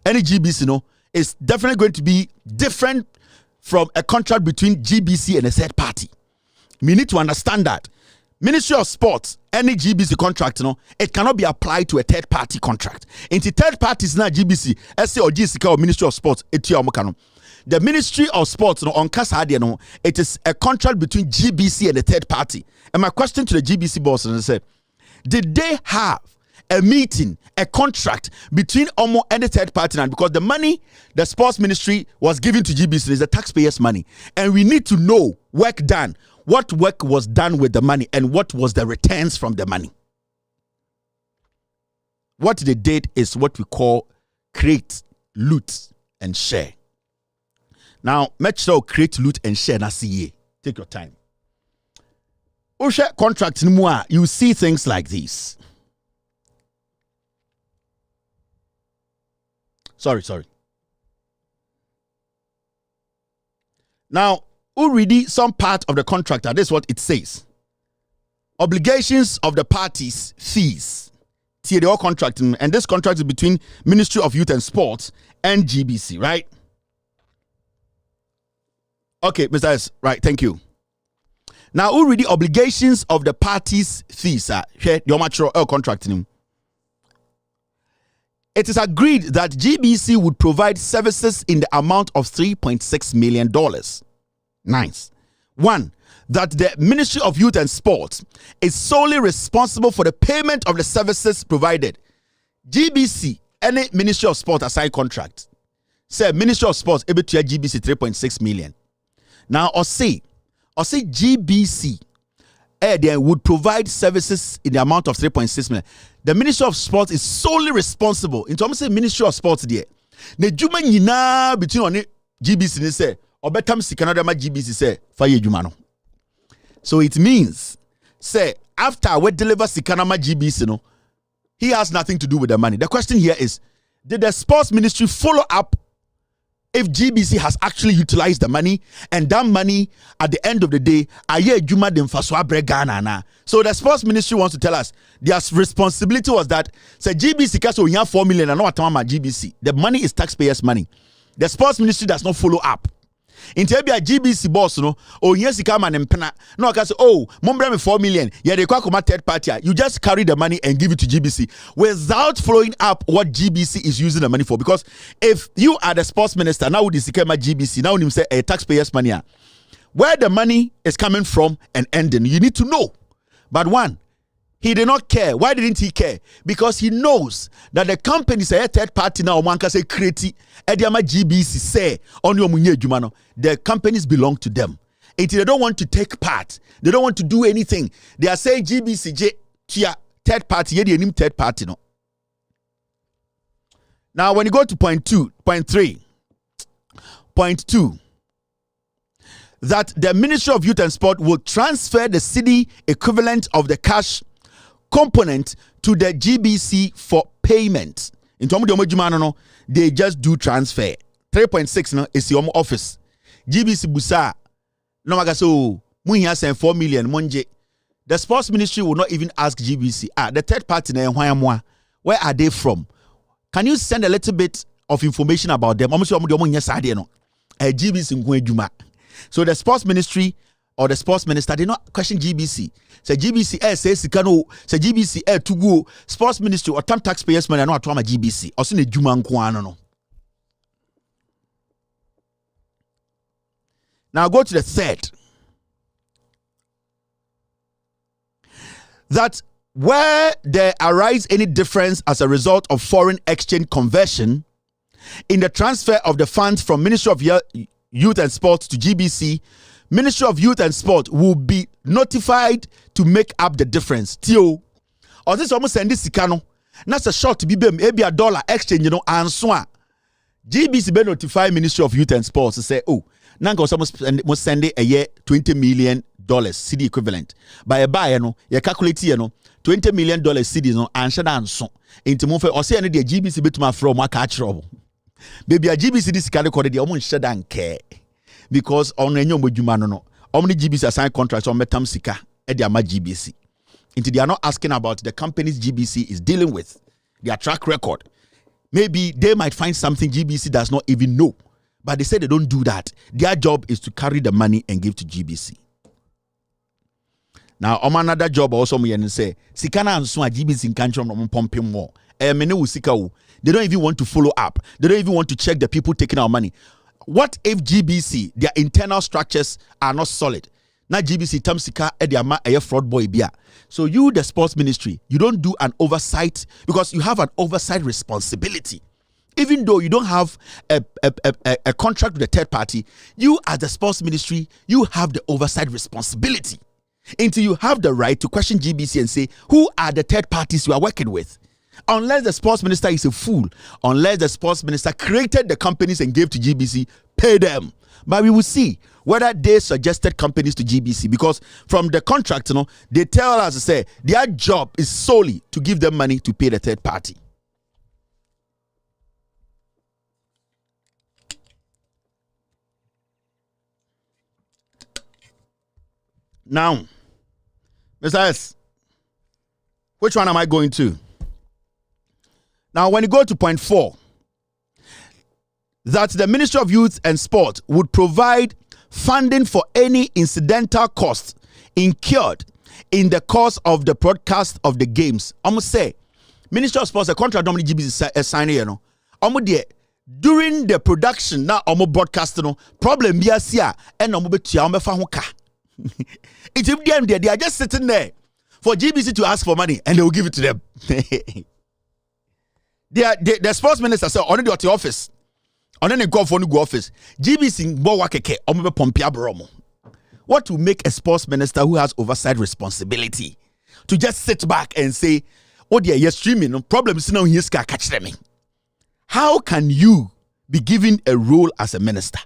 S5: and GBC is definitely going to be different from a contract between GBC and a third party. We need to understand that. Ministry of Sports, any GBC contract, it cannot be applied to a third party contract. Into third parties now GBC, SA or GCK or Ministry of Sports, the Ministry of Sports on Casa, it is a contract between GBC and the third party. And my question to the GBC boss is, did they have a meeting, a contract between Omo and the third party, and because the money the sports ministry was given to GBC is the taxpayers' money, and we need to know work done, what work was done with the money, and what was the returns from the money. What they did is what we call create, loot, and share. Now, make sure create, loot, and share. Now, see, take your time. Usha contract in moi, you see things like this. Sorry. Now, already some part of the contract, this is what it says. Obligations of the parties, fees. See, they all contract, and this contract is between Ministry of Youth and Sports and GBC, right? Okay, Mr. S, right, thank you. Now, already obligations of the parties' fees are your mature contracting. It is agreed that GBC would provide services in the amount of $3.6 million. Nice. 1. That the Ministry of Youth and Sports is solely responsible for the payment of the services provided. GBC, any Ministry of Sport assign contract. Say Ministry of Sports able to GBC 3.6 million. Now, or say GBC they would provide services in the amount of 3.6 million. The Ministry of Sports is solely responsible. In terms of Ministry of Sports there. The juma nyina between on GBC ni say obetam sikanada ma GBC say faye juma no. So it means say after we deliver sikanama GBC no, he has nothing to do with the money. The question here is, did the sports ministry follow up if GBC has actually utilized the money, and that money at the end of the day, so the sports ministry wants to tell us their responsibility was that say GBC cash we have 4 million and not GBC. The money is taxpayers' money. The sports ministry does not follow up. In Tebia GBC boss no, oh yes, he come and empena. No, I can say, oh, Mumbrami 4 million. Yeah, they call come third party. You just carry the money and give it to GBC without following up what GBC is using the money for. Because if you are the sports minister, now this became GBC, now you say a taxpayers' money. Where the money is coming from and ending, you need to know. But one, he did not care. Why didn't he care? Because he knows that the company say a third party now man can say create Ediama GBC say on your munye jumano. The companies belong to them. And they don't want to take part. They don't want to do anything. They are saying GBC tia third party, ye name third party no. Now when you go to point 2, that the Ministry of Youth and Sport will transfer the city equivalent of the cash component to the GBC for payment. In terms of the they just do transfer. 3.6 no is your office. GBC busa no magaso munya send 4 million monje. The sports ministry will not even ask GBC. The third party na where are they from? Can you send a little bit of information about them? GBC ngwe. So the sports ministry or the sports minister did not question GBC. Say GBC says sikano, say GBC to go sports ministry or tam taxpayers money no atoma GBC. Or sune juma nko no. Now go to the third. That where there arise any difference as a result of foreign exchange conversion in the transfer of the funds from Ministry of Youth and Sport to GBC, Ministry of Youth and Sport will be notified to make up the difference. Tio, or this almost send this sikano. That's a short to be maybe $1 exchange, you know, and so on. GBC be notify Ministry of Youth and Sports to say, oh, Nango must send a year $20 million CD equivalent. By a buy, you know, you calculate, you know, $20 million CDs no answer and so. Into move or say any GBC bit my from my catch trouble. Baby, a GBC this kind of code the almost shed and care. Because on a new Mojumano, no, only GBC assign contracts on Metam Sika at their GBC. Until they are not asking about the companies GBC is dealing with, their track record. Maybe they might find something GBC does not even know. But they say they don't do that. Their job is to carry the money and give to GBC. Now, another job also me and say, Sikana and so GBC in country from pumping more. They don't even want to follow up. They don't even want to check the people taking our money. What if GBC, their internal structures are not solid? Na GBC tamsika ediama a fraud boy bia. So you, the sports ministry, you don't do an oversight because you have an oversight responsibility. Even though you don't have a contract with a third party, you as the sports ministry, you have the oversight responsibility. Until you have the right to question GBC and say, who are the third parties you are working with? Unless the sports minister is a fool, unless the sports minister created the companies and gave to GBC, pay them. But we will see whether they suggested companies to GBC, because from the contract, they tell us to say their job is solely to give them money to pay the third party. Now, Mr. S, which one am I going to? Now, when you go to point 4, that the Ministry of Youth and Sport would provide funding for any incidental costs incurred in the course of the broadcast of the games. I'm going to say, Ministry of Sports, a contract normally GBC sign here, no? During the production, now I'm broadcast, no problem. Biasia and I'm it's them there. They are just sitting there for GBC to ask for money, and they will give it to them. The sports minister said, "On the office, on any go for go office, GBC bo wakeke omobe pompia bromo." What will make a sports minister who has oversight responsibility to just sit back and say, "Oh dear, you're streaming. No problem is now here. Catch them." How can you be given a role as a minister?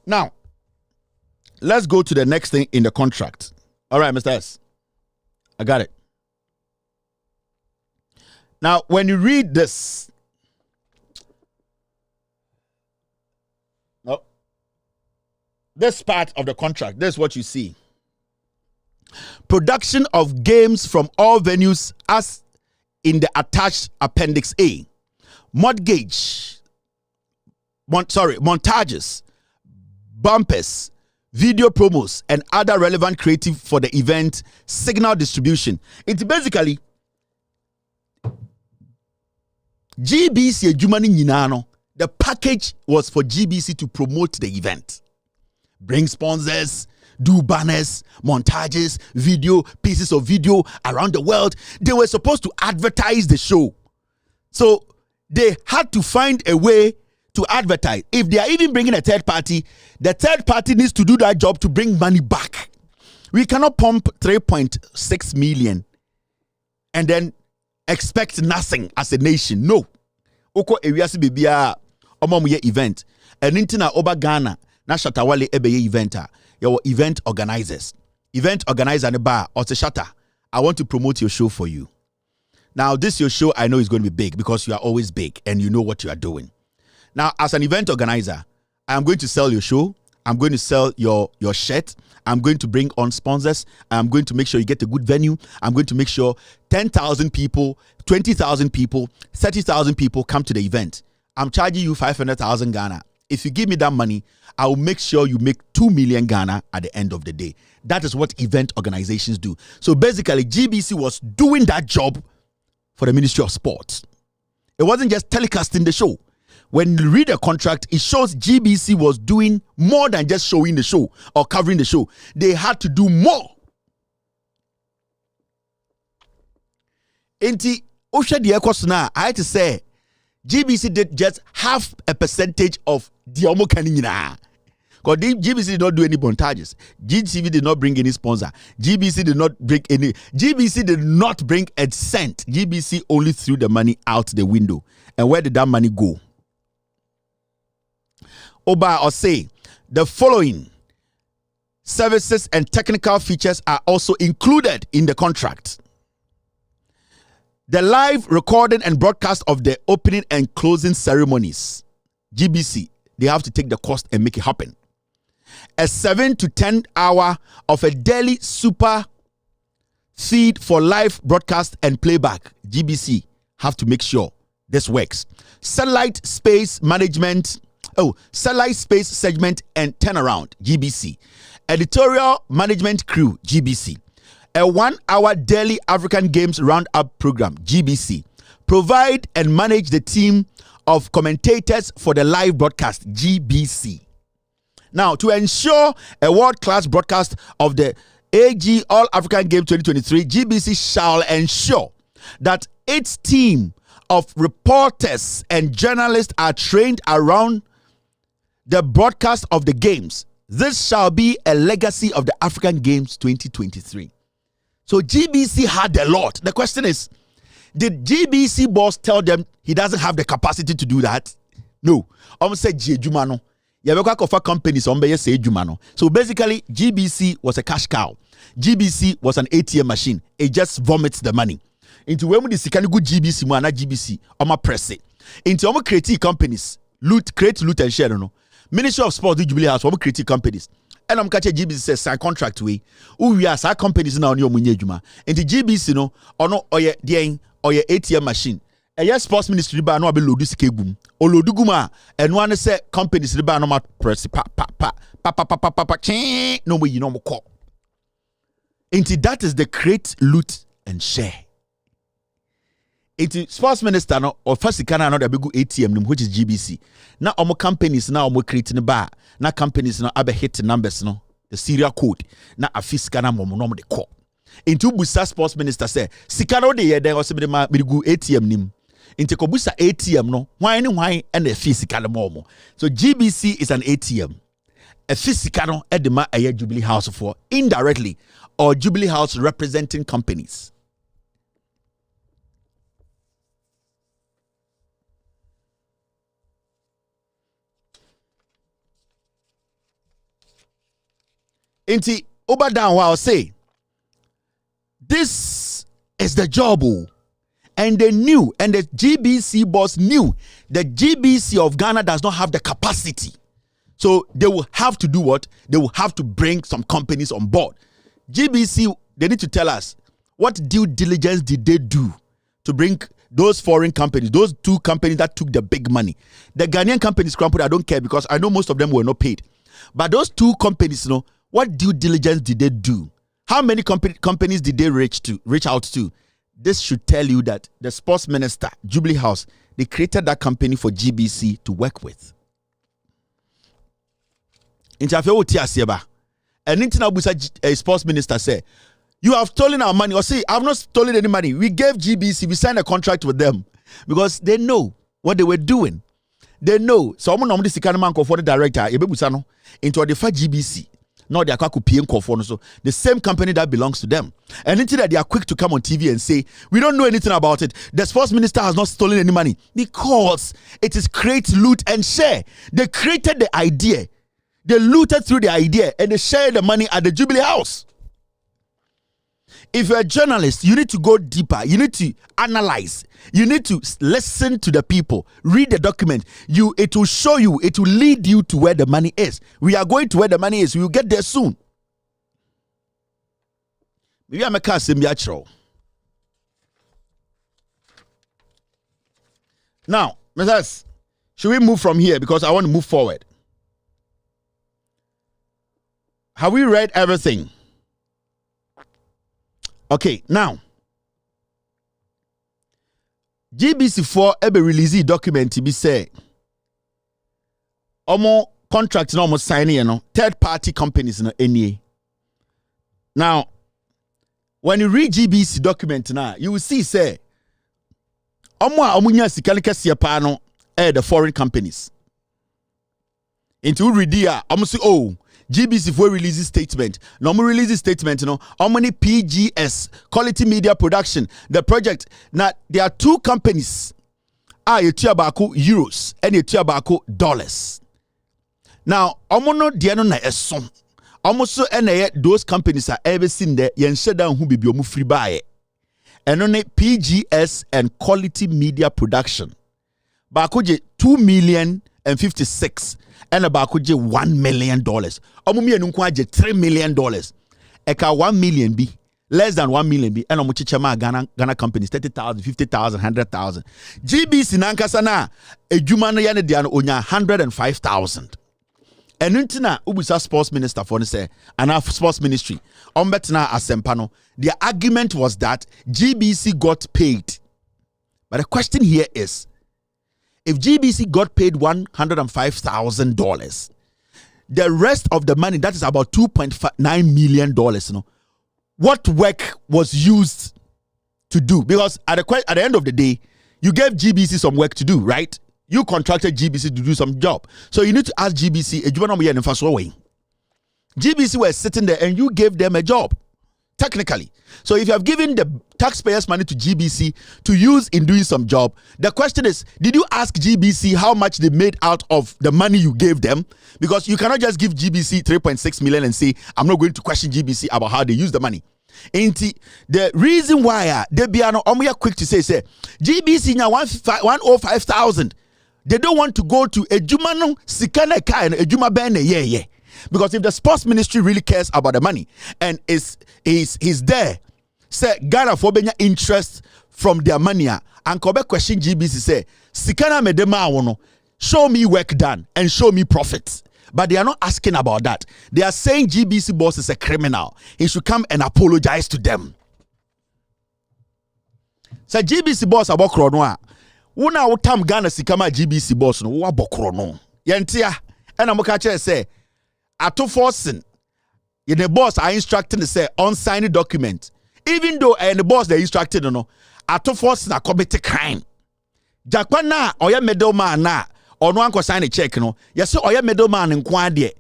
S5: Now, let's go to the next thing in the contract. All right, Mr. S. I got it. Now, when you read this, this part of the contract, this is what you see. Production of games from all venues as in the attached Appendix A. Montages, bumpers, video promos, and other relevant creative for the event, signal distribution. It's basically GBC Jumani Ninano. The package was for GBC to promote the event. Bring sponsors, do banners, montages, video, pieces of video around the world. They were supposed to advertise the show. So they had to find a way to advertise. If they are even bringing a third party, the third party needs to do that job to bring money back. We cannot pump 3.6 million and then expect nothing as a nation. No. Oko ewiase bibia omomuye event. And intina oba Ghana na shatawale ebeye eventer. Your event organizers. Event organizer ne bar or shatter. I want to promote your show for you. Now, this your show I know is going to be big because you are always big and you know what you are doing. Now, as an event organizer, I am going to sell your show. I'm going to sell your shirt. I'm going to bring on sponsors. I'm going to make sure you get a good venue. I'm going to make sure 10,000 people, 20,000 people, 30,000 people come to the event. I'm charging you 500,000 Ghana. If you give me that money, I will make sure you make 2 million Ghana at the end of the day. That is what event organizations do. So basically, GBC was doing that job for the Ministry of Sports. It wasn't just telecasting the show. When you read the contract, it shows GBC was doing more than just showing the show or covering the show. They had to do more. Enti Osha the Ekosuna, I had to say, GBC did just half a percentage of the Omo Kanina. Because GBC did not do any montages. GTV did not bring any sponsor. GBC did not bring a cent. GBC only threw the money out the window. And where did that money go? Oba or say the following services and technical features are also included in the contract. The live recording and broadcast of the opening and closing ceremonies. GBC, they have to take the cost and make it happen. A 7 to 10 hour of a daily super feed for live broadcast and playback. GBC have to make sure this works. Satellite space segment and turnaround. GBC. Editorial management crew. GBC. A 1 hour daily African Games roundup program. GBC. Provide and manage the team of commentators for the live broadcast. GBC. Now, to ensure a world-class broadcast of the AG All African Games 2023, GBC shall ensure that its team of reporters and journalists are trained around the broadcast of the games. This shall be a legacy of the African Games 2023. So GBC had a lot. The question is, did GBC boss tell them he doesn't have the capacity to do that? No. Said Jumano. For companies say Jumano. So basically, GBC was a cash cow. GBC was an ATM machine. It just vomits the money. Into when we can go GBC, man, GBC, press it. Into creative companies, create loot and share. No. Ministry of Sports, the Jubilee House, creative companies. And I'm catching GBC says sign contract way. We are sign companies now on your munye juma. Into GBC no, or no, or your ATM machine. A yes sports ministry ba no abe lodu sike gum. O lodu guma and one say companies ba no ma press pa no way you know mo call. Into that is the create, loot and share. Into sports minister no or first kana no da be go ATM which is GBC. Now omo companies now omo creating ba. Na companies no abe hit numbers no the serial code na afiska na momo no de call. Into busa sports minister say sika no de ye den o se be ma be go ATM nim. Into kobusa ATM no why and a physical momo. So GBC is an ATM. A physical edema a Jubilee House for indirectly or Jubilee House representing companies. Inti over down while say this is the job. And they knew, and the GBC boss knew the GBC of Ghana does not have the capacity. So they will have to do what? They will have to bring some companies on board. GBC, they need to tell us what due diligence did they do to bring those foreign companies, those two companies that took the big money. The Ghanaian companies, I don't care because I know most of them were not paid. But those two companies, you know, what due diligence did they do? How many companies did they reach out to? This should tell you that the sports minister, Jubilee House, they created that company for GBC to work with. And a sports minister say, you have stolen our money. Or say, I have not stolen any money. We gave GBC, we signed a contract with them because they know what they were doing. They know. So I'm going to for the director, into the GBC. No, they are so the same company that belongs to them. And until that they are quick to come on TV and say, we don't know anything about it. The sports minister has not stolen any money because it is create, loot, and share. They created the idea. They looted through the idea and they shared the money at the Jubilee House. If you're a journalist, you need to go deeper. You need to analyze. You need to listen to the people. Read the document. It will show you. It will lead you to where the money is. We are going to where the money is. We will get there soon. Maybe I'm a cast. Now, Messrs., should we move from here because I want to move forward? Have we read everything? Okay, now GBC4 ebe release document be say omo contract no omo sign no third party companies no NCA. Now when you read GBC document now you will see say omo nya sika kese pa no the foreign companies. Into read here omo say oh GBC for release statement. No more release statement, you know. How many PGS, quality media production, the project. Now there are two companies. You tiabaku euros and you tiabaku dollars. Now, omono diano na eson. Almost those companies are ever seen there. Yen down who be biomu free buy. And only PGS and quality media production. Bakoje 2,056,000. And about $1 million. Omumi enunkwaje $3 million. Eka 1 million be less than 1 million be. And omuchichema Ghana companies 30,000, 50,000, 100,000. GBC nankasa na ejumano yane diano onya 105,000. And untina ubusa sports minister for say and our sports ministry ombetna asempano. The argument was that GBC got paid. But the question here is, if GBC got paid $105,000, the rest of the money, that is about $2.9 million, what work was used to do? Because at the end of the day, you gave GBC some work to do, right? You contracted GBC to do some job. So you need to ask GBC, GBC were sitting there and you gave them a job, technically. So if you have given the taxpayers' money to GBC to use in doing some job, the question is, did you ask GBC how much they made out of the money you gave them? Because you cannot just give GBC 3.6 million and say, I'm not going to question GBC about how they use the money. Ain't the reason why they be quick to say GBC now 105,000. They don't want to go to a Jumano Sikana Kai and a Juma Bene, yeah. Because if the sports ministry really cares about the money and is there, say Ghana for benya interest from their money, and Kobe question GBC say Sikana medema wono, show me work done and show me profits. But they are not asking about that. They are saying GBC boss is a criminal. He should come and apologize to them. So GBC boss about krono. Una utam Ghana sikama GBC boss no wa bokrono. Yentia. And I'm catch say ato forcing. The boss are instructing to say on signing document. Even though the boss they instructed no, ato forcing a commit crime. Jakwana oya middleman na ono anko sign a check no. Yes, oya middleman nkwa de.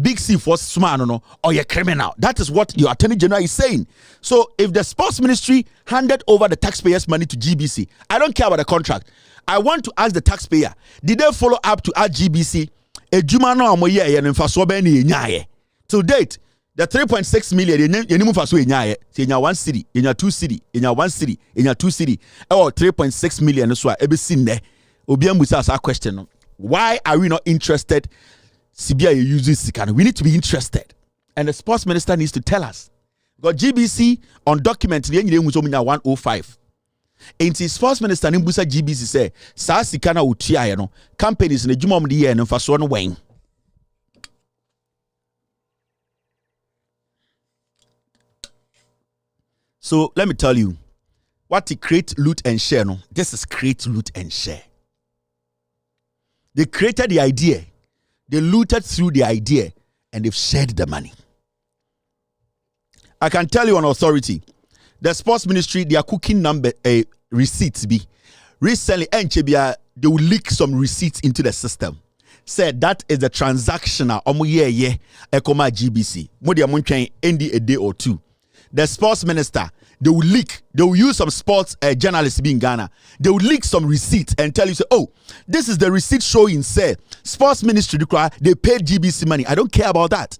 S5: Big C for smart no or a criminal. That is what your attorney general is saying. So if the sports ministry handed over the taxpayers' money to GBC, I don't care about the contract. I want to ask the taxpayer, did they follow up to ask GBC? To date, the 3.6 million in 1 city, in 2 city, in 1 city, in 2 city, or 3.6 million. So I ever seen there. Obiam will ask our question. Why are we not interested? CBI uses Sikana. We need to be interested. And the sports minister needs to tell us. Because GBC on document, the 105. And the sports minister Nimbusa GBC say, Sa Sikana utia no companies in the Jumom the year and for so wayne. So let me tell you what to create, loot, and share. No, this is create, loot, and share. They created the idea, they looted through the idea, and they've shared the money. I can tell you on authority, the sports ministry, their cooking number receipts be recently, they will leak some receipts into the system. Said that is the transactional ekoma GBC. Modia munchen endi a day or two. The sports minister, they will leak, they will use some sports journalists in Ghana. They will leak some receipts and tell you, say, oh, this is the receipt showing, say, sports ministry, they paid GBC money. I don't care about that.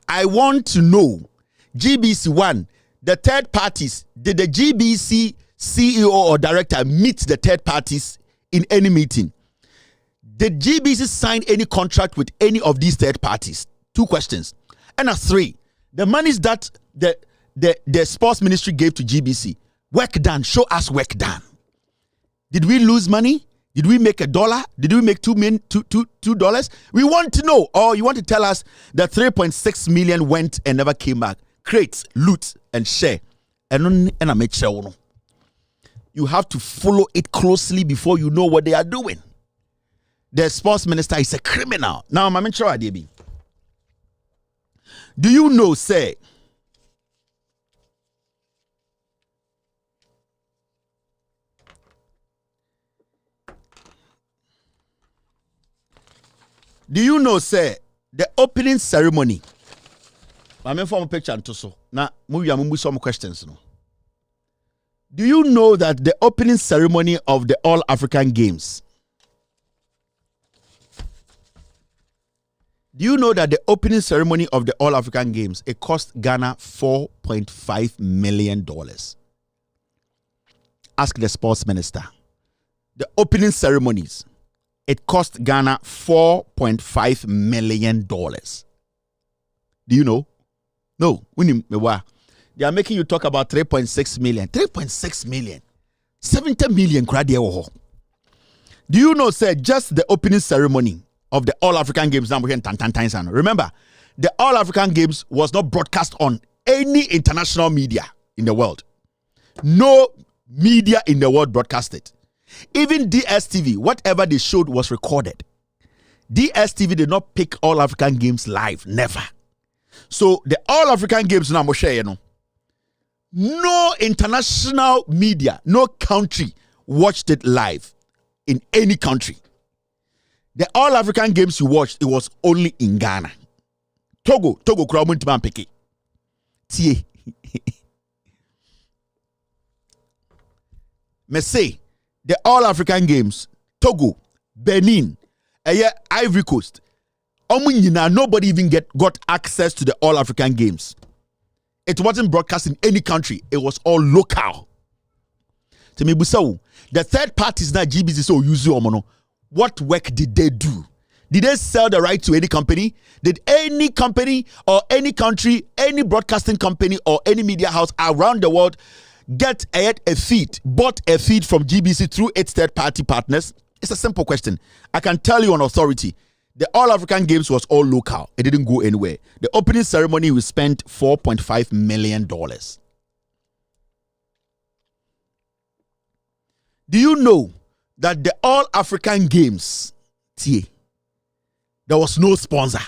S5: I want to know, GBC one, the third parties, did the GBC CEO or director meet the third parties in any meeting? Did GBC sign any contract with any of these third parties? 2 questions. And 3, the monies that the sports ministry gave to GBC, work done, show us work done. Did we lose money? Did we make $1? Did we make $2? We want to know. Or you want to tell us that 3.6 million went and never came back. Create, loot, and share. And I make sure you have to follow it closely before you know what they are doing. The sports minister is a criminal. Now, I'm sure Adebi. Do you know, say, do you know, say, the opening ceremony? I'm in for a picture and so. Now, move some questions. No. Do you know that the opening ceremony of the All African Games? Do you know that the opening ceremony of the All African Games, it cost Ghana $4.5 million? Ask the sports minister. The opening ceremonies, it cost Ghana $4.5 million. Do you know? No. They are making you talk about 3.6 million. 3.6 million. 70 million. Do you know, sir, just the opening ceremony of the All African Games? Remember, the All African Games was not broadcast on any international media in the world. No media in the world broadcast it. Even DSTV, whatever they showed was recorded. DSTV did not pick All African Games live. Never. So the All African Games now, no international media, no country watched it live in any country. The All African Games you watched, it was only in Ghana. Togo, Kraumun Timan Peke. Tie. Me say, the All African Games, Togo, Benin, Ivory Coast, nobody even got access to the All African Games. It wasn't broadcast in any country. It was all local. The third parties that GBC so use what work did they do? Did they sell the right to any company? Did any company or any country, any broadcasting company or any media house around the world get a feed, bought a feed from GBC through its third party partners? It's a simple question. I can tell you on authority. The All African Games was all local. It didn't go anywhere. The opening ceremony, we spent $4.5 million. Do you know that the All African Games, there was no sponsor?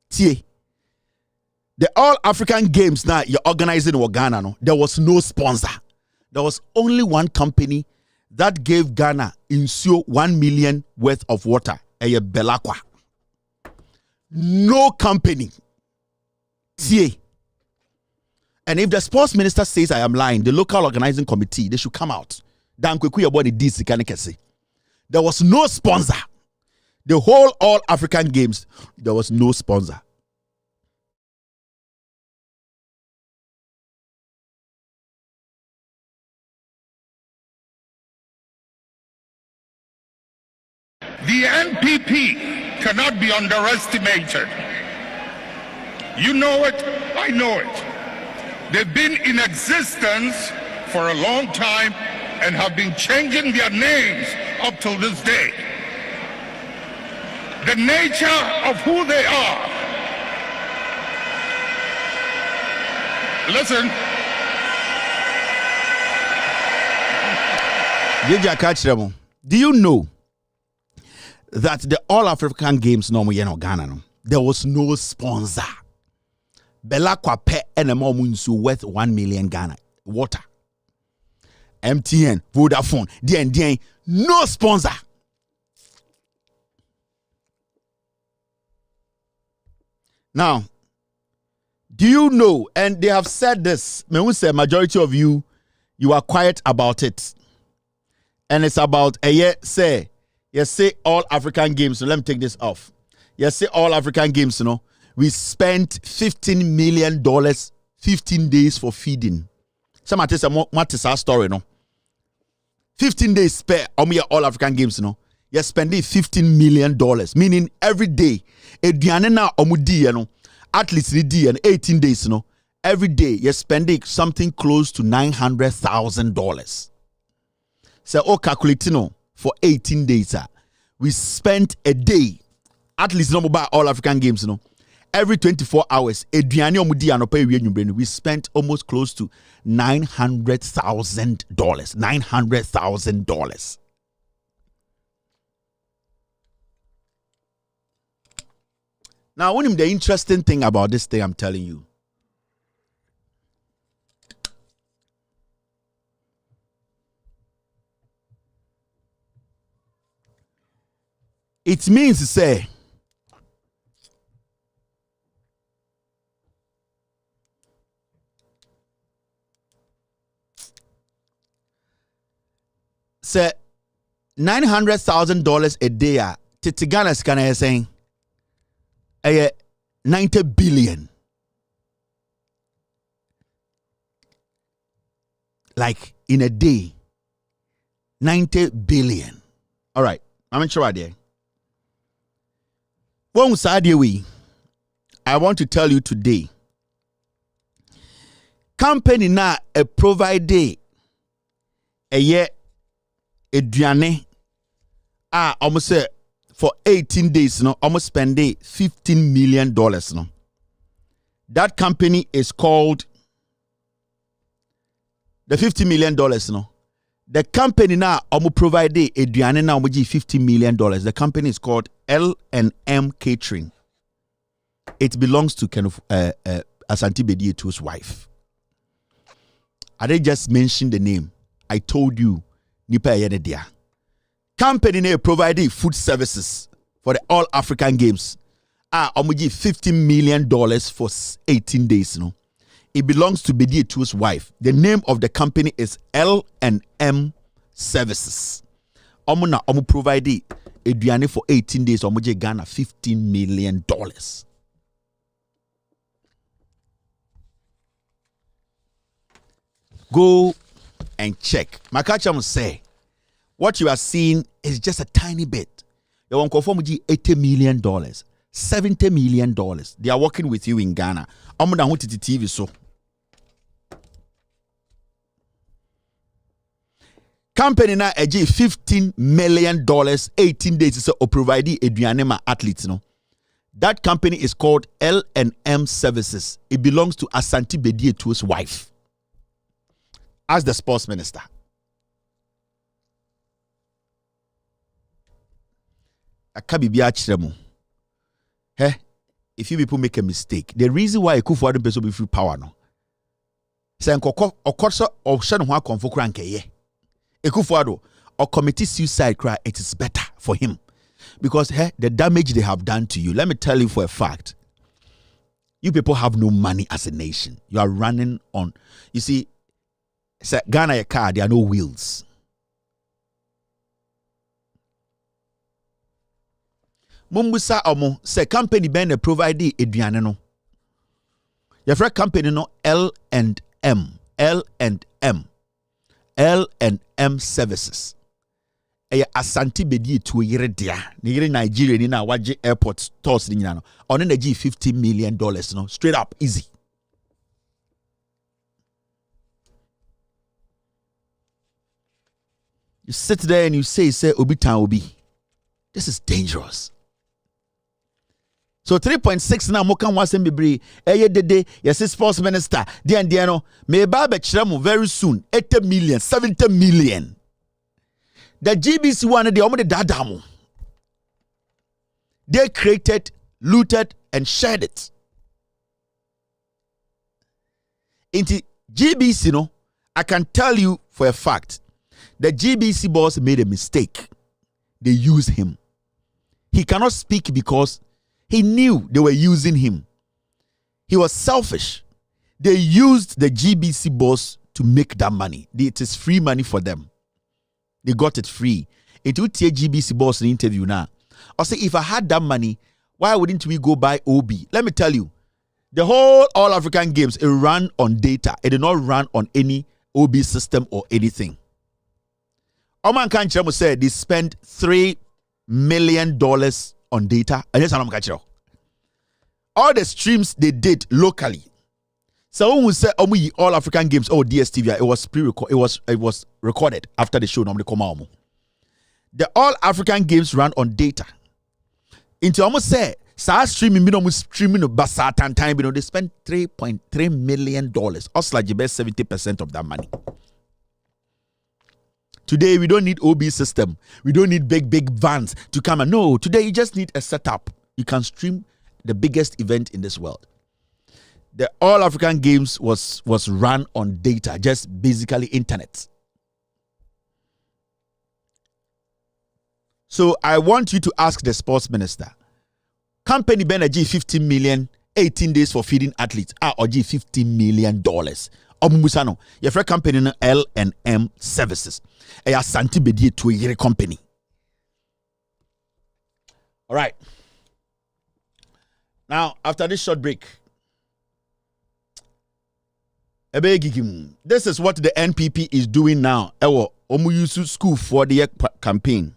S5: The All African Games now you're organizing in Ghana, no? There was no sponsor. There was only one company that gave Ghana insure 1 million worth of water. Belakwa. No company. And if the sports minister says I am lying, the local organizing committee, they should come out. There was no sponsor. The whole All African Games, there was no sponsor.
S7: The NPP cannot be underestimated. You know it, I know it. They've been in existence for a long time and have been changing their names up till this day. The nature of who they are. Listen.
S5: Do you know that the All African Games Ghana, there was no sponsor? Belakwa pe enemo worth 1 million Ghana water. MTN, Vodafone, DN, no sponsor. Now, do you know, and they have said this, majority of you are quiet about it. And it's about say All African Games. So let me take this off. Say All African Games, we spent $15 million 15 days for feeding. Some artists what is our story, 15 days spare on your All African Games, You're spending $15 million, meaning every day, at least 18 days, every day you're spending something close to $900,000. So, calculating for 18 days, we spent a day, at least by All African Games, every 24 hours, we spent almost close to $900,000. $900,000. Now, one of the interesting thing about this thing I'm telling you, it means to say $900,000 a day. Titiganas can I saying 90 billion. Like in a day, 90 billion. All right, I'm sure there. One side we, I want to tell you today. Company na a provide a year eduane almost say for 18 days almost spend $15 million That company is called the $50 million The company now provide aduane now $50 million. The company is called L&M Catering. It belongs to kind of Asante Bedietu's wife. I didn't just mention the name. I told you Nipa Yenedia. Company now provide food services for the All African Games. $50 million for 18 days. No? It belongs to Bedietu's wife. The name of the company is L&M Services. Omu provide aduane for 18 days. Omu Ghana $15 million. Go and check. Makacham say, what you are seeing is just a tiny bit. You want $80 million, $70 million. They are working with you in Ghana. Omu na hutiti TV so. Company na eji $15 million 18 days so provide aduane ma athletes no. That company is called L&M Services. It belongs to Asante Bedietu's wife. As the sports minister. Hey, if you people make a mistake, the reason why Akufo-Addo person be free power no. Say okoso option ho akonfo kra nkeye. Akufo-Addo or commit suicide cry, it is better for him. Because the damage they have done to you, let me tell you for a fact. You people have no money as a nation. You are running on, you see, say Ghana a car, there are no wheels. Mumbusa omo say company ben provide aduane no. Your friend company no L&M Services. Eya Asante Bedietu yere dia. Ni yere Nigeria ni na waje airport stores ni nyina no. Ono na gi $50 million no. Straight up easy. You sit there and you say obi tan obi. This is dangerous. So 3.6 now mo kan wasem bebre eye dede yes sports minister dia no me ba be kire mo very soon 80 million 70 million. The GBC one they omo de dada mo. They created, looted and shared it. Into GBC no, I can tell you for a fact the GBC boss made a mistake. They used him. He cannot speak because he knew they were using him. He was selfish. They used the GBC boss to make that money. It is free money for them. They got it free. It would take GBC boss in the interview now. I say, if I had that money, why wouldn't we go buy OB? Let me tell you, the whole All African Games, it ran on data. It did not run on any OB system or anything. Oman Kanchamo said they spent $3 million on data. And yes, all the streams they did locally. So when we say All African Games or DSTV, it was pre-recorded. It was recorded after the show. Normally come out. The All African Games ran on data. Into almost say streaming basa time they spent $3.3 million. Us like the best 70% of that money. Today we don't need OB system. We don't need big vans to come and no. Today you just need a setup. You can stream the biggest event in this world. The All African Games was run on data, just basically internet. So I want you to ask the sports minister. Company Benergy 15 million, 18 days for feeding athletes. Or $15 million. Omusano, your friend company L&M Services. A Asante Bedietu yere company. All right. Now, after this short break, this is what the NPP is doing now. Ewo Omuyusu School for the campaign.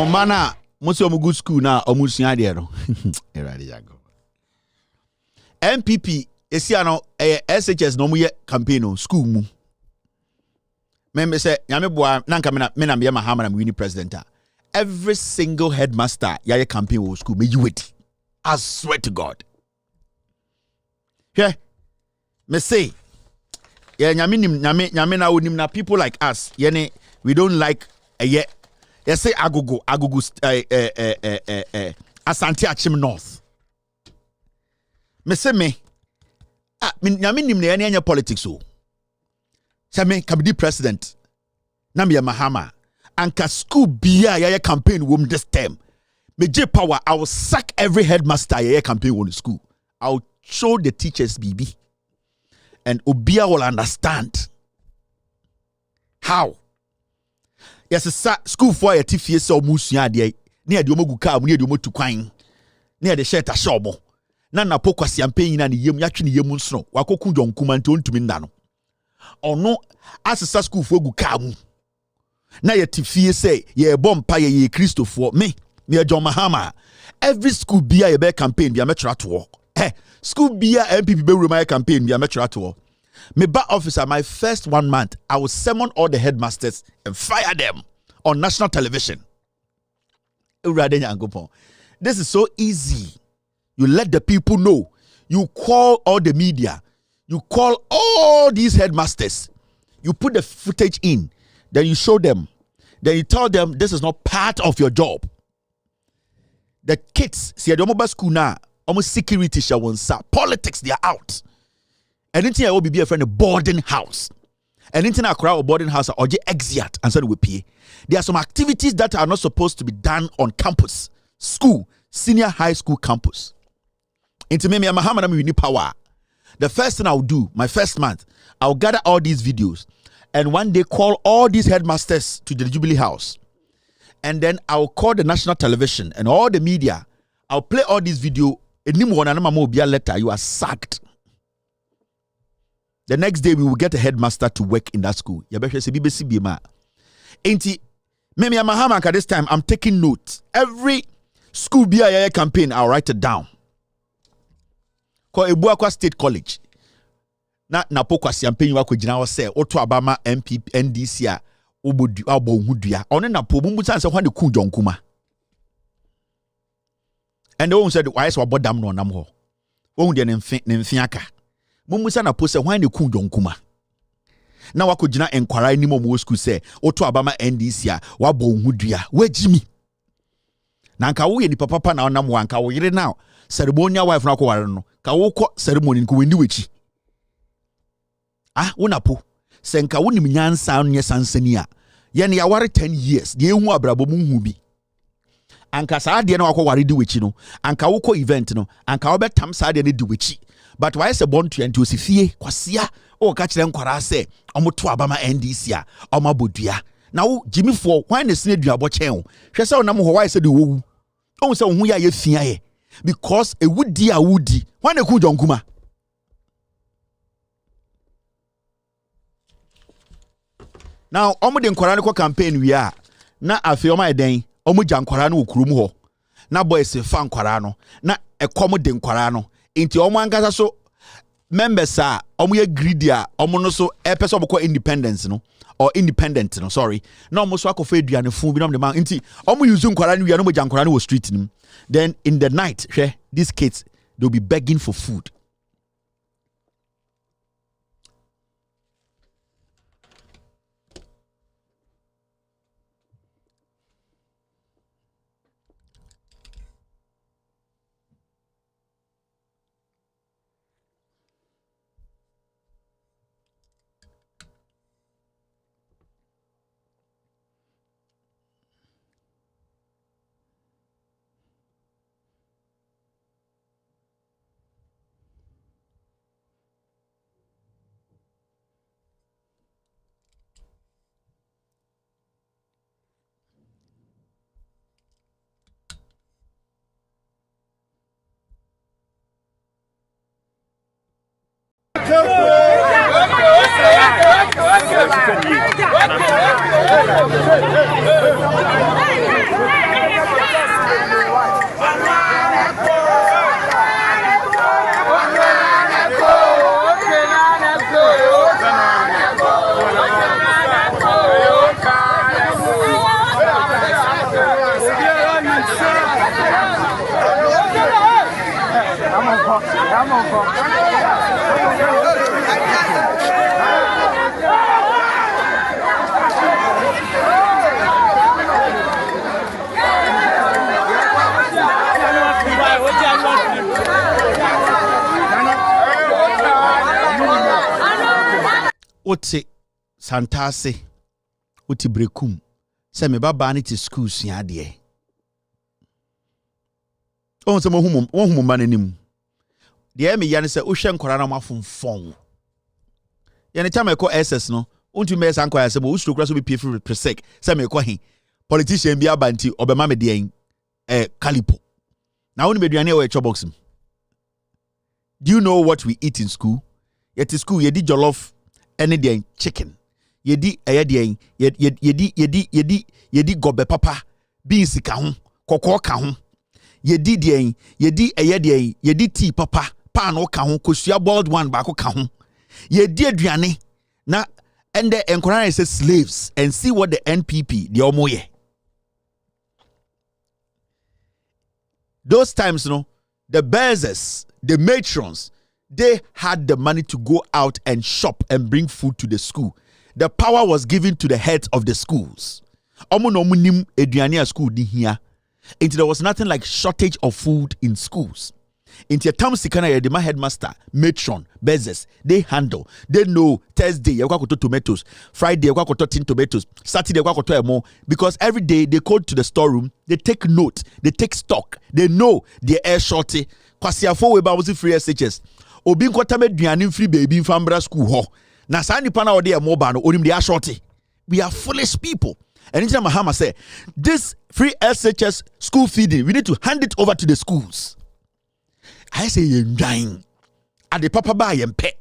S5: Omana, most of good school now, almost near MPP, Esiano, SHS no more campaign school mu. Member say, Yameboa, Nankamena, Menambia Mahama, and winning president. Every single headmaster, Yaya campaign will school, may you wait. I swear to God. Here, me say, yeah, nyamina wonim na people like us, yene, we don't like yeah. Yes, say agogo Asante Achim North. Me say me, nyaminim na yene politics o. Say me kabidi president. Na me Mahama. Anka school biya ya campaign wom this term. Me J power, I will sack every headmaster ya campaign wom the school. I'll show the teachers BB. And Obia will understand how. Yes, school for a TFS or Musia de near the Omoguka, near the Motukine, near the shelter shobo. Nana Poka Siampain and Yem Yachini Yemunsno, Wakoku John Kumanton to Mindano. Or no, as a school for Gukamu. Na ye TFS say, ye bomb pie ye Christopher, me, near John Mahama. Every school be a bear campaign, be a metro at war. School beer MPP be my campaign be a metro at all. Me back officer, my first 1 month, I will summon all the headmasters and fire them on national television. This is so easy. You let the people know. You call all the media. You call all these headmasters. You put the footage in. Then you show them. Then you tell them this is not part of your job. The kids, see, the mobile school now. Almost security shall want politics, they are out. Anything I will be a friend of boarding house. Anything I crowd boarding house or exit and so we pay. There are some activities that are not supposed to be done on campus, school, senior high school campus. Into me, Muhammad, I'm in power. The first thing I'll do, my first month, I'll gather all these videos and one day call all these headmasters to the Jubilee House. And then I'll call the national television and all the media. I'll play all these videos. Letter, you are sacked. The next day we will get a headmaster to work in that school. Mahama, at this time I'm taking notes. Every school BIA campaign, I'll write it down. Call Ebuakwa State College. Na pokwa campaign wako jina say Oto Abama MP NDC a obodu abo hudua. One na po mumbu sanse hwane ku jonkuma. And the one said, why is what bodam no nam ho? Won't the nfiaka? Mumusa na pose why the ku jonkuma. Na wako jina enkwara ni mo school say, Oto Abama NDC a wabo hudua. We Jimmy. Na anka wo ye ni papa na onam anka wo yire now. Ceremonial wife na ko ware no. Ka wo ko ceremony ko wendi wechi. Ah, wona po. Se nka wo nim nyansa no ye sansani a. Ye ne ya ware 10 years. De ehu abrabo mu hu bi. Anka saa de na wako ware di wechi no. Anka wo ko event no. Anka wo betam saa de ne di wechi. But why se born 20 osifie kwasia o ka kire nkwara se omoto Abama NDC a omabodua. Na wo Jimmy for why ne sine duabo chen wo. Hwe se onam ho why se de wo. On se hu ya ye fia ye. Because a woody a woody. Why ne ku jonkuma? Now, omo de nkwara ne campaign wi a na afi omo eden omo gya nkwara no okurum ho na boys fa nkwara no na ekomo de nkwara no enti omo angasa so members a omo ye greedy a omo no so e pese omo ko independence no or independent no sorry na omo so akofa aduane fu bi no de man enti omo use nkwara no wi no mo gya nkwara no wo street nim. Then in the night these kids they'll be begging for food. Ote Santase, Oti Brekum, se me baba ni ti school sua de. On se mo hu ma nanim. De me ya ne se wo hwe nkora na mafomfon. Ye ne chama ko SS no, untu me san kwa se mo usuro kura so be pay presec, se me ko he. Politician bi abanti obema me de calipo. Now when meduane we chop box. Do you know what we eat in school? Yet in school you di jollof any day chicken. You di you di gobe papa beans ka ho, kokko ka ho. You di tea papa pan o ka ho, kosua boiled one ba ko ka ho. You di aduane na and the encourage says slaves and see what the NPP the omoye. Those times, the bearers, the matrons, they had the money to go out and shop and bring food to the school. The power was given to the heads of the schools. There was nothing like shortage of food in schools. Into town sikana the headmaster, matron, bearers, they handle. They know Thursday you got tomatoes, Friday you got tin tomatoes, Saturday you got more because every day they go to the storeroom, they take note, they take stock, they know the air shorty. Kwasiafo we ba was free SHS. Obi nkwata meduane free baby fambra school ho. Na sa nipa na ode e mo ba no onim the air shorty. We are foolish people. And Injina Mahama say, this free SHS school feeding, we need to hand it over to the schools. I say you're dying. At the papa buy and pay.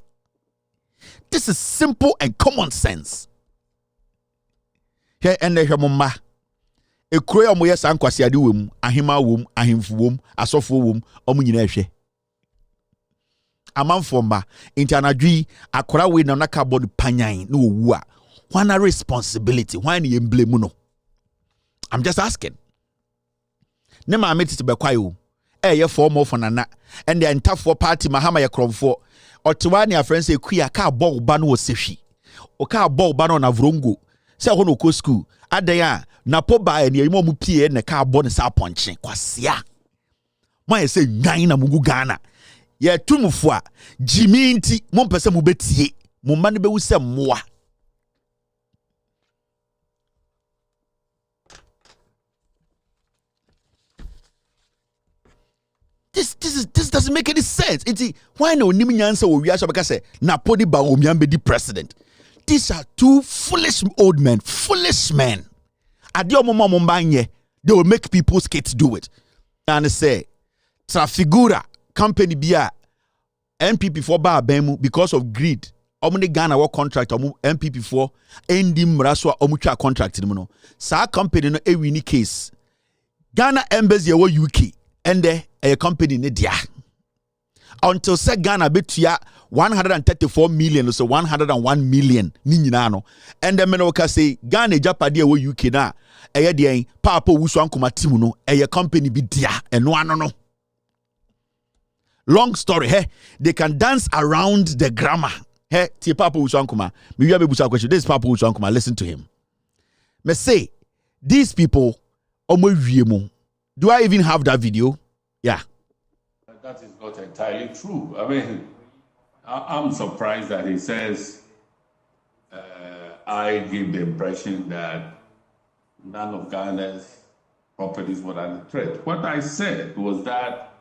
S5: This is simple and common sense. Here and there, mama. A crow moya sankwasi adi wom, ahima wom, ahimfu wom, asofo wom, omu nyina ehwe. Amanfo mba, intanadwi akora we na naka bod panyan no wu a. One responsibility, why ni blame no? I'm just asking. Nema ameti to be kwayo. Ye for more for nana and the entire for party mahama ya kromfo otiwani ya friends say kuya ka ball ba no sefi o ka ball ba no na vrongo say ho no ko school adan na po ba e ne mu pie ne ka ball ne sa ponche kwasia mo ye say nwan na mugu Ghana ye tumfo a jimi nti mo mpese mu betie mo ma ne be wu se moa. This doesn't make any sense. Why no nimi nyansa wo wiase beka say na podi ba omian be di president. These are two foolish old men, foolish men. Ade omoma mombanye, they will make people's kids do it. And say Trafigura company bia NPP for ba bemu because of greed. Omni Ghana work contract NPP for ending mraso omutwa contract ni no. Sa company no e wini case. Ghana embassy wo UK and a company in India. Until say Ghana betua 134 million, so 101 million ninano. And the menoka say Ghana Japadi wo UK na eye de papa wusu ankoma timu no eye company bi dia eno ano no. Long story, hey, they can dance around the grammar. Hey, ti papa wusu ankoma. Me wi abebusa question. This papa wusu ankoma, listen to him. Me say these people omo wiemo. Do I even have that video? Yeah.
S8: That is not entirely true. I mean, I'm surprised that he says I give the impression that none of Ghana's properties were under threat. What I said was that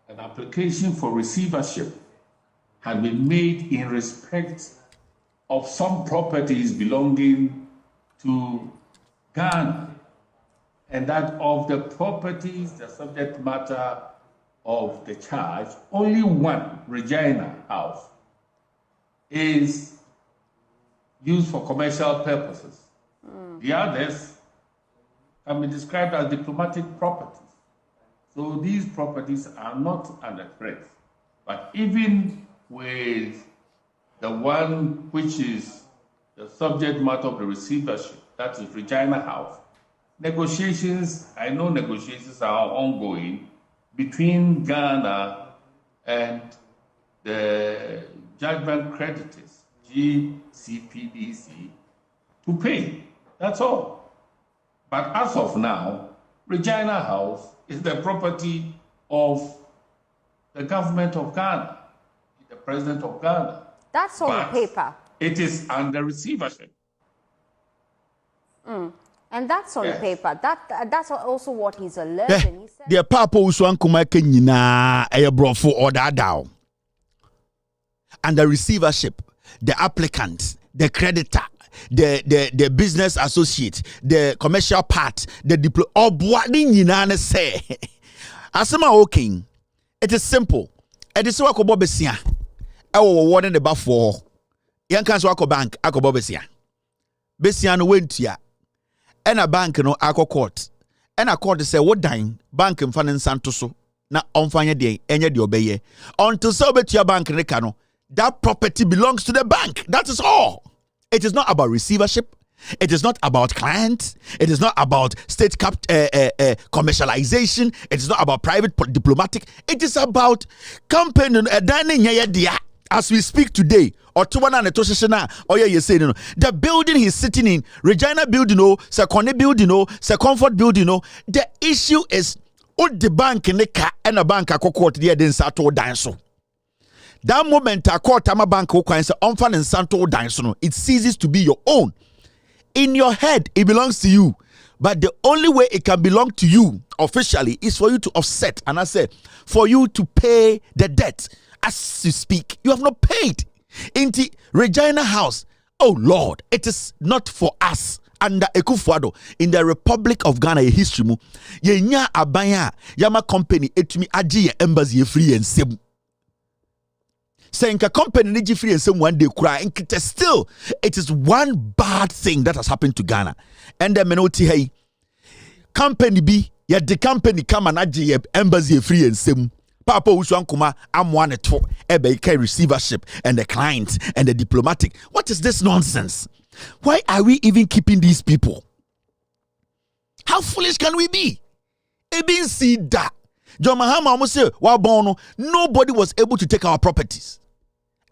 S8: an application for receivership had been made in respect of some properties belonging to Ghana, and that of the properties, the subject matter of the charge, only one, Regina House, is used for commercial purposes. The others can be described as diplomatic properties. So these properties are not under threat. But even with the one which is the subject matter of the receivership, that is Regina House, I know negotiations are ongoing between Ghana and the judgment creditors, GCPDC, to pay. That's all. But as of now, Regina House is the property of the government of Ghana, the president of Ghana.
S9: That's on paper.
S8: It is under receivership.
S9: And that's on paper. That's also what he's alleging. He said,
S5: the papa uswan kuma kenyina eyebrofo order down. And the receivership, the applicant, the creditor, the business associate, the commercial part, the obwadi nyina ne say. Asema okay. It is simple. It is what kobo besia. Ewo warden the bafo. Yan kan so akọ bank akobo besia. Besia no wentua. And a bank no akọ court. And a court say what dying bank mfa ne nsanto so na onfanya de enye de obeye. Until so betua bank ne ka no, that property belongs to the bank. That is all. It is not about receivership. It is not about clients. It is not about state commercialization. It is not about private diplomatic. It is about company. As we speak today, the building he's sitting in, Regina building, Sekone building, Comfort building, the issue is the bank in the car and a bank court there then sato dance. That moment a court ama bank and santo dance, it ceases to be your own. In your head, it belongs to you. But the only way it can belong to you officially is for you to offset. And I said, for you to pay the debt. As you speak, you have not paid. In the Regina House, oh Lord, it is not for us. Under Ekufuado, in the Republic of Ghana, a history mu, ye nya abaya, yama company, etumi aji ye embassy free and sim. Saying a company need free and sim one day cry, and still, it is one bad thing that has happened to Ghana. And the menoti hey, company be, yet the company come and aji ye embassy free and sim. Papa Uswankuma, I'm one at Ebeke receivership and the client and the diplomatic. What is this nonsense? Why are we even keeping these people? How foolish can we be? Ebin see that. John Mahama almost say, nobody was able to take our properties.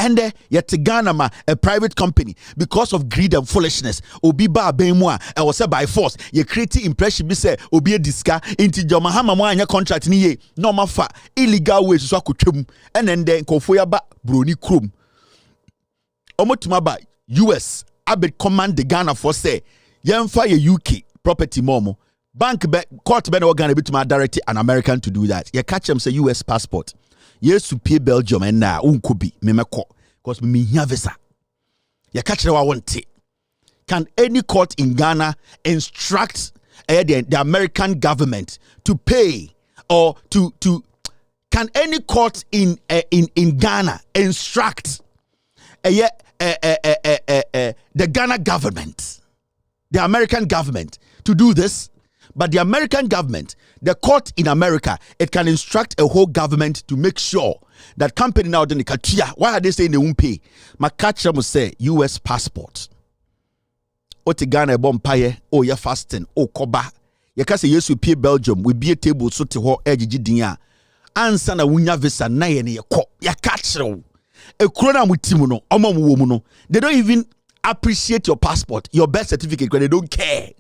S5: And yet Ghana, a private company, because of greed and foolishness, obi ba benwa, I was said by force. You create impression be say obi a diska into John Mahama mo anya contract ni ye no mafa illegal ways so akotwam and then kofoya ba broni krom. Omotuma ba US abet command the Ghana for say yemfa ye UK property momo bank be court be no Ghana bituma direct an American to do that. You catch them say US passport. Yes, to pay Belgium and now unkubi memeko because me here visa. You catch the want it. Can any court in Ghana instruct the American government to pay or to can any court in Ghana instruct the Ghana government, the American government to do this? But the American government, the court in America, it can instruct a whole government to make sure that company now then why are they saying they won't pay? Makacha must say US passport. Oti Ghana bompaye, oh ya fasting, oh koba. Ya kase yes we pay Belgium, we be a table so te ho ejiji dinya. Ansa na wunya visa na ye ne yeko. Ya kachero. E krona mutimu no, omo mu no. They don't even appreciate your passport, your birth certificate, because they don't care.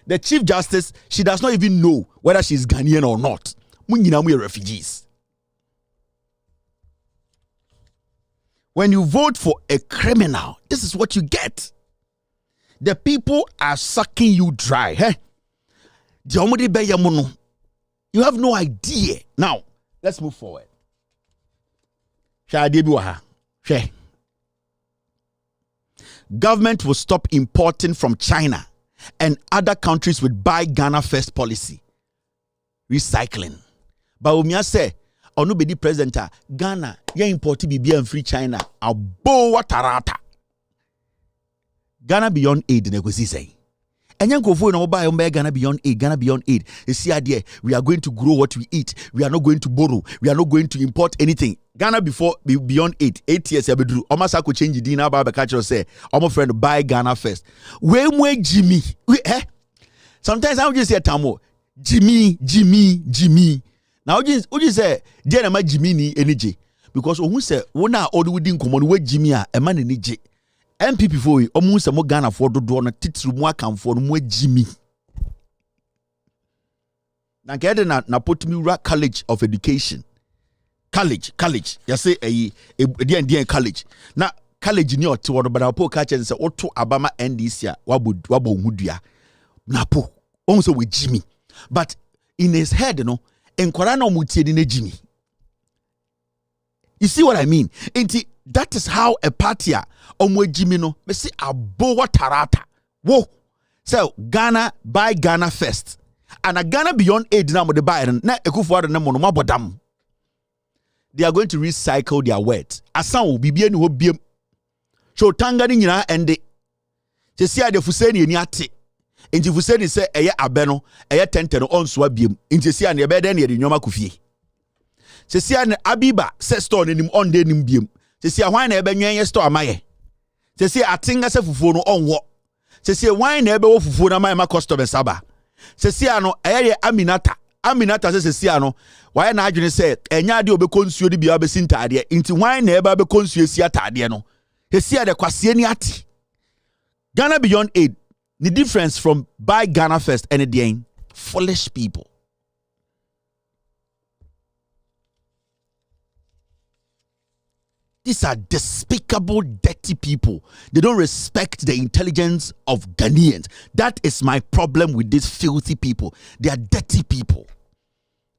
S5: The Chief Justice, she does not even know whether she's Ghanaian or not. We are refugees. When you vote for a criminal, this is what you get. The people are sucking you dry. You have no idea. Now, let's move forward. Government will stop importing from China and other countries with buy Ghana first policy. Recycling. But Umia say, Onubedi president, Ghana, ya importi BBM free China. Abo watarata. Ghana beyond aid, negotiate say. And young Kofu no buy Ghana beyond aid, Ghana beyond aid. You see idea, we are going to grow what we eat. We are not going to borrow. We are not going to import anything. Ghana before beyond 8 years abedru. Omasa ko change di na ba be catch say, omo friend buy Ghana first. We Jimmy. Sometimes I just say tamo. Jimmy. Now you say, dear na ma Jimmy ni energy because who say wona odu wudi nkomo no we Jimmy a e ma na ni je. MPP for we omo say mo Ghana for do na titru mu akamfo no mo Jimmy. Na get na Potimi College of Education. College. You say a college. Now, college ni ɔte wɔ no but apo ka kyerɛ sɛ woto abama NDC a wabɔ ohudua na po ɔn sɛ wɔ Jimmy but in his head no enkwara na ɔmutie ni na Jimmy. You see what I mean? That is how a party ɔmo Jimmy no me see abo watarata wo so Ghana buy Ghana first and a Ghana beyond aid na mo de buy na Akufo-Addo na mo no mabodam. They are going to recycle their words. Asan wo bibie ni ho biem. So tanga ni nyina ende. Se sia de Fuseni ni ate. Enti Fuseni se eye abe no, eye tente no onsoa biem. Enti sia ne be de ne de nyoma kufie. Se sia ne Abiba se store ne nim on de nim biem. Se sia hwan na ebe nwen store amaye. Se sia atinga se fufuo no onwo. Se sia hwan na ebe wo fufuo na amaye ma customers aba. Se sia no eye Aminata se sia no why na adwene se enya de obekonsuo de bia obesi ntade nti hwan na eba bekonsuo si atade no he sia de kwase ni ati Ghana beyond aid the difference from buy Ghana first and the foolish people. These are despicable, dirty people. They don't respect the intelligence of Ghanaians. That is my problem with these filthy people. They are dirty people.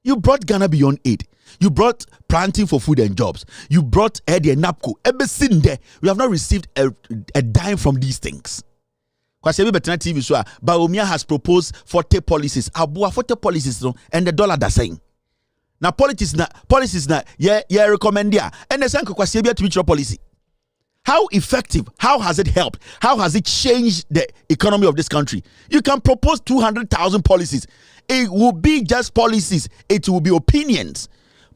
S5: You brought Ghana beyond aid. You brought planting for food and jobs. You brought Eddie and Napco. Everything there. We have not received a dime from these things. Kwasi Betena TV so Bawumia has proposed 40 policies. Abua 40 policies no, and the dollar the same. Now policies na yeah recommend ya and the sanko kwasi bia to policy. How effective? How has it helped? How has it changed the economy of this country? You can propose 200,000 policies. It will be just policies. It will be opinions.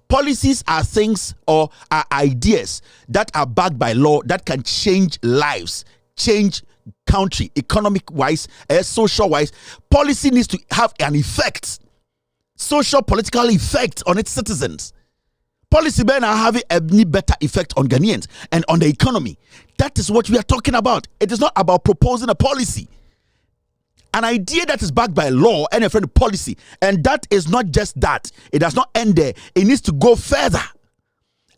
S5: Policies are things or are ideas that are backed by law that can change lives, change country, economic wise, social wise. Policy needs to have an effect. Social political effect on its citizens. Policy better having a better effect on Ghanaians and on the economy. That is what we are talking about. It is not about proposing a policy. An idea that is backed by law and a friend policy. And that is not just that. It does not end there. It needs to go further.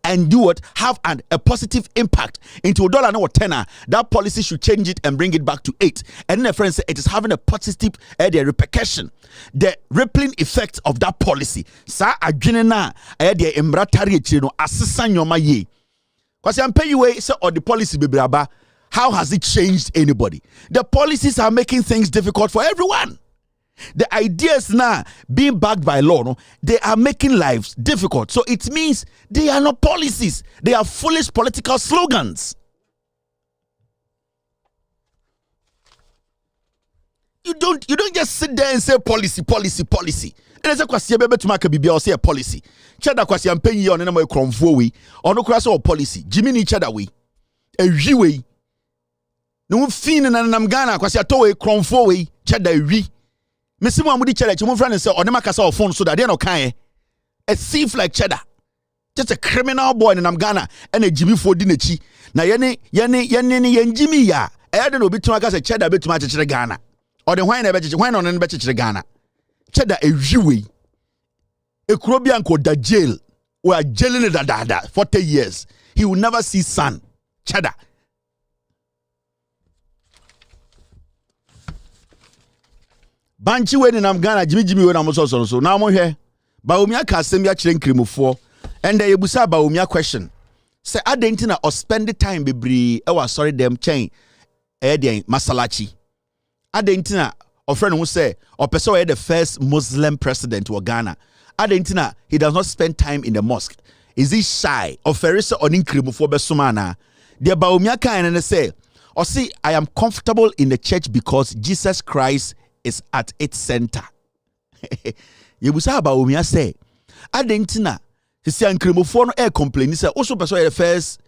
S5: And do what? Have a positive impact into $1 or tenner. That policy should change it and bring it back to 8. And then a friend said it is having a positive repercussion. The rippling effect of that policy. Sa adwene the emratari chino asesa nyoma ye. Kwasi ampe you say or the policy bebraba. How has it changed anybody? The policies are making things difficult for everyone. The ideas now being backed by law, no, they are making lives difficult. So it means they are not policies. They are foolish political slogans. You don't just sit there and say policy. And as a question, baby to make a BB or say a policy. Chada kwasi am paying you on any cromfo way or no cross or policy. Jimmy ni chada way. A way. No fin and Namgana kwasi atowe cromfo way. Chada we. Mesimu amudi church, my friend say, or nemakasa or phone so that they no can. A thief like Cheddar, just a criminal boy in Ghana and a Jimmy for Dinechi. Na yeni Jimmy ya. I don't know between us a Cheddar bit to match Ghana. Or the wine on and better Ghana. Cheddar a Jewy. A Krobian called the jail. We are jailing the 40 years. He will never see sun. Cheddar. Banchi when in Ghana, Jimmy when I'm so now I'm here. Bawumia Kasemia Chilling Krimufo, and the Ebusa Bawumia question. Say, I didn't or spend the time be sorry, them chain, Masalachi. I didn't or friend who say, or person the first Muslim president to Ghana. I didn't he does not spend time in the mosque. Is he shy or Ferisa or Inkrimufo Besumana? The Bawumia and say, or see, I am comfortable in the church because Jesus Christ is at its center. Yebusa Bawumia say, Adentina, he said, Nkrimofo no complain. He said, also persuade the first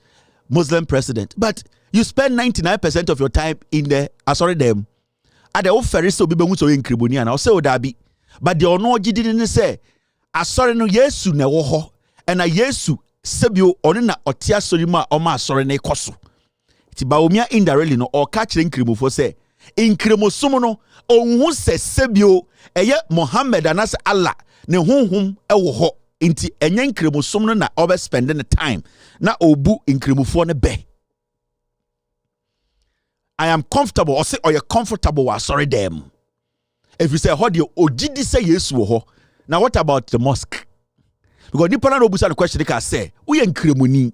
S5: Muslim president. But you spend 99% of your time in the them. At the old ferry so be so in Kribuni and I'll say Odabi. But the ono didn't say, no Yesu ne woho, and a Yesu sebio onina otia solima oma ne kosu. Tibawumia indirectly no or catch Nkrimofo say, in Krimosumono, on se sebio, eye Mohammed anas Allah, ne hum ewo inti enyen Krimosumono na over spending the time, na obu in Krimofo ne be. I am comfortable, or say, or you're comfortable, sorry, them. If you say, how do you, oh, did say yes, now what about the mosque? Because the person who the question, they can say, we in Kremoni.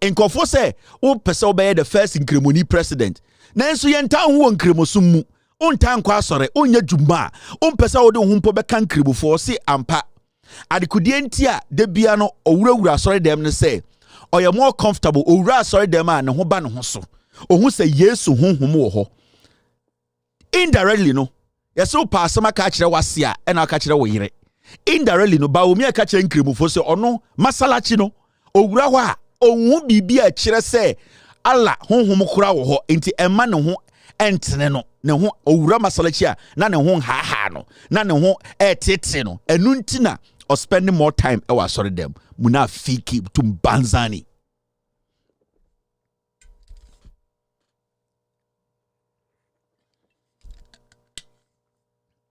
S5: And Kofo say, oh, person be the first in Kremoni president. Nanso yen town who in Kremosumu, on town kwa sorry, on ye juma, on person who don't humpo be can Krebo for say ampa. Adikudientia, de biano, or ura sorry them say, or you're more comfortable, or sorry them and no ban hoso. Or who say yes to whom ho. Indirectly, no. Yes, so pass some catch the wasia and I'll catch the way. Indirectly, no, but we are catching Krebo for say, or no, Masalachino, or Urawa, or won't be a chira say, Allah, whom ho, into a man who enteno, no, Ura Masalachia, none whom ha no, none whom titino, and nuntina, or spending more time, oh, sorry, them, Muna fiki to Banzani.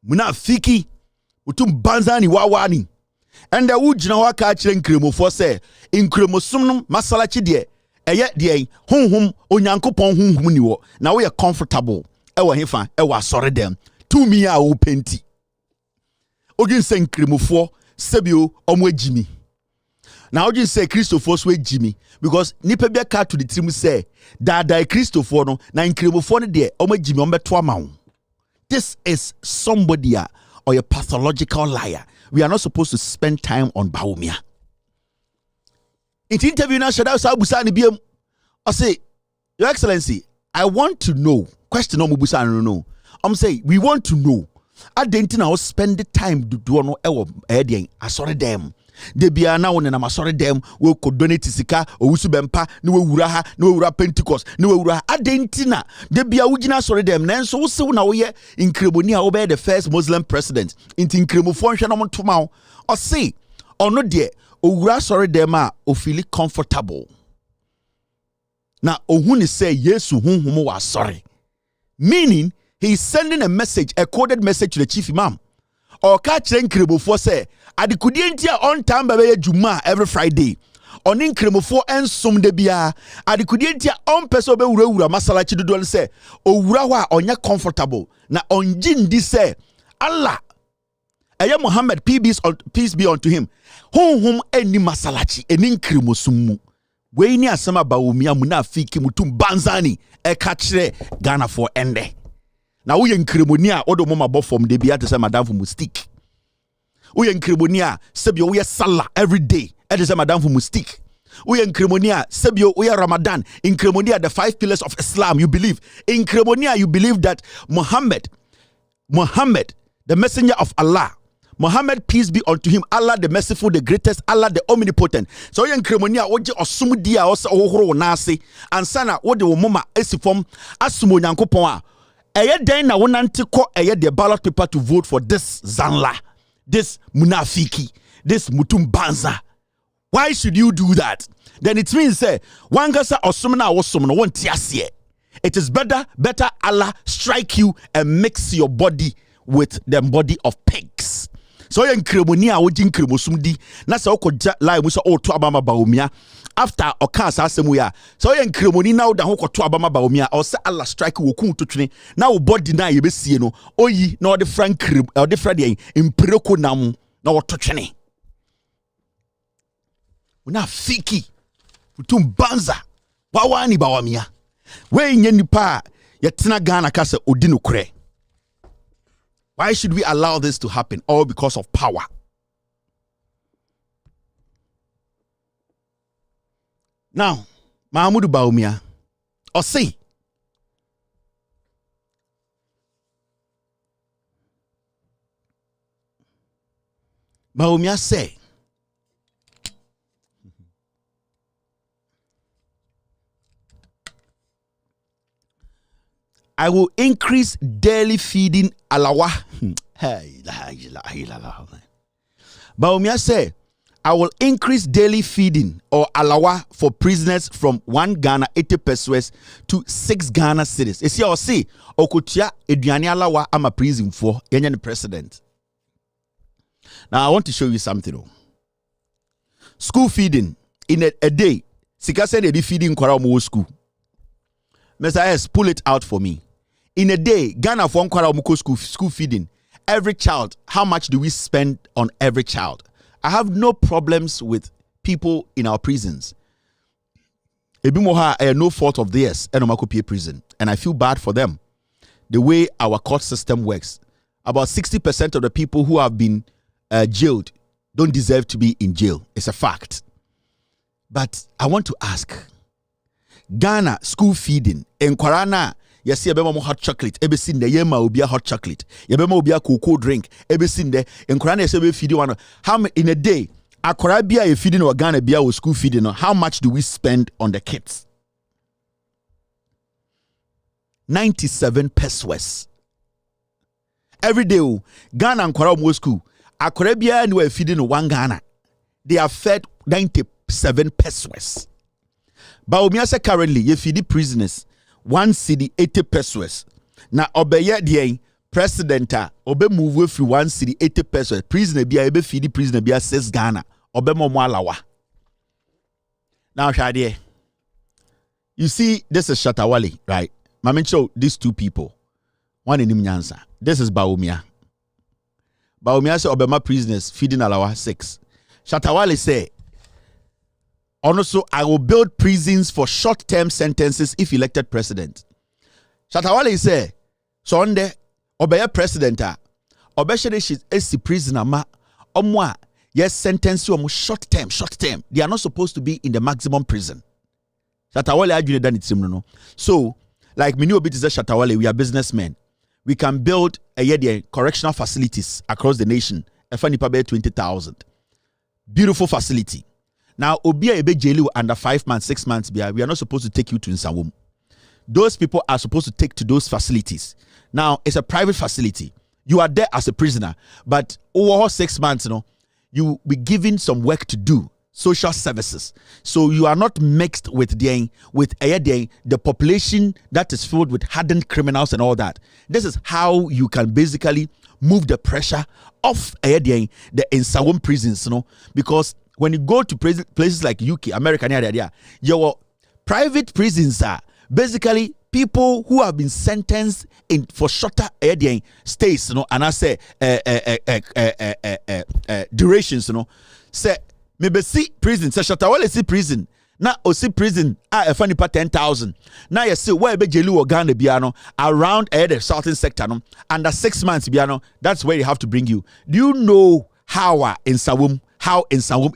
S5: Muna fiki utum banzani wawani enda wujina waka chire nkremo fo se nkremo sumnum masalachi de eye de honhom onyankopon honhom ni wo na we comfortable e wo hefa e wo asore dem to me a wo penti ogin se nkremo fo sebio omo agimi na ogin se Christopher so agimi because nipa bia ka to the trim say da Christopher no na nkremo fo ne de omo agimi ombeto amawo. This is somebody or a pathological liar. We are not supposed to spend time on Baumia. In the interview now, I say, Your Excellency, I want to know. Question no Mubusani no. I'm saying we want to know. I didn't know spend the time to do no edding. I saw them. They be now when I'm sorry them we could donate sika or usubempa no uraha no ura Pentecost no ura adentina they be a ujina sorry them then so now we in Krebonia obey the first Muslim president in Kremo function on tomorrow or say or no dear ura sorry them are or feel comfortable now ohuni say yes whom was sorry meaning he's sending a message, a coded message to the chief imam or catch Krebo for say adikudientia on time bebe juma every Friday onin kremofo ensom de bia adikudientia on person be wura masalachi dodo say owura ho a onya comfortable na onjin di say Allah eye Muhammad peace be unto him honhom eni masalachi eni kremosum we ni asema ba omia munafiki mutum banzani e ka kire Ghana for ende na wo ye nkremoni a odo mama bofom de bia to say madam for mustique we in Krimonia, Sebio, we are Salah every day. That is a madam for Mustik. We in Krimonia, Sebio, we are Ramadan. In Krimonia, the 5 pillars of Islam, you believe. In Krimonia, you believe that Muhammad, the messenger of Allah, Muhammad, peace be unto him, Allah the merciful, the greatest, Allah the omnipotent. So in Krimonia, what you assume dia or nasi, and sana, what the mama esifom, asumo nyankopoa. Eye den na wonante ko eye the ballot paper to vote for this Zanla. This munafiki, this mutum banza. Why should you do that? Then it means say wangasa osumna osumno won tiasie. It is better Allah strike you and mix your body with the body of pigs. So yen kremonia wojin kremosumdi na se okoja lai muso o to abama baomia after okasa asemu ya. So yen kremoni na oda ho to abama baomia or say Allah strike you okun to twene na wo body na ye besie no oyi na ode frank krem ode frade impreko nam na wo to twene. Una fiki futum banza wawani bawamia we nye nipa yetena Ghana kase odi no kure. Why should we allow this to happen? All because of power. Now, Mahamudu Baumia, or say, Baumia say, I will increase daily feeding alawa. Baumia say, I will increase daily feeding or alawa for prisoners from 1 Ghana 80 pesos to 6 Ghana cedis. You see, I'll say, Okutia Ediani alawa I'm a prison for Kenyan president. Now I want to show you something. School feeding in a day. Sika said they feeding kwara mo school. Mr. S, pull it out for me. In a day, Ghana for school feeding. Every child, how much do we spend on every child? I have no problems with people in our prisons. Ebimoha, no fault of theirs, and prison. And I feel bad for them. The way our court system works. About 60% of the people who have been jailed don't deserve to be in jail. It's a fact. But I want to ask, Ghana school feeding, in Kwarana, you see a hot chocolate, ebe sin de yema ubia hot chocolate, yebema ubia cocoa drink, ebe sin de, in Kwarana you feeding one, how in a day, Akora bia you feeding or Ghana bia or school feeding, how much do we spend on the kids? 97 pesos. Every day, Ghana and Kwara school, Akorabia and we're feeding one Ghana. They are fed 97 pesos. But we say currently, you feed the prisoners 1 cedi 80 pesos. Now, obey the president, obe move through 1 cedi 80 pesos. Prisoner be able feed the prisoner be 6 Ghana. Obe mo lawa. Now, Shadi, you see, this is Shatawale, right? Mama show these two people. One in Nyansa. This is Baumia. Baumia say Obama prisoners feeding alawa 6. Shatawale say, also I will build prisons for short-term sentences if elected president. Shatawale say, so on the Obaya president Obeshere is prisoner ma omwa yes sentence you short term. They are not supposed to be in the maximum prison. Shatawale ajune dan itim no. So like many of it is Shatawale, we are businessmen. We can build correctional facilities across the nation. Efanipa 20,000. Beautiful facility. Now, Obia Ebe Jelu under 5 months, 6 months, we are not supposed to take you to Nsawum. Those people are supposed to take to those facilities. Now, it's a private facility. You are there as a prisoner, but over 6 months, you will be given some work to do. Social services. So you are not mixed with the population that is filled with hardened criminals and all that. This is how you can basically move the pressure off the Nsawum prisons, because when you go to places like UK, America, your private prisons are basically people who have been sentenced in for shorter stays, and I say durations, say. Maybe see prison. Say Shatawale see prison. Na osi prison. Efani pa 10,000. Now you see where be jelu or Ghana biano around the southern sector no. Under 6 months biano. That's where you have to bring you. Do you know how Nsawum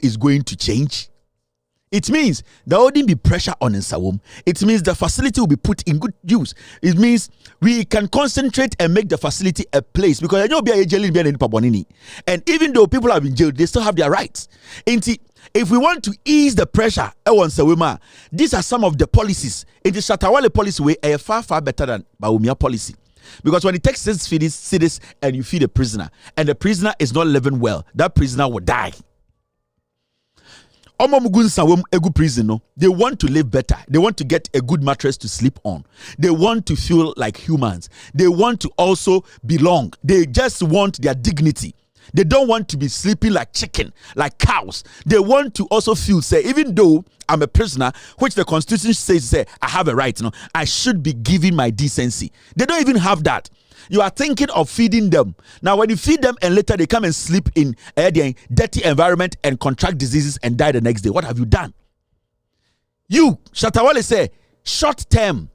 S5: is going to change? It means there wouldn't be pressure on Nsawum. It means the facility will be put in good use. It means we can concentrate and make the facility a place, because I know and even though people have been jailed, they still have their rights. If we want to ease the pressure, these are some of the policies. In the Shatawale policy way, are far better than Baumia policy. Because when it takes cities and you feed a prisoner, and the prisoner is not living well, that prisoner will die. They want to live better. They want to get a good mattress to sleep on. They want to feel like humans. They want to also belong. They just want their dignity. They don't want to be sleeping like chicken, like cows. They want to also feel, say, even though I'm a prisoner, which the Constitution says, say, I have a right, I should be given my decency. They don't even have that. You are thinking of feeding them. Now, when you feed them and later they come and sleep in a dirty environment and contract diseases and die the next day, what have you done? You, Shatawale say, short term.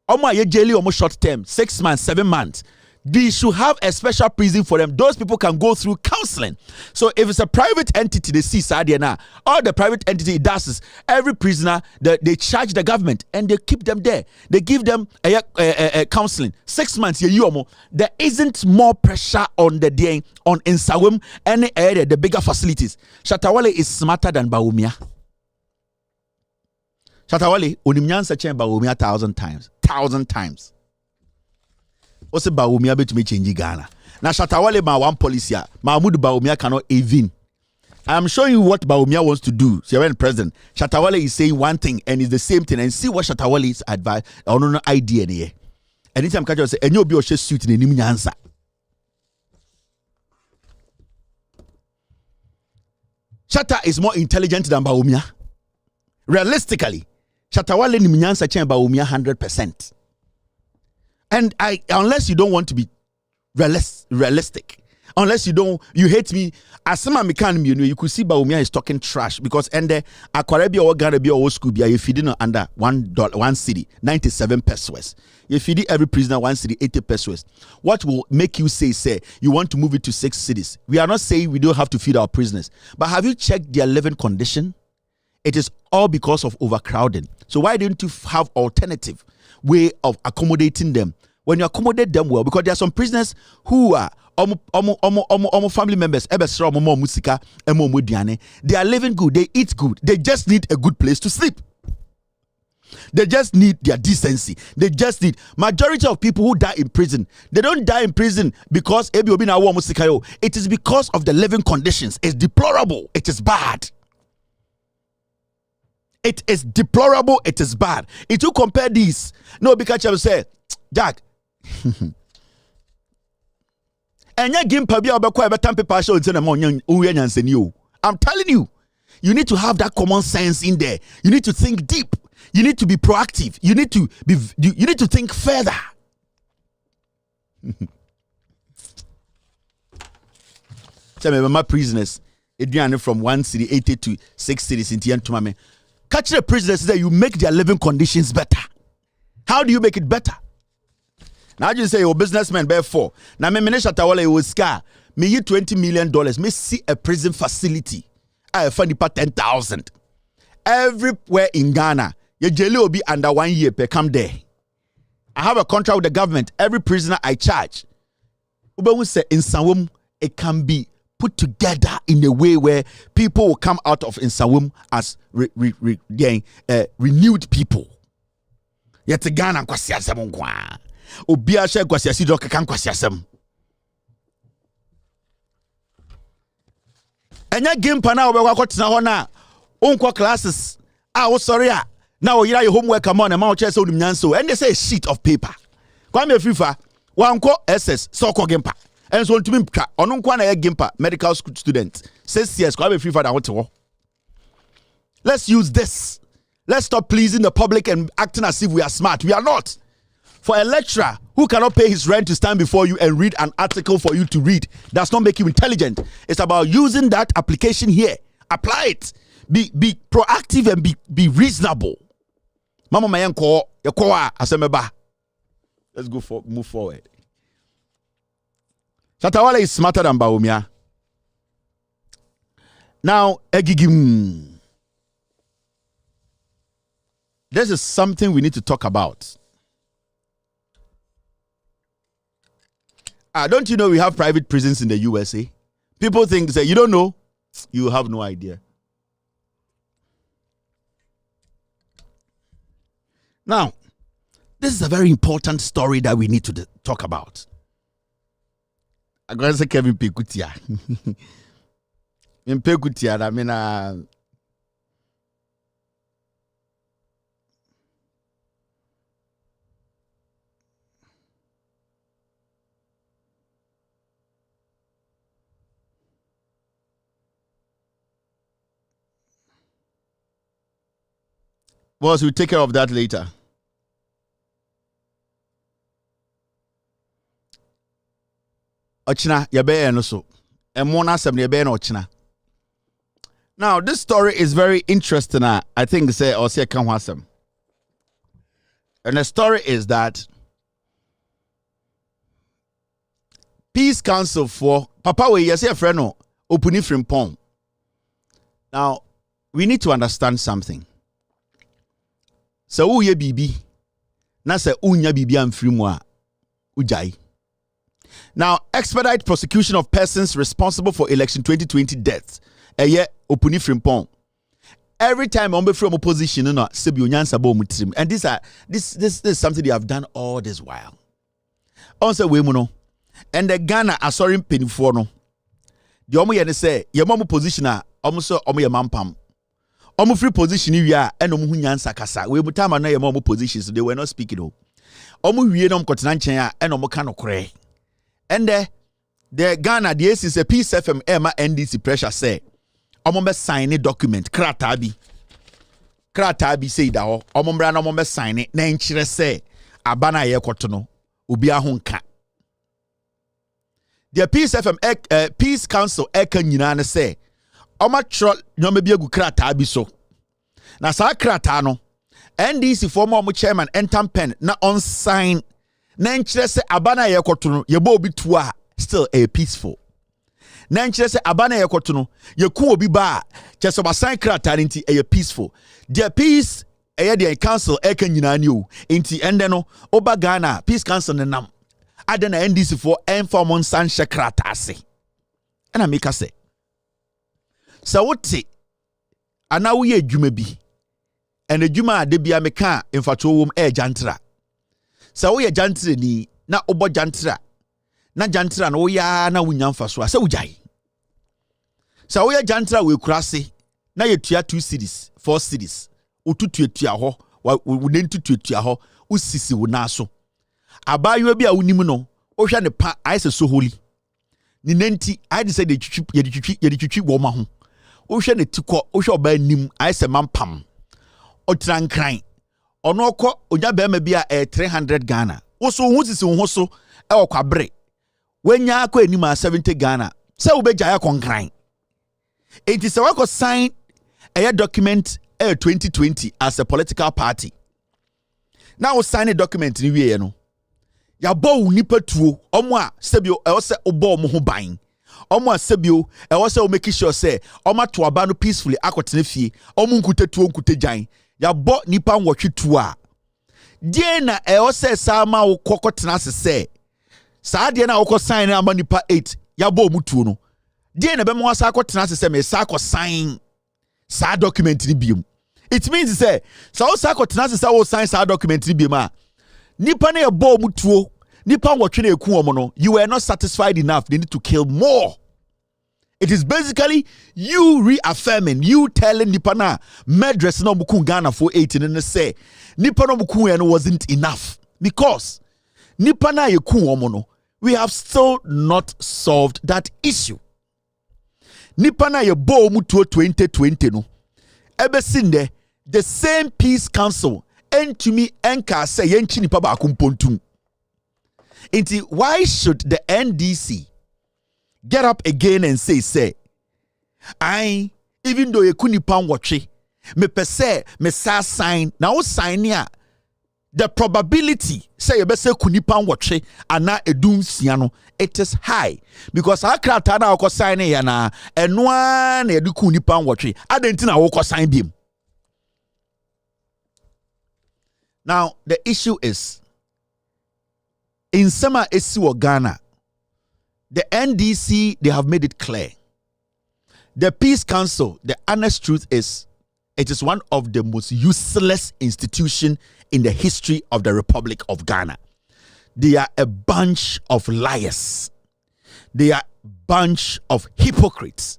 S5: Almost short term, 6 months, 7 months. They should have a special prison for them. Those people can go through counseling. So if it's a private entity, they see Sadia, all the private entity does is every prisoner, they charge the government and they keep them there. They give them a counseling. 6 months, there isn't more pressure on the day on Nsawum, any area, the bigger facilities. Shatawale is smarter than Baumia. Shatawale, unimnyansa chen Baumia 1,000 times. Ose Baumia be to me change Ghana. Now Shatawale ma one policy. Mahmoud Baumia cannot even. I am showing you what Baumia wants to do. So when president, Shatawale is saying one thing and it's the same thing. And see what Shatawale is advice. I don't know idea there. Anytime catch say, and you'll be a suit in the answer. Shatta is more intelligent than Baumia. Realistically, Shatawale ni mnyansa chen Bawumia 100%. And unless you don't want to be realistic, unless you hate me, as some American, you could see Bawumia is talking trash because the Aquarabia or Garabia or school be if you didn't under $1 city, 97 pesos. If you did every prisoner 1 city, 80 pesos. What will make you say you want to move it to 6 cities? We are not saying we don't have to feed our prisoners, but have you checked their living condition? It is all because of overcrowding. So why don't you have alternative way of accommodating them? When you accommodate them well, because there are some prisoners who are family members, they are living good, they eat good, they just need a good place to sleep. They just need their decency. They just need. Majority of people who die in prison, they don't die in prison because it is because of the living conditions. It's deplorable. It is bad. It is deplorable. It is bad. If you compare these, no, because I will say, Jack, I'm telling you, you need to have that common sense in there. You need to think deep. You need to be proactive. You need to think further. My prisoners, from 1 city, 80 to 6 cities in Tiantumame. Catch the prisoners that you make their living conditions better. How do you make it better? Now you say your businessman bear 4. Now me minister Tawale was scar. Me you $20 million. Me see a prison facility. I find it 10,000. Everywhere in Ghana, your jail will be under 1 year per come there. I have a contract with the government. Every prisoner I charge. Uba say in Sawum, it can be put together in a way where people will come out of Insawum as renewed people. Yet Ghana kwasiasem nkwa. Obi a she kwasiasi do kan kwasiasem. Enya game pa na obekwa kwotena ho na unkwa classes wo sorry a na wo yira your homework am on e ma wo che se odum nyanso and they say a sheet of paper. Kwa me fifa wanko SS so ko game pa. And so to me, on a gimpa medical school student 6 years. Let's use this. Let's stop pleasing the public and acting as if we are smart. We are not. For a lecturer who cannot pay his rent to stand before you and read an article for you to read, does not make you intelligent. It's about using that application here. Apply it. Be proactive and be reasonable. Mama mayanko yakoa asemeba. Let's move forward. Shatawale is smarter than Bawumia. Now, Egigim. This is something we need to talk about. Don't you know we have private prisons in the USA? People think, say, you don't know? You have no idea. Now, this is a very important story that we need to talk about. I'm going to say Kevin Pekutia. In Pekutia, I mean, boss, we'll take care of that later. Ochina yabe no so. Emona asem yabe no ochina. Now, this story is very interesting. I think say or say kan wasem. And the story is that Peace Council for Papa we yes a friend no opuni frimpon. Now, we need to understand something. So uye bibi na se unya bibi amfrimu a ujai. Now, expedite prosecution of persons responsible for election 2020 deaths. Opuni frimpon. Every time I'm from opposition, no, and this is something they have done all this while. Also, we know, and the Ghana are sorry penny for no. The omo say your mom positioner almost omo your mampam. Omo free position you are and omo nyansa kasa. We time na your mom position, so they were not speaking. Omo wie no kotenanchen and omo ka no kore. And the Ghana, the is a Peace FM Emma NDC pressure say, I'm going to sign a document, kratabi krata bi sei da ho omombra na omombe sign na enkyere se abana ye kwoto no obi ahonka the Peace Council eka nyina ne se omatro nyoma bi agu krata bi so na sa krata no NDC former chairman Entam Pen na on sign na enkyere se abana ye kwoto no ye bo obi tuwa still a peaceful na enkyere se abana ye kwoto no ye ku obi ba kyese ba sign krata nti a peaceful the peace the council eka nyina ni o nti ende no oba Ghana Peace Council ne nam ade na NDC for inform san krata ase na make say sa wote ana wo ye adwuma bi en adwuma ade bia meka mfato wom jantra sa wo ye jantra ni na obo jantra na jantra na wo ya na wunya mfaso asa wujai sa wo ye jantra we kurase na ye tua 2 cities 4 cities ututuatua ho wo nentutuatua ho usisi wo na so abayo bi a wonim no wo hwe ne pa aise so holy ni nenti I say de twitwi wo ma ho wo hwe ne tikọ wo hwe oba nim aise mampam otrankran ono okọ onya ba ma bi a 300 Ghana wo so hu sisi wo so e okwabre wanya akọ anim a 70 Ghana se wo beja ya konkran enti se wako sign a document 2020 as a political party now sign a document ni wie no ya bo nipa tuo omo a sebio e wo se obo mo ho ban omo a sebio e wo se o make sure say omo to aba no peacefully akotene fie omo nkuta tuo nkuta jan ya bo nipa nwotwe tuo a die na e wo se sama wo kokotena se saa de na wo sign na nipa 8 ya bo mu tuo no die na be mo asa akotena se me sa ko sign sa document ni biom it means say so sa akotena se wo sign sa document ni biom a nipa na ebo mutuo nipa nwotwe na eku omo no you were not satisfied enough they need to kill more. It is basically you reaffirming, you telling nipa na murderers no buku Ghana for 18 and say nipa no buku no wasn't enough because nipa na eku omo no we have still not solved that issue. Nipa na ebo mutuo 2020 no ebesinde the same Peace Council and to me enka say yenchi nipa ba kumpontum. Inti why should the NDC get up again and say I even though you couldn't pan watch me per se me sa sign now sign here the probability say you best say kunipan watch ana edum siano it is high because akrata na ko sign ya na enoa na edu kunipan watch adenti na wo ko sign bim. Now the issue is in Sema Esi Ghana the NDC they have made it clear the Peace Council the honest truth is it is one of the most useless institutions in the history of the Republic of Ghana. They are a bunch of liars. They are a bunch of hypocrites.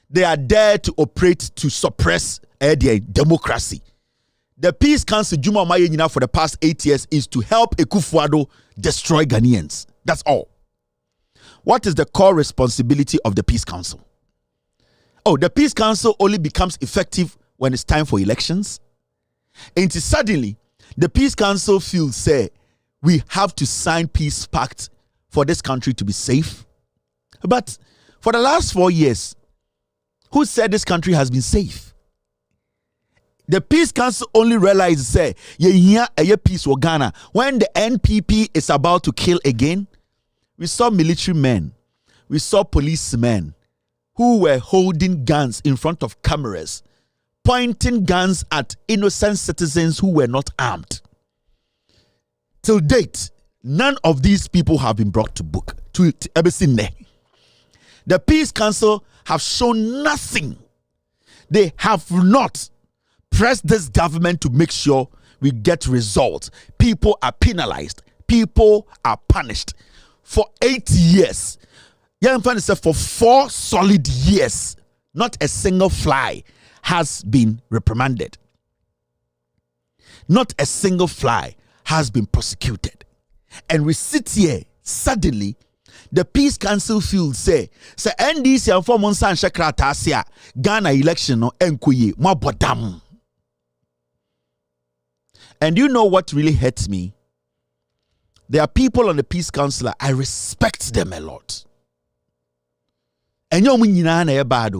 S5: They are there to operate to suppress their democracy. The Peace Council Juma Mayina for the past 8 years is to help Akufo-Addo destroy Ghanaians. That's all. What is the core responsibility of the Peace Council? Oh, the Peace Council only becomes effective when it's time for elections. And suddenly, the Peace Council feels say we have to sign peace pact for this country to be safe. But for the last 4 years, who said this country has been safe? The Peace Council only realized say yeah peace for Ghana when the NPP is about to kill again. We saw military men, we saw policemen who were holding guns in front of cameras, pointing guns at innocent citizens who were not armed. Till date, none of these people have been brought to book. To Ebesinde. The Peace Council have shown nothing. They have not pressed this government to make sure we get results. People are penalized. People are punished. For 8 years, for 4 solid years, not a single fly has been reprimanded. Not a single fly has been prosecuted. And we sit here, suddenly, the Peace Council feels say NDC and 4 months and Shakrata Ghana election no enkoye mabodam. And you know what really hurts me? There are people on the Peace Council, I respect them a lot. And you know bad,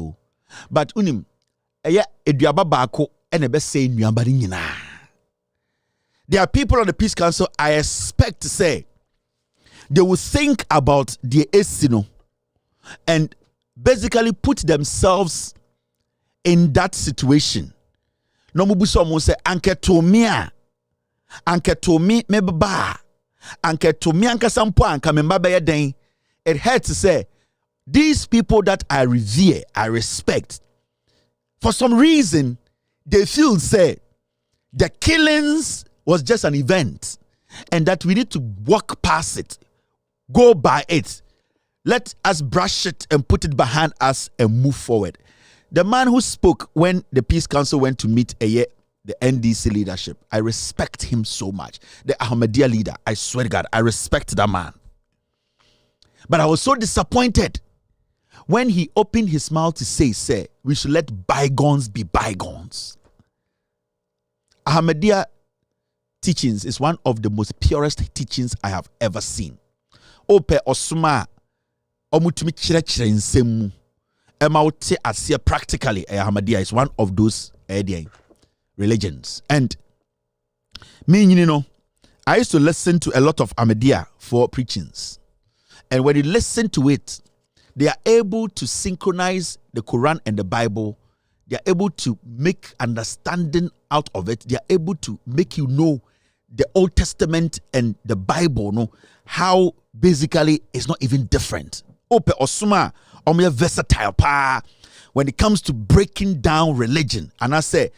S5: but unim eduaba baako and ebe say nuambari nyina. There are people on the Peace Council I expect to say they will think about the esino and basically put themselves in that situation. No mubuso mo say anke to me mebaba anke to me anka sampo anka memba be den. It hurts to say these people that I revere, I respect, for some reason they feel say the killings was just an event and that we need to walk past it, go by it. Let us brush it and put it behind us and move forward. The man who spoke when the Peace Council went to meet the NDC leadership, I respect him so much. The Ahmadiyya leader, I swear to God, I respect that man. But I was so disappointed when he opened his mouth to say, we should let bygones be bygones. Ahmadiyya teachings is one of the most purest teachings I have ever seen. Ope osuma omutumi chire nsemu emauti asia practically Ahmadiyya is one of those religions. And me, you know, I used to listen to a lot of Ahmadiyya for preachings. And when you listen to it, they are able to synchronize the Quran and the Bible. They are able to make understanding out of it. They are able to make you know the Old Testament and the Bible, no, how basically it's not even different. Ope osuma omya versatile pa when it comes to breaking down religion. And I say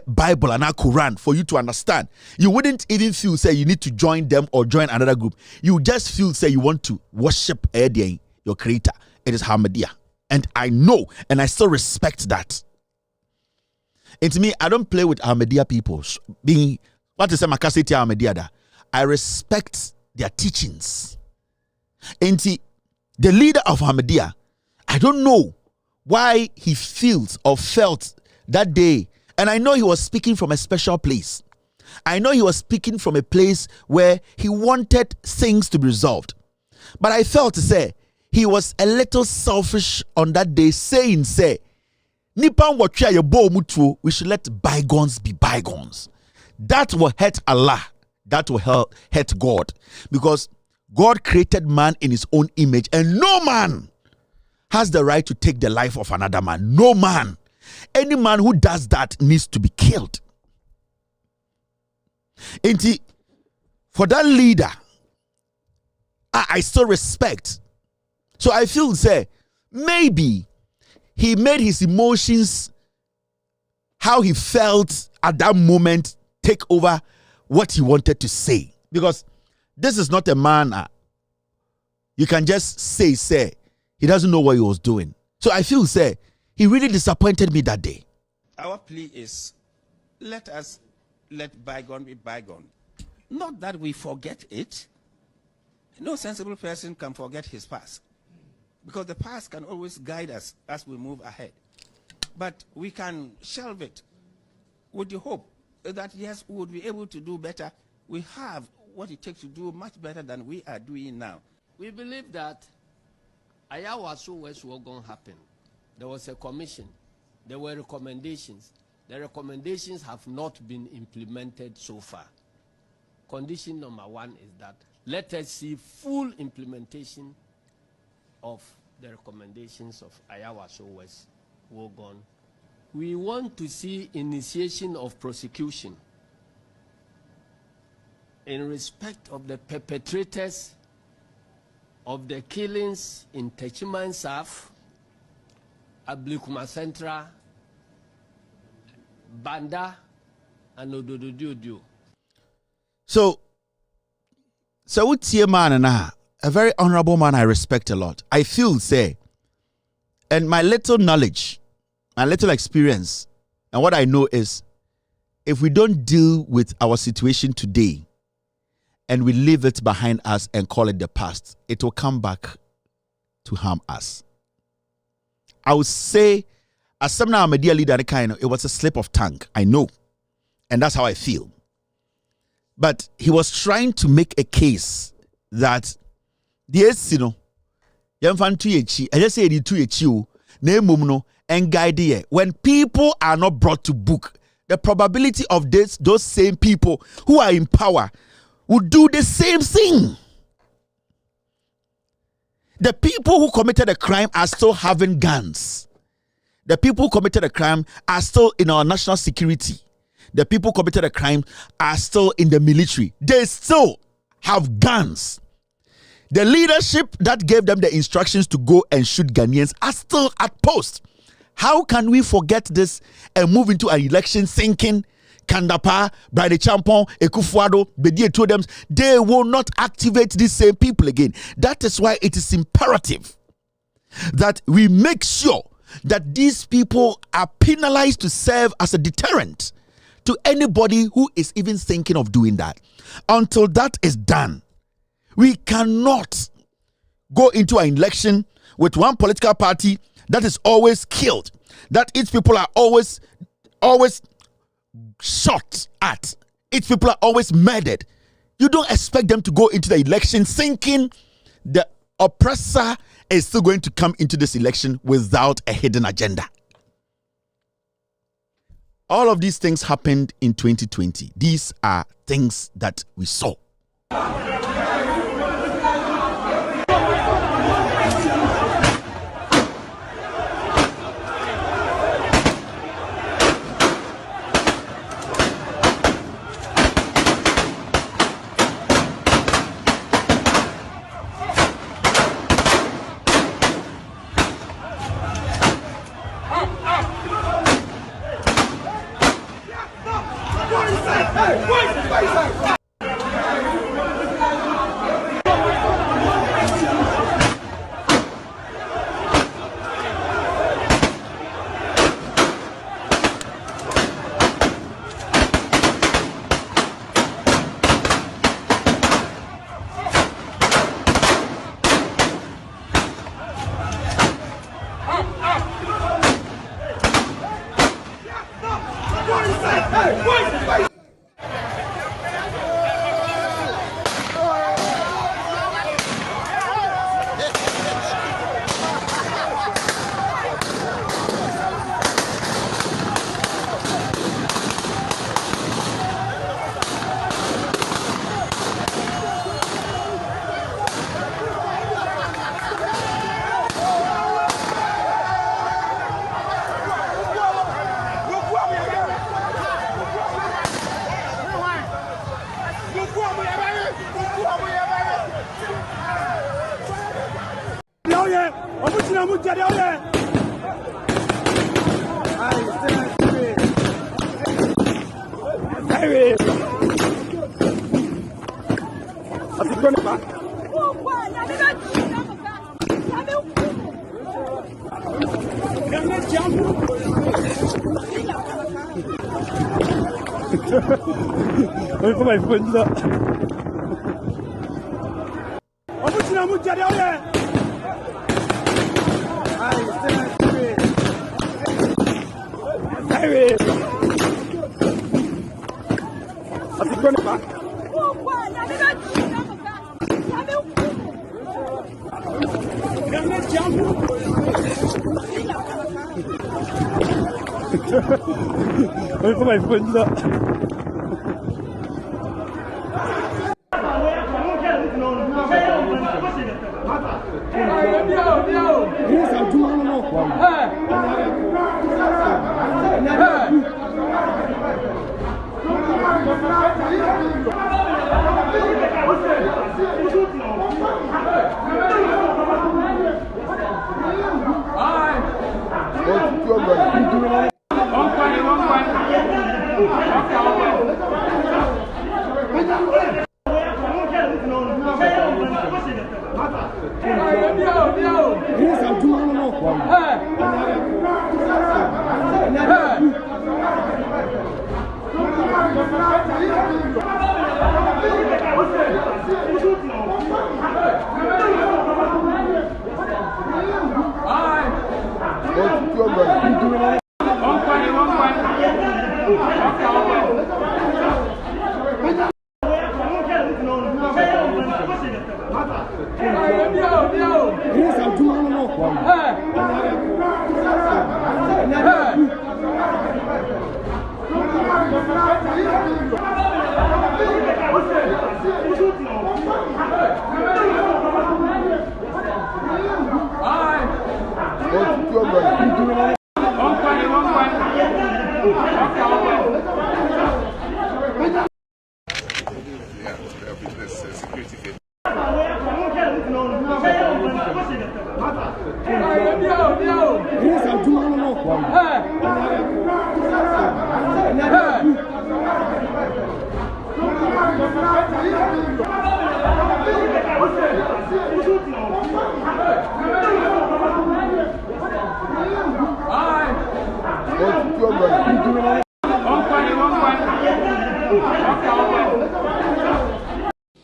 S5: Bible and Quran for you to understand. You wouldn't even feel say you need to join them or join another group. You just feel say you want to worship your creator. It is Ahmadiyya. And I know and I still respect that. And to me, I don't play with Ahmadiyya people. Being what is a Makasiti Ahmadiyya? I respect their teachings. And the leader of Ahmadiyya, I don't know why he feels or felt that day. And I know he was speaking from a special place. I know he was speaking from a place where he wanted things to be resolved. But I felt to say, he was a little selfish on that day, saying, Nipan watcha ye bo mutu, we should let bygones be bygones. That will hurt Allah. That will hurt God. Because God created man in his own image, and no man has the right to take the life of another man. No man. Any man who does that needs to be killed. And for that leader, I still respect. So I feel maybe he made his emotions, how he felt at that moment, take over what he wanted to say. Because this is not a man you can just say he doesn't know what he was doing. So I feel he really disappointed me that day.
S2: Our plea is, let us let bygone be bygone. Not that we forget it. No sensible person can forget his past, because the past can always guide us as we move ahead. But we can shelve it with the hope that, yes, we would be able to do better. We have what it takes to do much better than we are doing now.
S10: We believe that Ayawaso West was going to happen. There was a commission. There were recommendations. The recommendations have not been implemented so far. Condition number one is that let us see full implementation of the recommendations of Ayawaso West Wogon. We want to see initiation of prosecution in respect of the perpetrators of the killings in Techiman Saf, Ablikuma Centra, Banda, and Odododio.
S5: So what's your man and a very honorable man I respect a lot. I feel and my little knowledge, my little experience, and what I know is, if we don't deal with our situation today and we leave it behind us and call it the past, it will come back to harm us. I would say, as some now Ahmadiyya leader, it was a slip of tongue. I know. And that's how I feel. But he was trying to make a case that yes, you know, I just say it to you, and guide when people are not brought to book, the probability of those same people who are in power would do the same thing. The people who committed a crime are still having guns. The people who committed a crime are still in our national security. The people who committed a crime are still in the military. They still have guns. The leadership that gave them the instructions to go and shoot Ghanaians are still at post. How can we forget this and move into an election thinking Kandapa, Bride Champon, Ekufuado, Bedie told them they will not activate these same people again? That is why it is imperative that we make sure that these people are penalized to serve as a deterrent to anybody who is even thinking of doing that. Until that is done, we cannot go into an election with one political party that is always killed, that its people are always shot at, its people are always murdered. You don't expect them to go into the election thinking the oppressor is still going to come into this election without a hidden agenda. All of these things happened in 2020. These are things that we saw.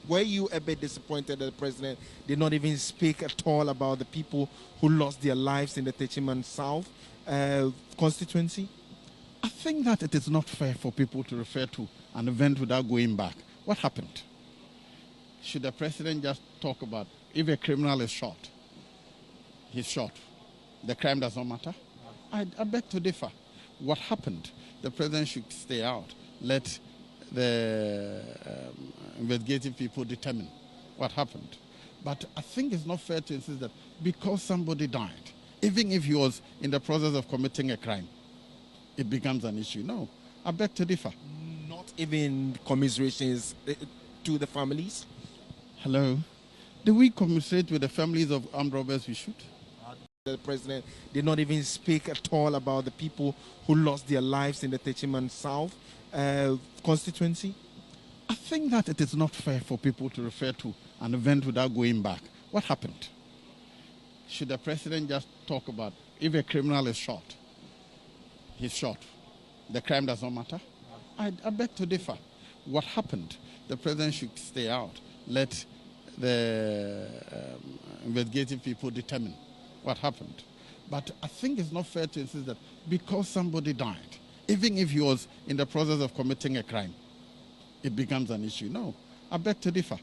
S11: Were you a bit disappointed that the president did not even speak at all about the people who lost their lives in the Techiman South constituency?
S12: I think that it is not fair for people to refer to an event without going back. What happened? Should the president just talk about if a criminal is shot, he's shot. The crime does not matter? I beg to differ. What happened? The president should stay out. Let the investigative people determine what happened. But I think it's not fair to insist that because somebody died, even if he was in the process of committing a crime, it becomes an issue. No, I beg to differ.
S11: Not even commiserations to the families?
S12: Hello? Do we commiserate with the families of armed robbers we shoot?
S11: The president did not even speak at all about the people who lost their lives in the Techiman South constituency?
S12: I think that it is not fair for people to refer to an event without going back. What happened? Should the president just talk about if a criminal is shot, he's shot. The crime does not matter? I beg to differ. What happened? The president should stay out. Let the investigative people determine what happened. But I think it's not fair to insist that because somebody died, even if he was in the process of committing a crime, it becomes an issue. No, I beg to differ.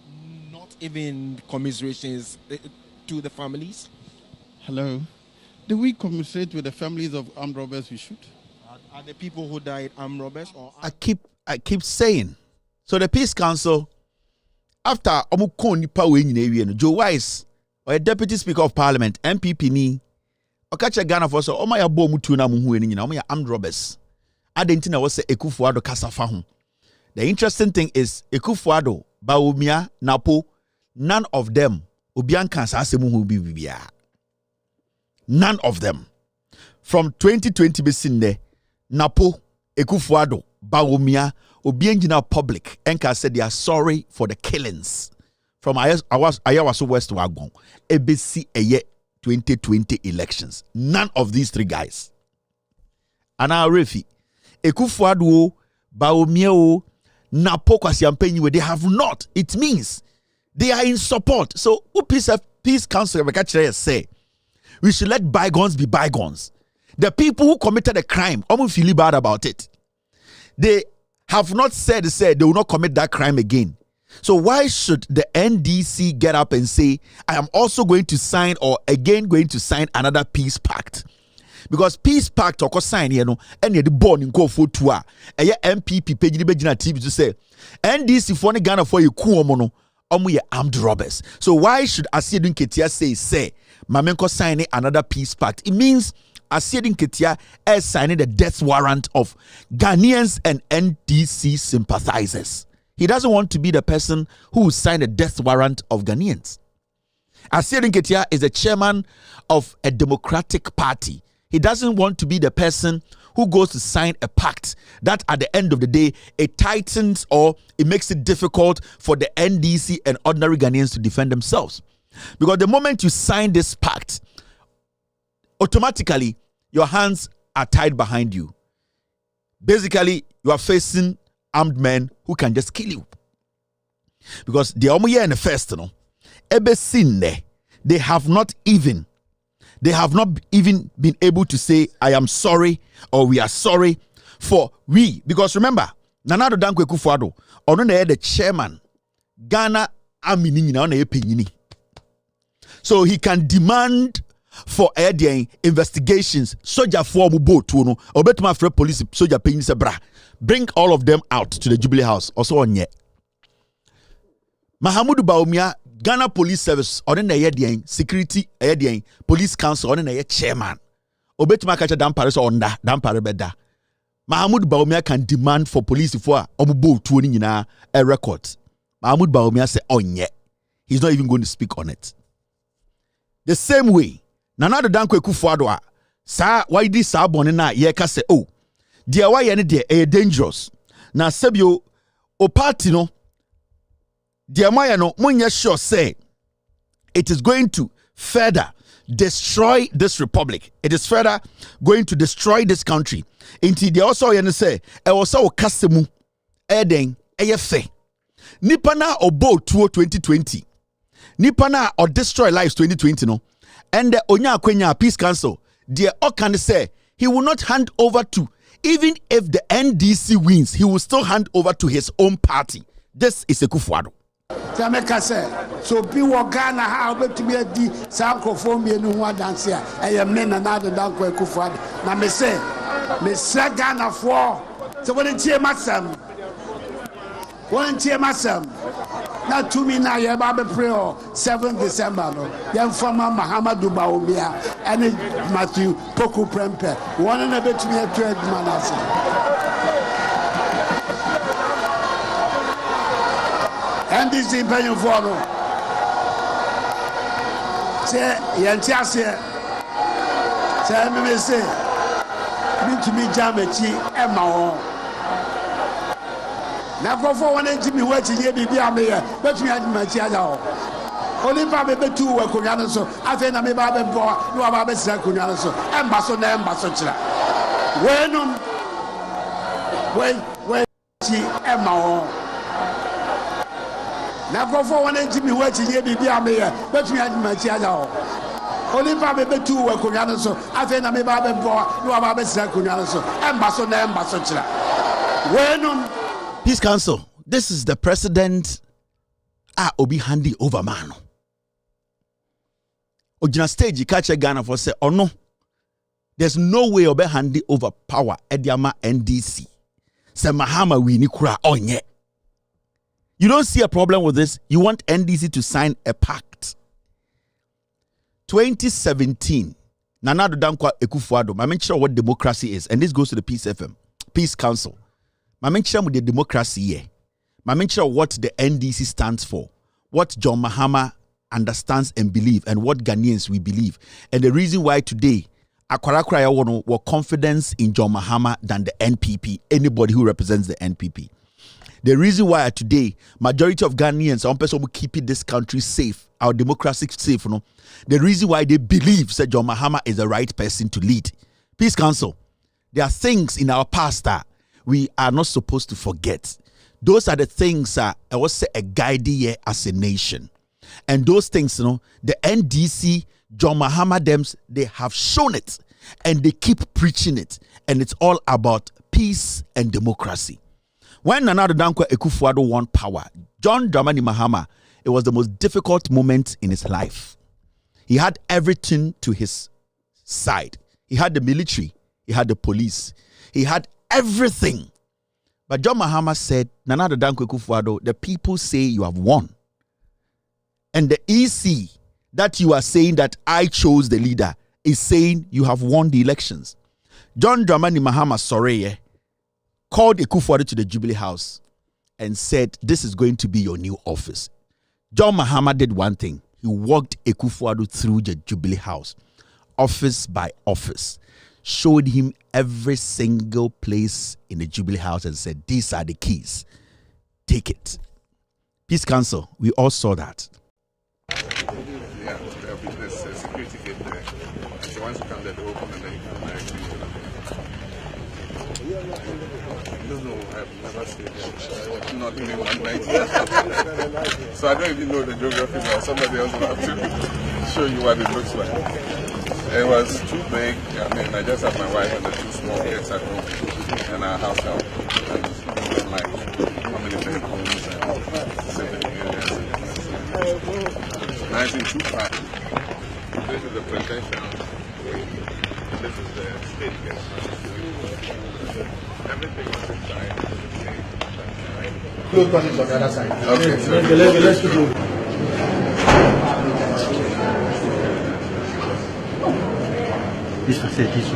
S11: Not even commiserations to the families?
S12: Hello? Do we commiserate with the families of armed robbers we shoot?
S11: Are the people who died armed robbers? Or
S5: I keep saying. So the Peace Council, after Joe Wise, or a Deputy Speaker of Parliament, MPP ni, Okacha Ghana for so, my abo mutuna muhueni, my armed robbers. I didn't know what's Ekufuado Kasafahu. The interesting thing is, Ekufuado, Baumia, Napo, none of them, Ubianka Sasemuhu Bibia. None of them. From 2020 Besinde, Napo, Ekufuado, Baumia, Obiangina Public, Enka said they are sorry for the killings. From Ayawaso West to Agon, ABC a year 2020 elections. None of these three guys. Ana Refi, Ekufuado, Baumia, Napo Kwasiampenyi, they have not. It means they are in support. So, Peace Council say we should let bygones be bygones. The people who committed a crime, almost feel bad about it. They have not said they will not commit that crime again. So why should the NDC get up and say, I am also going to sign or again going to sign another peace pact? Because peace pact or sign and the born in go for tour. A MPP page TV to say NDC for Ghana for you kuomono armed robbers. So why should Asiedun Ketia say Mamenko signing another peace pact? It means Asiedun Ketia is signing the death warrant of Ghanaians and NDC sympathizers. He doesn't want to be the person who signed a death warrant of Ghanaians. Asiedun Ketia is the chairman of a democratic party. He doesn't want to be the person who goes to sign a pact that at the end of the day, it tightens or it makes it difficult for the NDC and ordinary Ghanaians to defend themselves. Because the moment you sign this pact, automatically your hands are tied behind you. Basically, you are facing armed men who can just kill you. Because the Omoye and the first, they have not even been able to say, I am sorry or we are sorry for we. Because remember, Nanado Dankwe Kufuado, the chairman, Ghana Aminini. So he can demand for investigations. Soldier for boat to no, or better my friend police soldier paying bra. Bring all of them out to the Jubilee House. Also on yet. Mahamudu Bawumia, Ghana Police Service, on the security police council, on the chairman. Obetuma kacha dampare so onda, dampare beda. Mahamudu Bawumia can demand for police for omubo to a record. Mahamudu Bawumia say on yet. He's not even going to speak on it. The same way, Nana Dankwa Akufo-Addo sa why this sa bone na ye ka say oh, dia why any dey dangerous. Na sebio o party no dia moya no munya sure say it is going to further destroy this republic. It is further going to destroy this country. Inti dia also ye say e wo say o kasemu eden eyefe. Nipa na obo 2020. Nipa na or destroy lives 2020 no. And the Onya Akwenya Peace Council, dear Okan say he will not hand over to, even if the NDC wins, he will still hand over to his own party. This is Akufo-Addo.
S13: Jamaica say, so be what Ghana how to be a D Sankophobia no one dance here. I am men another Dankwa Akufo-Addo. Now me say Ghana for so when it's masam. When it's masam. Now to me now you babe pray 7th December no. Then former Mahamudu Bawumia and Matthew Poku Prempe. One and a bit to me a trade manasi. And this is paying for no. Say Yantia say me say me to me Jamechi Emma. Now go for one and Jimmy watching ye be here, but me had my child. Only Baby 2 were Kunyanaso. I think I may Baby Boy, no Baby Sakunyanaso, Ambassador, Ambassador. When she Emma. Now go for one and Jimmy watching ye be here, but me had my child. Only Baby 2 were Kunyanaso. I think I may Baby Boy, no Baby Sakunyanaso, Ambassador, Ambassador.
S5: Peace Council, this is the president Obi handy over man. Ojina stage you catch a Ghana for say oh no. There's no way Obi handy over power Ediama NDC. Say Mahama we ni kura onye. You don't see a problem with this. You want NDC to sign a pact. 2017, Nana Dankwa Akufo-Addo. I mention what democracy is, and this goes to the Peace Council. I mention the democracy here. I mention what the NDC stands for, what John Mahama understands and believe, and what Ghanaians we believe. And the reason why today Akwarakra Yawono were confidence in John Mahama than the NPP, anybody who represents the NPP. The reason why today majority of Ghanaians are person keep this country safe, our democracy safe, no. The reason why they believe that John Mahama is the right person to lead. Peace Council. There are things in our past that we are not supposed to forget. Those are the things I was say a guide here as a nation. And those things, you know, the NDC, John Mahama, they have shown it and they keep preaching it. And it's all about peace and democracy. When Nana Dankwa Akufo-Addo won power, John Dramani Mahama, it was the most difficult moment in his life. He had everything to his side. He had the military. He had the police. He had everything. But John Mahama said, Nana Dankwa Akufo-Addo, the people say you have won. And the EC that you are saying that I chose the leader is saying you have won the elections. John Dramani Mahama Soreye called Akufo-Addo to the Jubilee House and said, this is going to be your new office. John Mahama did one thing. He walked Akufo-Addo through the Jubilee House, office by office, showed him every single place in the Jubilee House and said, these are the keys. Take it. Peace Council, we all saw that.
S14: Yeah, there's a security gate there. So once you come there, they open and then you can directly. No, I've never stayed there. Not even one night. So I don't even know the geography now. Somebody else will have to show you what it looks like. It was too big. I mean, I just had my wife and the two small kids at home and our house help. And like how many bedrooms and sitting areas. Nice and too far. This is the presidential wing. This is the state guest house. Everything on this side is the same.
S15: Close passage on the other side.
S14: Okay, so
S15: let's go. This facility is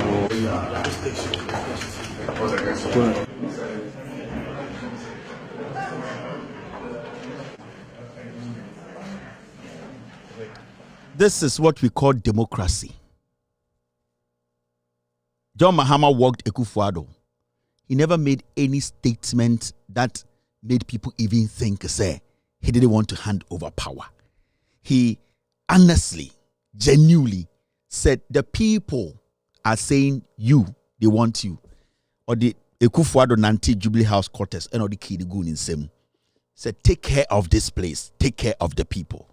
S5: This is what we call democracy. John Mahama walked Akufo-Addo. He never made any statement that made people even think, say, he didn't want to hand over power. He honestly, genuinely said the people are saying they want you. Or the Akufo-Addo Nanti Jubilee House quarters and or the Kidigun in Sem said, take care of this place, take care of the people.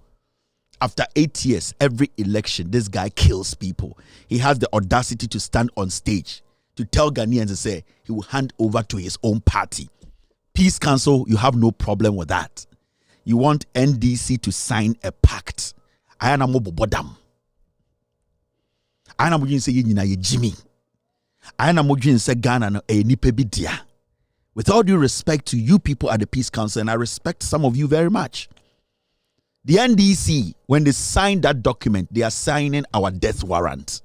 S5: After 8 years, every election, this guy kills people. He has the audacity to stand on stage to tell Ghanaians to say he will hand over to his own party. Peace Council, you have no problem with that. You want NDC to sign a pact. I am a bodam. I am going to say Jimmy. I am going to say Ghana a nipebidia. With all due respect to you people at the Peace Council, and I respect some of you very much. The NDC, when they sign that document, they are signing our death warrant.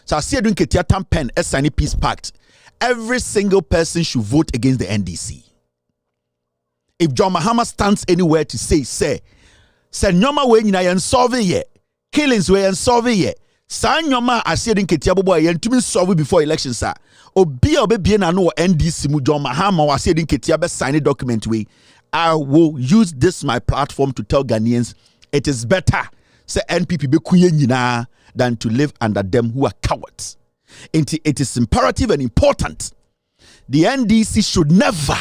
S5: So I see doing Ketiatam pen, sign peace pact. Every single person should vote against the NDC. If John Mahama stands anywhere to say nyoma we nyina yen solve ye, killings we yen solve ye. Sa nyoma I see doing Ketiabobo yen to me solve before elections sir. Obi obebie na no NDC mu John Mahama wa see doing Ketiabe sign a document we. I will use this my platform to tell Ghanaians it is better say NPP be kuye nyina than to live under them who are cowards. It is imperative and important. The NDC should never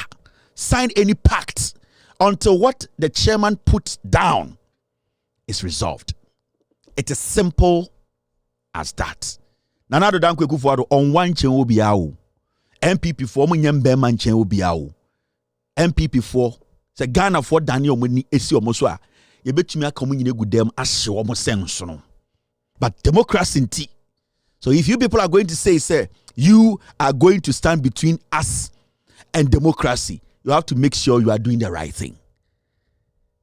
S5: sign any pact until what the chairman puts down is resolved. It is simple as that. Nana do Dankwa Akufo-Addo on one chen obiawo. MPP for mo nyembe man chen obiawo. MPP for say Ghana for Daniel Muni esi omo so a ye betumi aka mo nyine gudem ahye omo senso no. But democracy nti. So if you people are going to say you are going to stand between us and democracy, you have to make sure you are doing the right thing.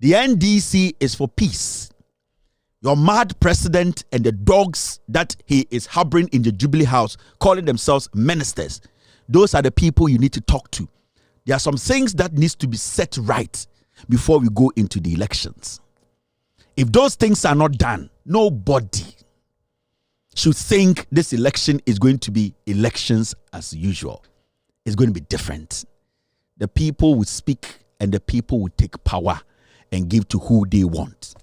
S5: The NDC is for peace. Your mad president and the dogs that he is harboring in the Jubilee House, calling themselves ministers, those are the people you need to talk to. There are some things that needs to be set right before we go into the elections. If those things are not done, nobody should think this election is going to be elections as usual. It's going to be different. The people will speak and the people will take power and give to who they want.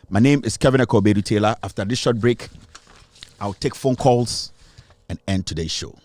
S5: My name is Kevin Taylor. After this short break, I'll take phone calls and end today's show.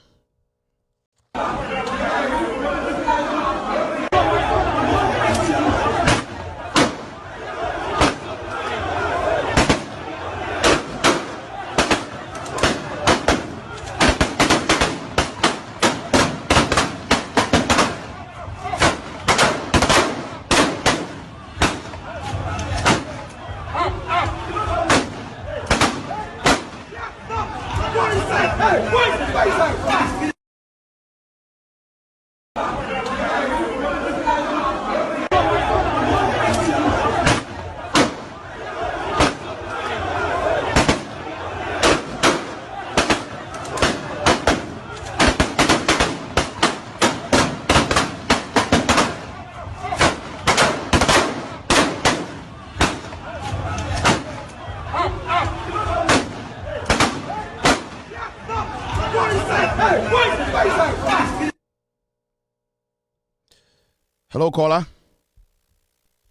S5: Hello, caller.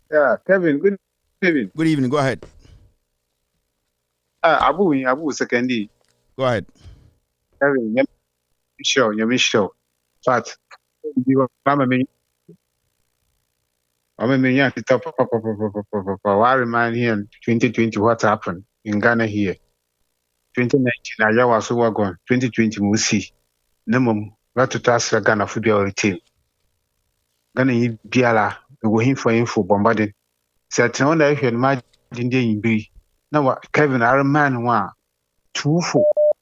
S16: Yeah, Kevin. Good evening.
S5: Good evening. Go ahead.
S16: Abu Sekendi.
S5: Go ahead.
S16: Kevin, you're sure. But I'm a man. I remind here in 2020 what happened in Ghana here. 2019, I was so gone. 2020, we'll see. No, got to task Ghana football team. Ghana Biala, we go in for info bombarding. Certain one I heard my Indian be. Now, Kevin, I remind one.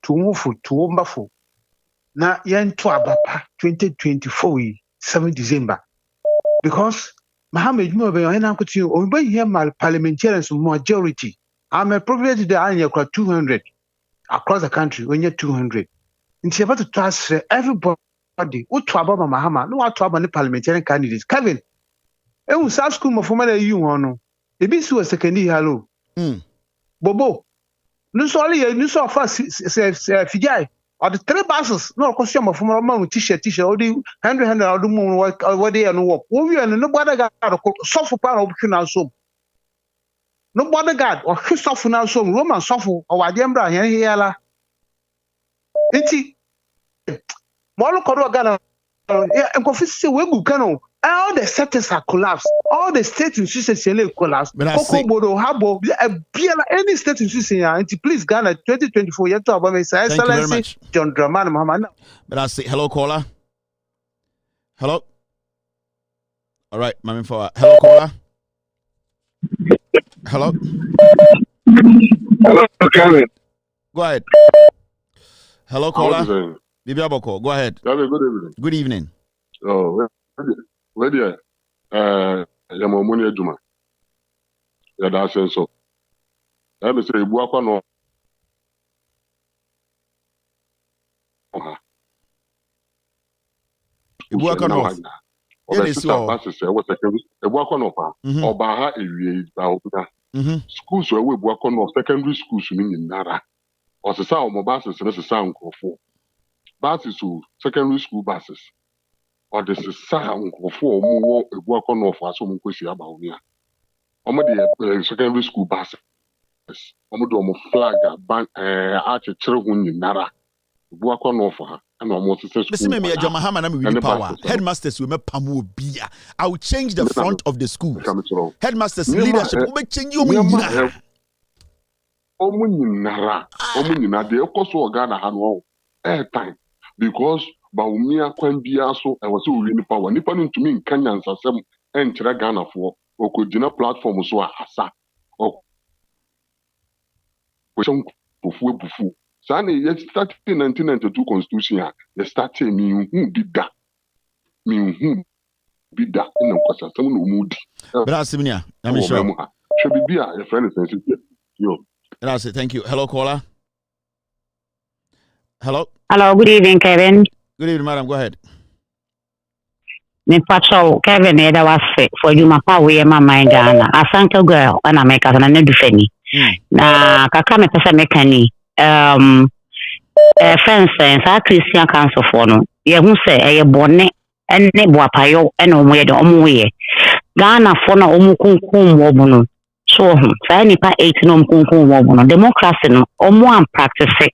S16: tuufo tuombafo na yento abapa 2024 7 December because Mohammed mo be yana kuti o be here mal parliamentarians majority I'm a privilege the anya 200 across the country when you 200 nti about to trust everybody uto ababa Mahama no ato aba ne parliamentarian candidates Kevin ehun sa school mo former you no ebi si was second year hello bobo no so only you so fast fijai or the 3 buses no question mo former man t-shirt all the 100 all the mo what they no work wo wi no bother guard so for power of na so no bother guard or so na so Roman so for our dembra here la enti mo lo kodo Ghana confuse we gu kano all the sectors are collapsed all the state institutions collapsed Kokobodo Habo any state institution and please Ghana 2024 you talk about me say excellency John Dramani Muhammad.
S5: But I say hello caller. Hello. All right, my for hello caller. Hello.
S17: Hello, Kevin.
S5: Go ahead. Hello caller. Bibi Aboko, go ahead.
S17: Good evening.
S5: Good evening.
S17: Oh, where there? Yamomuni Juma. Yeah, that's so. Let me say, Buakwa no.
S5: Buakwa no.
S17: Yeah, this is what secondary. Buakwa no pa. Obaha ewie ba. Schools where we Buakwa no secondary schools mean nara. Or se sa o mo bases na se sa nkofo. Buses to secondary school buses. Or this is sound for more work on off as some question about me. The secondary school buses. Do flag arch children in Nara. Work on offer and almost
S5: power. Headmasters will make Pamu Bia. I will change the front of the school. Headmasters leadership will change you.
S17: Omunara, the Okoso Ghana Hanwell airtime because Baumia Quambia so I was so really power. Nippon to me in Kenyans as some enter Ghana for or could dinner platform so asa or some bufu. Sani yet started 1992 constitution. They started me who did that. Me who did that in the question. Someone mood.
S5: But that's Simnia. I'm sure.
S17: Should be a friend sensitive. Yo.
S5: That's it. Thank you. Hello, caller. Hello.
S18: Hello. Good evening, Kevin.
S5: Good evening, madam. Go ahead.
S18: Me pacho Kevin that was for you my power we my mind Ghana. A santo girl and I make as an edufeni. Na kaka me pesa mekani. Friends and Christian Council for no. Ye hu say e bonne ene boapayo ene omo ye de omo we. Ghana for na omo kunkum wo no. So say nipa 8 no kunkum wo no. Democracy no omo am practice e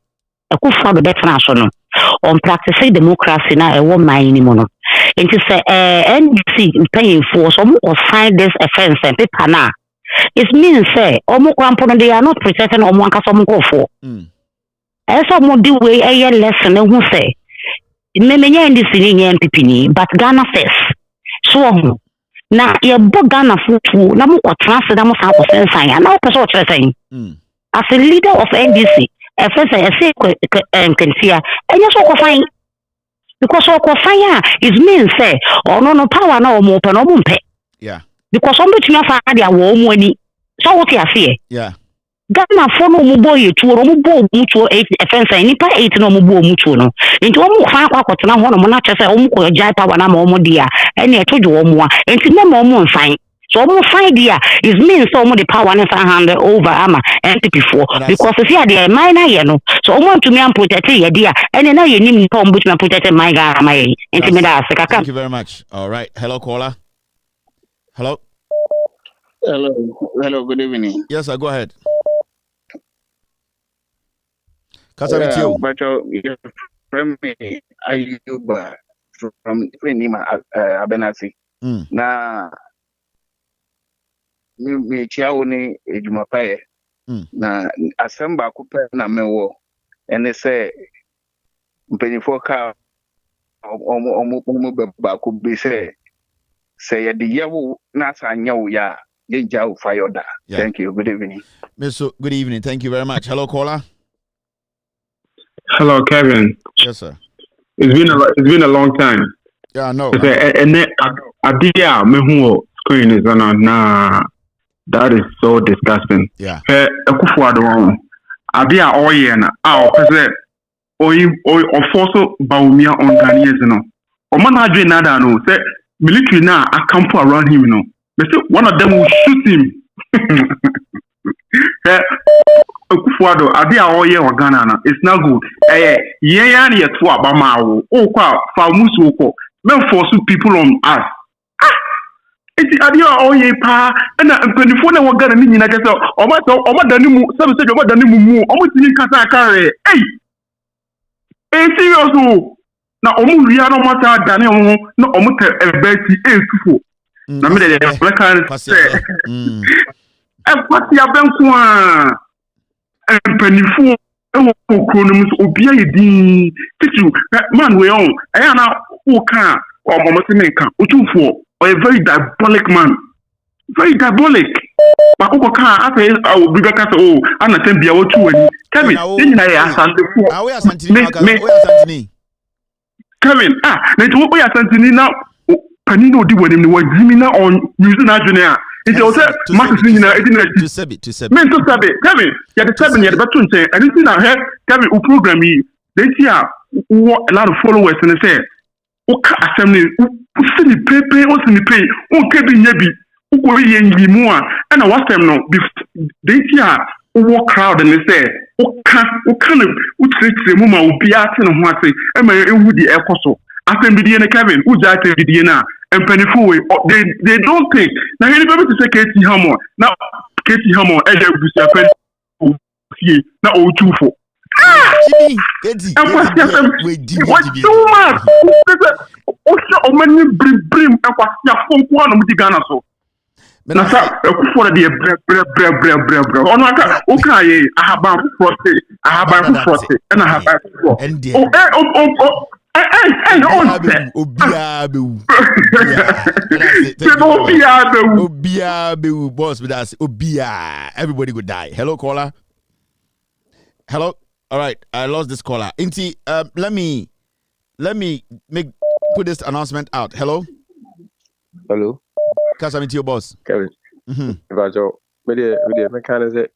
S18: ku fa be better so no. On practicing democracy na e wo man ni mo no. It is NBC paying for some or sign this offense and paper na. It means say omo kwampo they are not protecting omo anka some go for. Eso mo di way a lesson who say me NDC ni MPP ni but Ghana first. So na ye bo Ghana futu na mo ko transfer na mo san ko sensan na o person o chere saying. As a leader of NDC, first I say Kensia enye so ko fine. Because of fire is mean say or no power na omo pe no mpe.
S5: Yeah.
S18: Because some between fa dia wo omo ani. So what you say?
S5: Yeah.
S18: Ghana for no mo boy to no mo bo mu to 8 offense nipa 8 no mo bo mu to no. Enti omo fa kwakọtọ na ho no mo na che say omo ko jai power na ma omo dia. Eni e tojo omo a. Enti na ma omo nfan. So omo fine dia is mean so omo the power na hand over ama NPP4 because if you are minor you know. So omo to me am protect ye dia. Eni na ye nim nipa omo to me protect my Ghana my. Enti me da se kaka.
S5: Thank you very much. All right. Hello caller. Hello.
S19: Hello, good evening.
S5: Yes, sir, go ahead. Kasa with you.
S19: But from me, Ayuba from Nima Abenasi. Na me chiaoni ejumapaye. Na asemba kupe na mewo. Ene se mpenifo ka omu beba kubi se ya diyawu na sa nyawu ya yenja ufayoda. Thank you. Good evening.
S5: Mr. Good evening. Thank you very much. Hello caller.
S20: Hello, Kevin.
S5: Yes, sir.
S20: It's been a long time.
S5: Yeah, I know.
S20: And idea me screen is on that is so disgusting.
S5: Yeah.
S20: Ekufuado idea oyena pese ofoso baumia on Ghanaians no. Oman hadwe nada no say military na acamp around him no. They say one of them will shoot him. Ekufuado idea oye wa Ghana na it's not good. Yenya ni yetu abama wo. Okwa fa musu okọ. Men force people on us. It's idea oye pa na mpanifo na wo Ghana ni nyina kese o dani mu sabe se o dani mu o tini kasa kare. Serious o. Na omu ria no mata dani ho na omu te ebeti etufo. Na me de black can say. Kwasi abenku a mpanifo ewo kronom so obia yedi titu man we on na wo kan o mo se me kan otufo or a very diabolic man. Very diabolic. But who can after I will be back at all and attend the other two. Kevin, then I asked Kevin, then what we are sending now. Panino do when he was Jimmy on using our junior. It was a massive to Sabi. Men to Sabi. Kevin, you had the 7 years, but to say, I didn't see now here, Kevin, who program me. They see a lot of followers and they say, Oka assembly, Sini Pepe, or Sini Pay, or Kevin Yabi, Ukori Yengi Mua, and I watch them now. They see a war crowd and they say, Oka, treat the Muma, will be asking of what say, and my Woody Ecoso. After Bidiana Kevin, who's that Bidiana, and Pennyfoy, they don't think. Now, you're able to say Katie Hammer. Now, Katie Hammer, and there will be a now, 024.
S5: Jimmy,
S20: what's too much? Also, many brim and what's your phone one of the Ghana so. Nasa, for the bread. On okay, I have a frosty, and I have
S5: boss with us. Everybody would die. Hello, caller. Hello. All right, I lost this caller. Inti, let me put this announcement out. Hello.
S21: Hello.
S5: Cause I'm into your boss.
S21: Kevin. About your mechanism.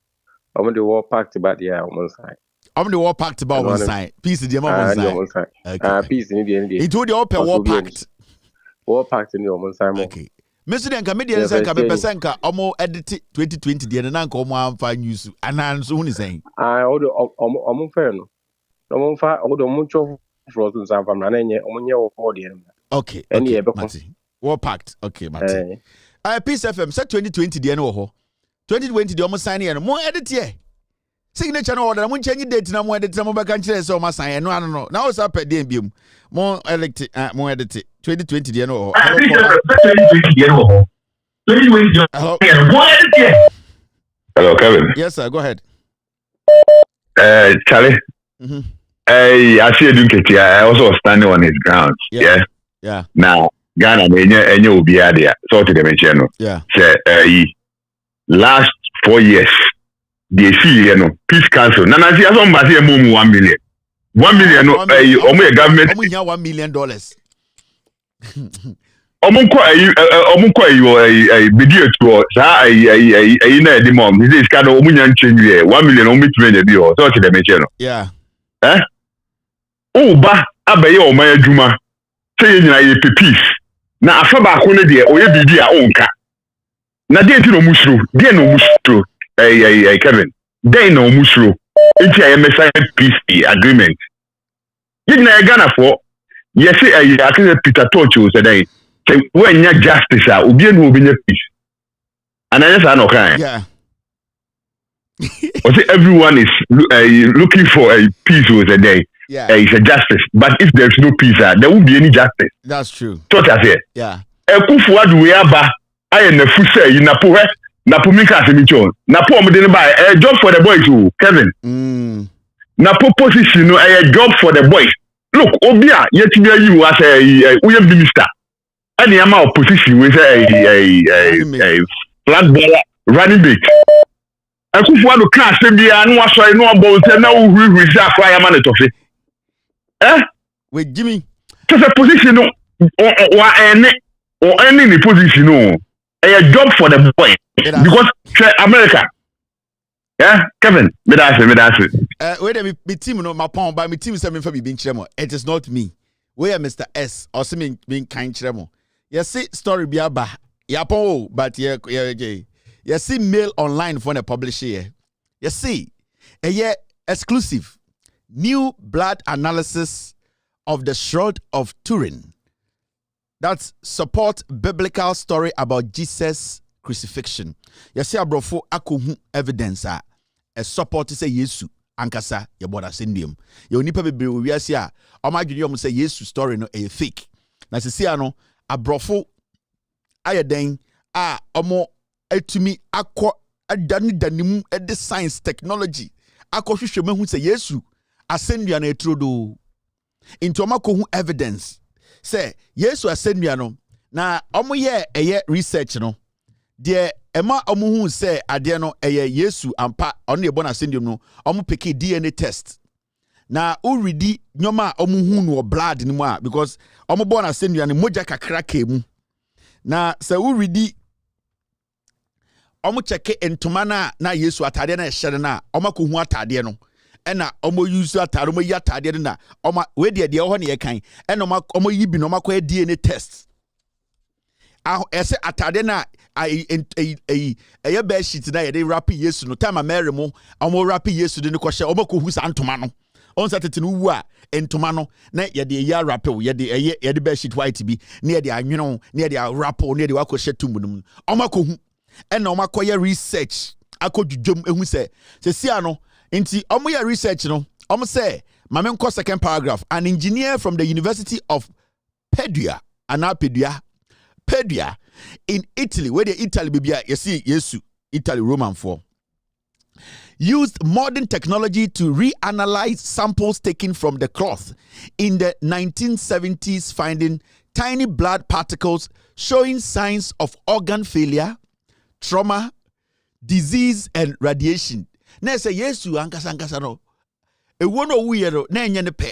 S21: I'm the war packed about the on one side.
S5: I'm the war packed about one side. Piece of the one side. Okay.
S21: Piece in the end.
S5: He told you open war packed.
S21: War packed in the one side.
S5: Okay. Mr. Denka, media say ka pesenka omo edit 2020 de na nka omo amfa news anan so huni saying.
S21: Omo fair no. Omo fa omo cho frozen sam fam na nye omo nye wo de em.
S5: Okay. Mati. War packed. Okay, Mati. Peace FM say 2020 de na wo ho. 2020 de omo sign here no mo edit here. Signature no order mo change date na mo edit na mo be kan kire say omo sign no ano no. Na wo sa pede biom. Mo elect mo edit 2020 de no.
S21: Hello, Kevin.
S5: Yes, sir. Go ahead.
S21: Charlie. I see you doing I also standing on his grounds.
S5: Yeah.
S21: Now, Ghana, any will be there. So to the mention.
S5: Yeah.
S21: Last 4 years, they see Peace Council. Nana see some basi emu 1 million. 1 million no government.
S5: $1 million.
S21: Omunko video to sa na di mom this is kind of omunya change here 1 million omitwe na bi o so to the mention.
S5: Yeah.
S21: Ba abaye o man adwuma say nyina ye peace na afa ba ko ne de o ye bibi a onka na de ti no musuro de no musuro Kevin de no musuro enti aye mesa peace agreement nyina Ghana for yes I Peter Torch said that when you justice obi enu obi peace and I just no kind.
S5: Yeah.
S21: Everyone is looking for a peace with a day.
S5: Yeah.
S21: It's a justice. But if there's no peace, there won't be any justice.
S5: That's true.
S21: So that's it.
S5: Yeah.
S21: Ekufuado we aba I na fu say you na po mika asemichon. Na po mo dey buy a job for the boys who Kevin. Na po position no a job for the boys. Look, Obia yetimi you as a minister. And the amount of position with a flag baller running back. I could want to cast the no one no about no who is that fire man to say.
S5: With Jimmy.
S21: Just a position or any position a job for the boy because America. Yeah, Kevin, me that's it.
S5: Wait a minute, my team no my pon, but my team is something for me being chemo. It is not me. We are Mr. S or something being kind chemo. You see story be aba. Ya pon, but yeah. You see mail online for the publisher. You see, exclusive new blood analysis of the Shroud of Turin. That's support biblical story about Jesus' crucifixion. You see, abrofo akohu evidence a support say Yesu ankasa ye boda sendium. Ye onipa bebre we wiase a omadwene yom say Yesu story no e fake. Na sisi ano abrofo ayeden a omo etumi akọ adanimu the science technology akọ hwehwe mahu say Yesu asendua na etrodo. Into omakohu evidence say Yesu asendua no na omo ye research no de ema omuhu say ade no Yesu ampa ono ye bona asendum no omo peke DNA test na uridi nyoma omuhu no blood ni mu a because omo bona asendua no moja kakra ka mu na say uridi omo cheke entoma na Yesu atade na ehye na omo kohu atade no ena omo use atade omo yi atade no na omo we de ho na ye kan ena omo yi bi no omo kwa DNA test ese atade na be sheet na ye de wrap Yesu no time Mary mo omo wrap Yesu de ne ko hye omo ko hu sa ntoma no on sa tete no wu a ntoma no na ye de ya wrap ye de be sheet white bi na ye de anweno na ye de wrap na ye de wako hye tumunum omo ko hu ena omo akoye research akodwudwom ehu se sia no nti omo ye research no omo say mame nko second paragraph an engineer from the University of Padua in Italy, where the Italy bibia you see Yesu Italy Roman for used modern technology to reanalyze samples taken from the cloth in the 1970s, finding tiny blood particles showing signs of organ failure, trauma, disease, and radiation. Na say Yesu ankasa no e wono wuye no na enye ne pe.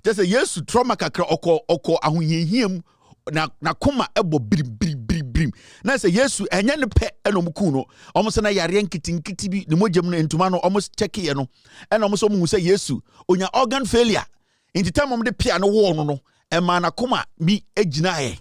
S5: Just say Yesu trauma kakra oko ahohiahiem na koma ebo brim na say Yesu enye ne pe enomuku no omo se na yare nkitinkiti bi ne mojem no entuma no omo check ye no ena omo so mu say Yesu onya organ failure in the time omo de pia no wo no ema na koma bi egina he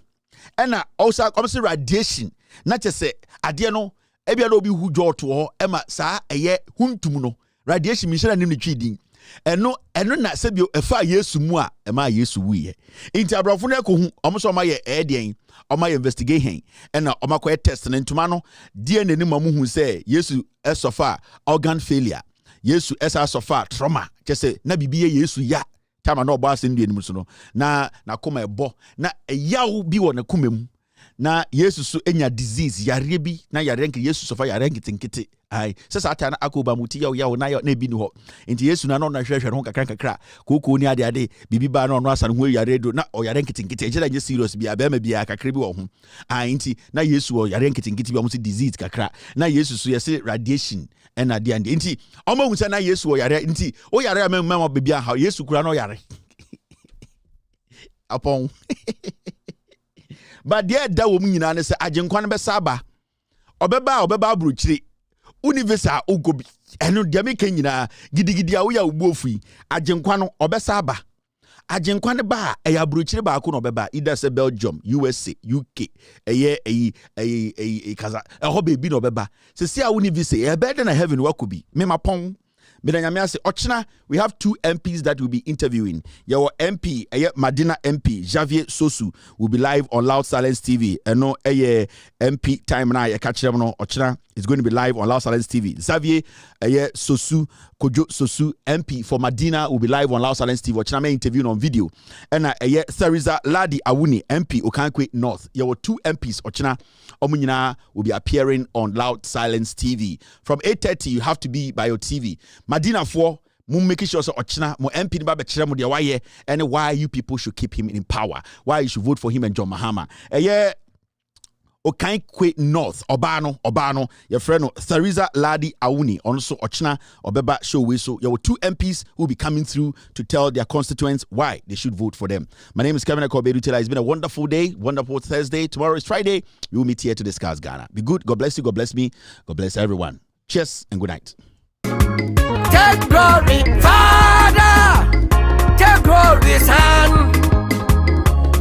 S5: ena also omo se radiation na chese ade no ebia no obi hu joto ho ema saa eye huntum no radiation mi shira nim ne twidin eno na sebio efa Yesu mu a ema Yesu wuye inti abrafo no ekohu omo ma ye edien omo ye investigate hen ena omo akwa test na ntuma no DNA ni mamu hu say Yesu esofa organ failure Yesu esa sofa trauma kese na bibiye Yesu ya tama na obo asendue ni so no na koma ebo na eyawo bi wo na kumem na Yesu so enya disease yare bi na yare nke Yesu sofa yare nkitinkiti ai sesa ata na akoba muti yawo na ebi ni ho nti Yesu na no na hwehwe ho kakra koko ni ade bibi ba na no asane ho yare do na o yare nkitinkiti ejira nye serious bi abema bia kakra bi wo ho ai nti na Yesu o yare nkitinkiti bi o muti disease kakra na Yesu so yese radiation ena de ande nti o ma hu se na Yesu o yare nti o yare amema bibia ha Yesu kura no yare apon but there da wo nyina ne se agenkwan be saba obeba abruchiri universal ogobi eno de me kan nyina gidigidi a wo ya ubuofui agenkwan no obesaba agenkwan ba e ya abruchiri ba ko no obeba either se Belgium USA UK kaza ho be bi no obeba se sia universal e better na heaven wakobi me mapon Ochina, we have two MPs that will be interviewing. Your MP, Madina MP, Javier Sosu, will be live on Loud Silence TV. And no, MP time now, catch them no. Ochina is going to be live on Loud Silence TV. Xavier Sosu, Kojo Sosu, MP for Madina, will be live on Loud Silence TV. Ochina may interview on video. And Theresa Ladi Awuni, MP, Okankwe North. Your two MPs, Ochina, Omunyina, will be appearing on Loud Silence TV. From 8:30, you have to be by your TV. Madina for make sure so Ochina mo MP ni ba be kire mo de why and why you people should keep him in power, why you should vote for him and John Mahama. Okankwe North, Obano, your friend Theresa Ladi Auni, also Ochna, Obeba Showe. So there were 2 MPs who will be coming through to tell their constituents why they should vote for them. My name is Kevin Taylor. It's been a wonderful day, wonderful Thursday. Tomorrow is Friday. We will meet here to discuss Ghana. Be good. God bless you. God bless me. God bless everyone. Cheers and good night.
S1: Take glory, Father. Take glory, Son.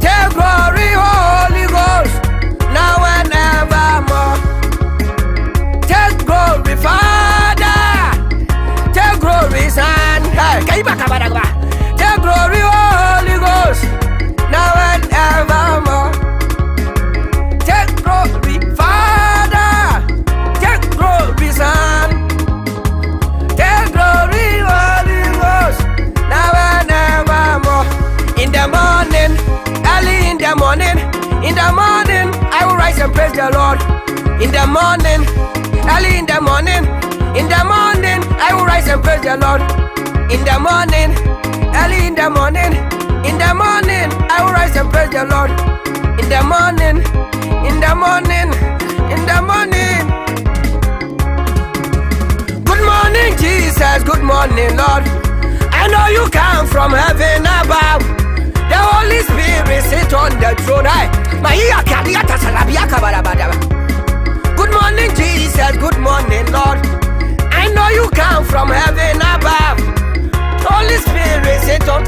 S1: Take glory, Holy Ghost. Now and evermore. Take glory, Father. Take glory, Son. Take glory, Holy Ghost. Now and evermore. Take glory, Father. Take glory, Son. Take glory, Holy Ghost. Now and evermore. In the morning, early in the morning. In the morning, I will rise and praise the Lord. In the morning, early in the morning. In the morning, I will rise and praise the Lord. In the morning, early in the morning. In the morning, I will rise and praise the Lord. In the morning, in the morning, in the morning. Good morning, Jesus. Good morning, Lord. I know you come from heaven above. The Holy Spirit sit on the throne. Good morning, Jesus. Good morning, Lord. I know you come from heaven above. Holy Spirit sit on.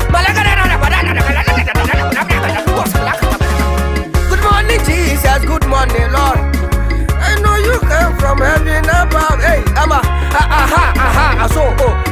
S1: Good morning, Jesus. Good morning, Lord. I know you come from heaven above. Hey, so